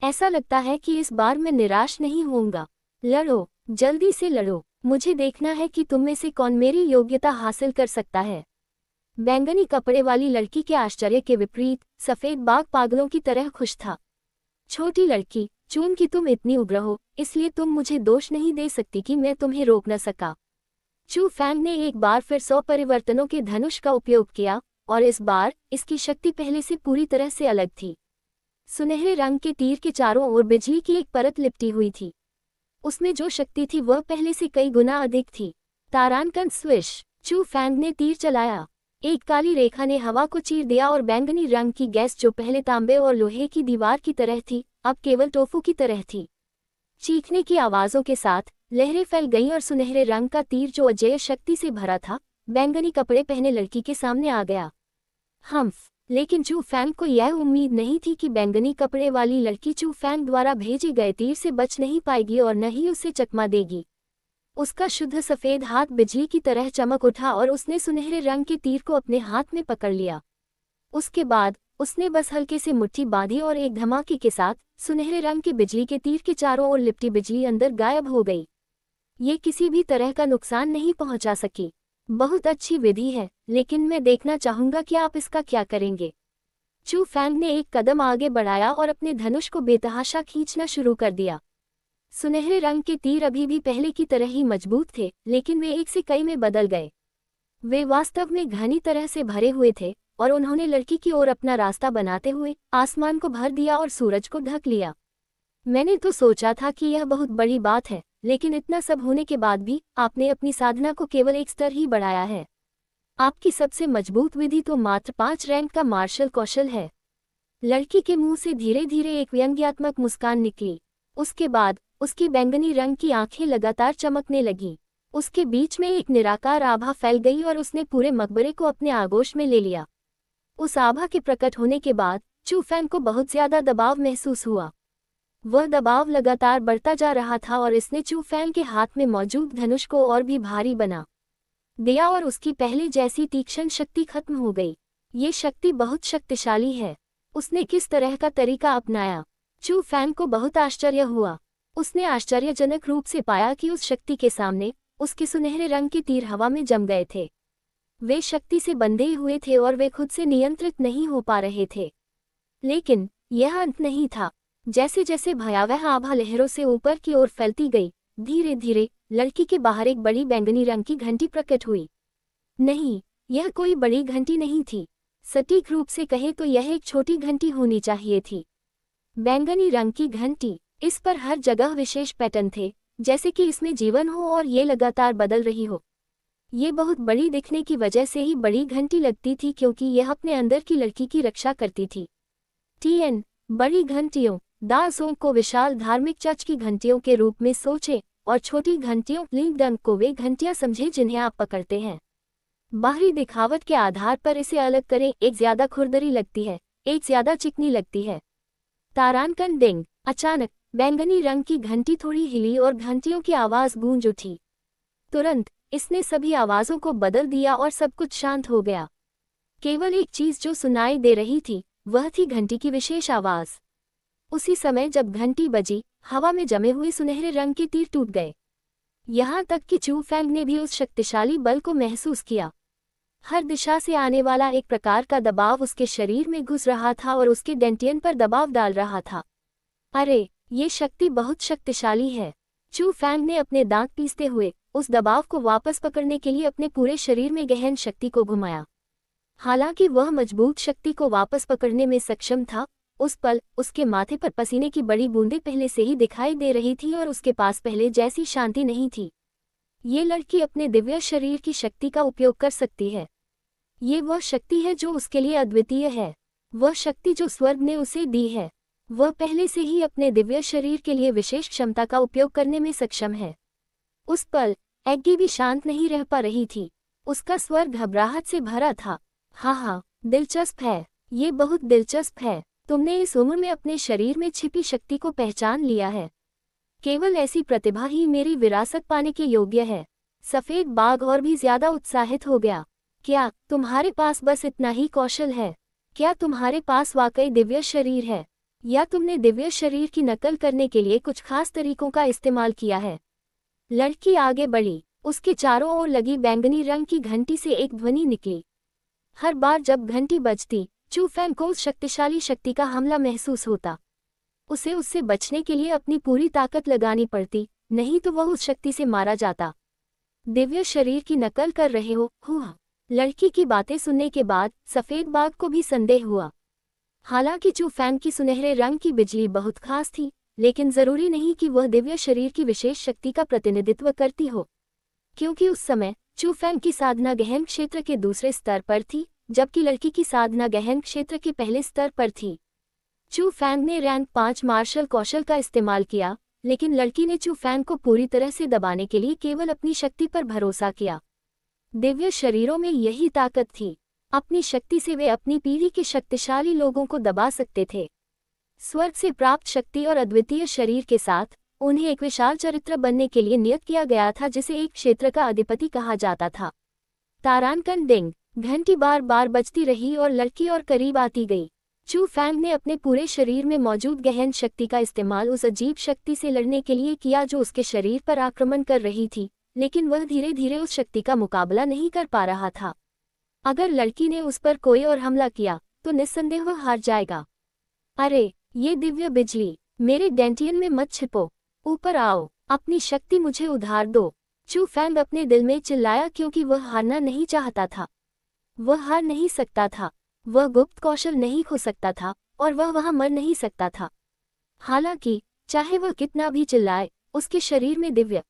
ऐसा लगता है कि इस बार मैं निराश नहीं होऊंगा। लड़ो, जल्दी से लड़ो। मुझे देखना है कि तुम में से कौन मेरी योग्यता हासिल कर सकता है। बैंगनी कपड़े वाली लड़की के आश्चर्य के विपरीत सफेद बाघ पागलों की तरह खुश था। छोटी लड़की, चून कि तुम इतनी उग्र हो, इसलिए तुम मुझे दोष नहीं दे सकती कि मैं तुम्हें रोक न सका। चू फैंग ने एक बार फिर 100 परिवर्तनों के धनुष का उपयोग किया और इस बार इसकी शक्ति पहले से पूरी तरह से अलग थी। सुनहरे रंग के तीर के चारों ओर बिजली की एक परत लिपटी हुई थी। उसमें जो शक्ति थी वह पहले से कई गुना अधिक थी। तारांकन स्विश। चू फैंग ने तीर चलाया। एक काली रेखा ने हवा को चीर दिया और बैंगनी रंग की गैस जो पहले तांबे और लोहे की दीवार की तरह थी, अब केवल टोफू की तरह थी। चीखने की आवाजों के साथ लहरें फैल गईं और सुनहरे रंग का तीर जो अजेय शक्ति से भरा था, बैंगनी कपड़े पहने लड़की के सामने आ गया। हम्फ। लेकिन चू फैंग को यह उम्मीद नहीं थी कि बैंगनी कपड़े वाली लड़की चू फैंग द्वारा भेजे गए तीर से बच नहीं पाएगी और न ही उसे चकमा देगी। उसका शुद्ध सफेद हाथ बिजली की तरह चमक उठा और उसने सुनहरे रंग के तीर को अपने हाथ में पकड़ लिया। उसके बाद उसने बस हल्के से मुट्ठी बांधी और एक धमाके के साथ सुनहरे रंग के बिजली के तीर के चारों ओर लिपटी बिजली अंदर गायब हो गई। ये किसी भी तरह का नुकसान नहीं पहुंचा सकी। बहुत अच्छी विधि है, लेकिन मैं देखना चाहूंगा कि आप इसका क्या करेंगे। चू फैंग ने एक कदम आगे बढ़ाया और अपने धनुष को बेतहाशा खींचना शुरू कर दिया। सुनहरे रंग के तीर अभी भी पहले की तरह ही मजबूत थे, लेकिन वे एक से कई में बदल गए। वे वास्तव में घनी तरह से भरे हुए थे और उन्होंने लड़की की ओर अपना रास्ता बनाते हुए आसमान को भर दिया और सूरज को ढक लिया। मैंने तो सोचा था कि यह बहुत बड़ी बात है, लेकिन इतना सब होने के बाद भी आपने अपनी साधना को केवल एक स्तर ही बढ़ाया है। आपकी सबसे मजबूत विधि तो मात्र 5 रैंक का मार्शल कौशल है। लड़की के मुंह से धीरे धीरे एक व्यंग्यात्मक मुस्कान निकली। उसके बाद उसकी बैंगनी रंग की आंखें लगातार चमकने लगीं। उसके बीच में एक निराकार आभा फैल गई और उसने पूरे मकबरे को अपने आगोश में ले लिया। उस आभा के प्रकट होने के बाद चू फैंग को बहुत ज्यादा दबाव महसूस हुआ। वह दबाव लगातार बढ़ता जा रहा था और इसने चू फैंग के हाथ में मौजूद धनुष को और भी भारी बना दिया और उसकी पहले जैसी तीक्ष्ण शक्ति खत्म हो गई। ये शक्ति बहुत शक्तिशाली है। उसने किस तरह का तरीका अपनाया? चू फैंग को बहुत आश्चर्य हुआ। उसने आश्चर्यजनक रूप से पाया कि उस शक्ति के सामने उसके सुनहरे रंग के तीर हवा में जम गए थे। वे शक्ति से बंधे हुए थे और वे खुद से नियंत्रित नहीं हो पा रहे थे। लेकिन यह अंत नहीं था। जैसे जैसे भयावह आभा लहरों से ऊपर की ओर फैलती गई, धीरे धीरे लड़की के बाहर एक बड़ी बैंगनी रंग की घंटी प्रकट हुई। नहीं, यह कोई बड़ी घंटी नहीं थी। सटीक रूप से कहें तो यह एक छोटी घंटी होनी चाहिए थी। बैंगनी रंग की घंटी, इस पर हर जगह विशेष पैटर्न थे, जैसे कि इसमें जीवन हो और ये लगातार बदल रही हो। ये बहुत बड़ी दिखने की वजह से ही बड़ी घंटी लगती थी, क्योंकि यह अपने अंदर की लड़की की रक्षा करती थी। टीएन बड़ी घंटियों दासों को विशाल धार्मिक चर्च की घंटियों के रूप में सोचें और छोटी घंटियों लिंगडंग को वे घंटियां समझें जिन्हें आप पकड़ते हैं। बाहरी दिखावट के आधार पर इसे अलग करें। एक ज्यादा खुरदरी लगती है, एक ज्यादा चिकनी लगती है। तारानकन डिंग। अचानक बैंगनी रंग की घंटी थोड़ी हिली और घंटियों की आवाज गूंज उठी। तुरंत इसने सभी आवाजों को बदल दिया और सब कुछ शांत हो गया। केवल एक चीज जो सुनाई दे रही थी वह थी घंटी की विशेष आवाज। उसी समय जब घंटी बजी, हवा में जमे हुए सुनहरे रंग के तीर टूट गए। यहाँ तक कि चू फैंग ने भी उस शक्तिशाली बल को महसूस किया। हर दिशा से आने वाला एक प्रकार का दबाव उसके शरीर में घुस रहा था और उसके डेंटियन पर दबाव डाल रहा था। अरे, ये शक्ति बहुत शक्तिशाली है। चू फैंग ने अपने दांत पीसते हुए उस दबाव को वापस पकड़ने के लिए अपने पूरे शरीर में गहन शक्ति को घुमाया। हालांकि वह मजबूत शक्ति को वापस पकड़ने में सक्षम था, उस पल उसके माथे पर पसीने की बड़ी बूंदें पहले से ही दिखाई दे रही थी और उसके पास पहले जैसी शांति नहीं थी। ये लड़की अपने दिव्य शरीर की शक्ति का उपयोग कर सकती है। ये वह शक्ति है जो उसके लिए अद्वितीय है, वह शक्ति जो स्वर्ग ने उसे दी है। वह पहले से ही अपने दिव्य शरीर के लिए विशेष क्षमता का उपयोग करने में सक्षम है। उस पल एग्गी भी शांत नहीं रह पा रही थी। उसका स्वर घबराहट से भरा था। हाँ, दिलचस्प है, ये बहुत दिलचस्प है। तुमने इस उम्र में अपने शरीर में छिपी शक्ति को पहचान लिया है। केवल ऐसी प्रतिभा ही मेरी विरासत पाने के योग्य है। सफेद बाघ और भी ज्यादा उत्साहित हो गया। क्या तुम्हारे पास बस इतना ही कौशल है? क्या तुम्हारे पास वाकई दिव्य शरीर है, या तुमने दिव्य शरीर की नकल करने के लिए कुछ खास तरीकों का इस्तेमाल किया है? लड़की आगे बढ़ी। उसके चारों ओर लगी बैंगनी रंग की घंटी से एक ध्वनि निकली। हर बार जब घंटी बजती, चू फैंग को उस शक्तिशाली शक्ति का हमला महसूस होता। उसे उससे बचने के लिए अपनी पूरी ताकत लगानी पड़ती, नहीं तो वह उस शक्ति से मारा जाता। दिव्य शरीर की नकल कर रहे हो? हुआ। लड़की की बातें सुनने के बाद सफेद बाघ को भी संदेह हुआ। हालांकि चू फैंग की सुनहरे रंग की बिजली बहुत खास थी, लेकिन जरूरी नहीं कि वह दिव्य शरीर की विशेष शक्ति का प्रतिनिधित्व करती हो, क्योंकि उस समय चू फैंग की साधना गहन क्षेत्र के दूसरे स्तर पर थी, जबकि लड़की की साधना गहन क्षेत्र के पहले स्तर पर थी। चू फैंग ने रैंक 5 मार्शल कौशल का इस्तेमाल किया, लेकिन लड़की ने चू फैंग को पूरी तरह से दबाने के लिए केवल अपनी शक्ति पर भरोसा किया। दिव्य शरीरों में यही ताकत थी। अपनी शक्ति से वे अपनी पीढ़ी के शक्तिशाली लोगों को दबा सकते थे। स्वर्ग से प्राप्त शक्ति और अद्वितीय शरीर के साथ उन्हें एक विशाल चरित्र बनने के लिए नियत किया गया था, जिसे एक क्षेत्र का अधिपति कहा जाता था। तारानकन डिंग। घंटी बार बार बजती रही और लड़की और करीब आती गई। चू फैंग ने अपने पूरे शरीर में मौजूद गहन शक्ति का इस्तेमाल उस अजीब शक्ति से लड़ने के लिए किया जो उसके शरीर पर आक्रमण कर रही थी, लेकिन वह धीरे धीरे उस शक्ति का मुकाबला नहीं कर पा रहा था। अगर लड़की ने उस पर कोई और हमला किया तो निस्संदेह वह हार जाएगा। अरे, ये दिव्य बिजली, मेरे डेंटियन में मत छिपो, ऊपर आओ, अपनी शक्ति मुझे उधार दो। चू फैंग अपने दिल में चिल्लाया, क्योंकि वह हारना नहीं चाहता था। वह हार नहीं सकता था। वह गुप्त कौशल नहीं खो सकता था और वह वहां मर नहीं सकता था। हालांकि चाहे वह कितना भी चिल्लाए, उसके शरीर में दिव्य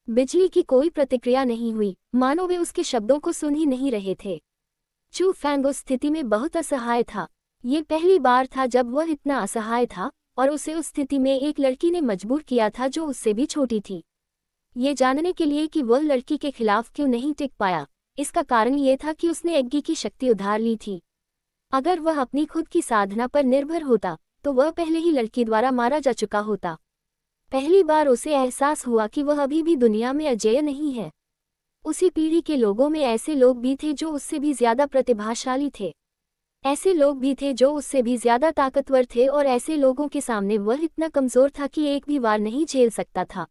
बिजली की कोई प्रतिक्रिया नहीं हुई, मानो वे उसके शब्दों को सुन ही नहीं रहे थे। चू फैंग उस स्थिति में बहुत असहाय था। ये पहली बार था जब वह इतना असहाय था और उसे उस स्थिति में एक लड़की ने मजबूर किया था जो उससे भी छोटी थी। ये जानने के लिए कि वह लड़की के खिलाफ क्यों नहीं टिक पाया, इसका कारण ये था कि उसने एग्गी की शक्ति उधार ली थी। अगर वह अपनी खुद की साधना पर निर्भर होता तो वह पहले ही लड़की द्वारा मारा जा चुका होता। पहली बार उसे एहसास हुआ कि वह अभी भी दुनिया में अजेय नहीं है। उसी पीढ़ी के लोगों में ऐसे लोग भी थे जो उससे भी ज्यादा प्रतिभाशाली थे। ऐसे लोग भी थे जो उससे भी ज्यादा ताकतवर थे और ऐसे लोगों के सामने वह इतना कमजोर था कि एक भी वार नहीं झेल सकता था।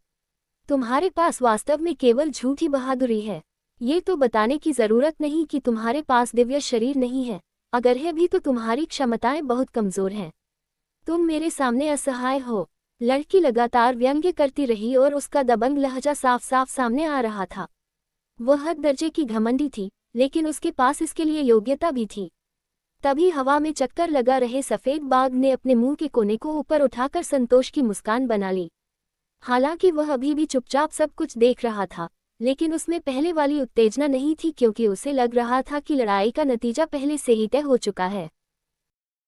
तुम्हारे पास वास्तव में केवल झूठी बहादुरी है। ये तो बताने की जरूरत नहीं कि तुम्हारे पास दिव्य शरीर नहीं है, अगर है भी तो तुम्हारी क्षमताएं बहुत कमजोर हैं। तुम मेरे सामने असहाय हो। लड़की लगातार व्यंग्य करती रही और उसका दबंग लहजा साफ साफ सामने आ रहा था। वह हद दर्जे की घमंडी थी, लेकिन उसके पास इसके लिए योग्यता भी थी। तभी हवा में चक्कर लगा रहे सफेद बाघ ने अपने मुंह के कोने को ऊपर उठाकर संतोष की मुस्कान बना ली। हालांकि वह अभी भी चुपचाप सब कुछ देख रहा था, लेकिन उसमें पहले वाली उत्तेजना नहीं थी क्योंकि उसे लग रहा था कि लड़ाई का नतीजा पहले से ही तय हो चुका है।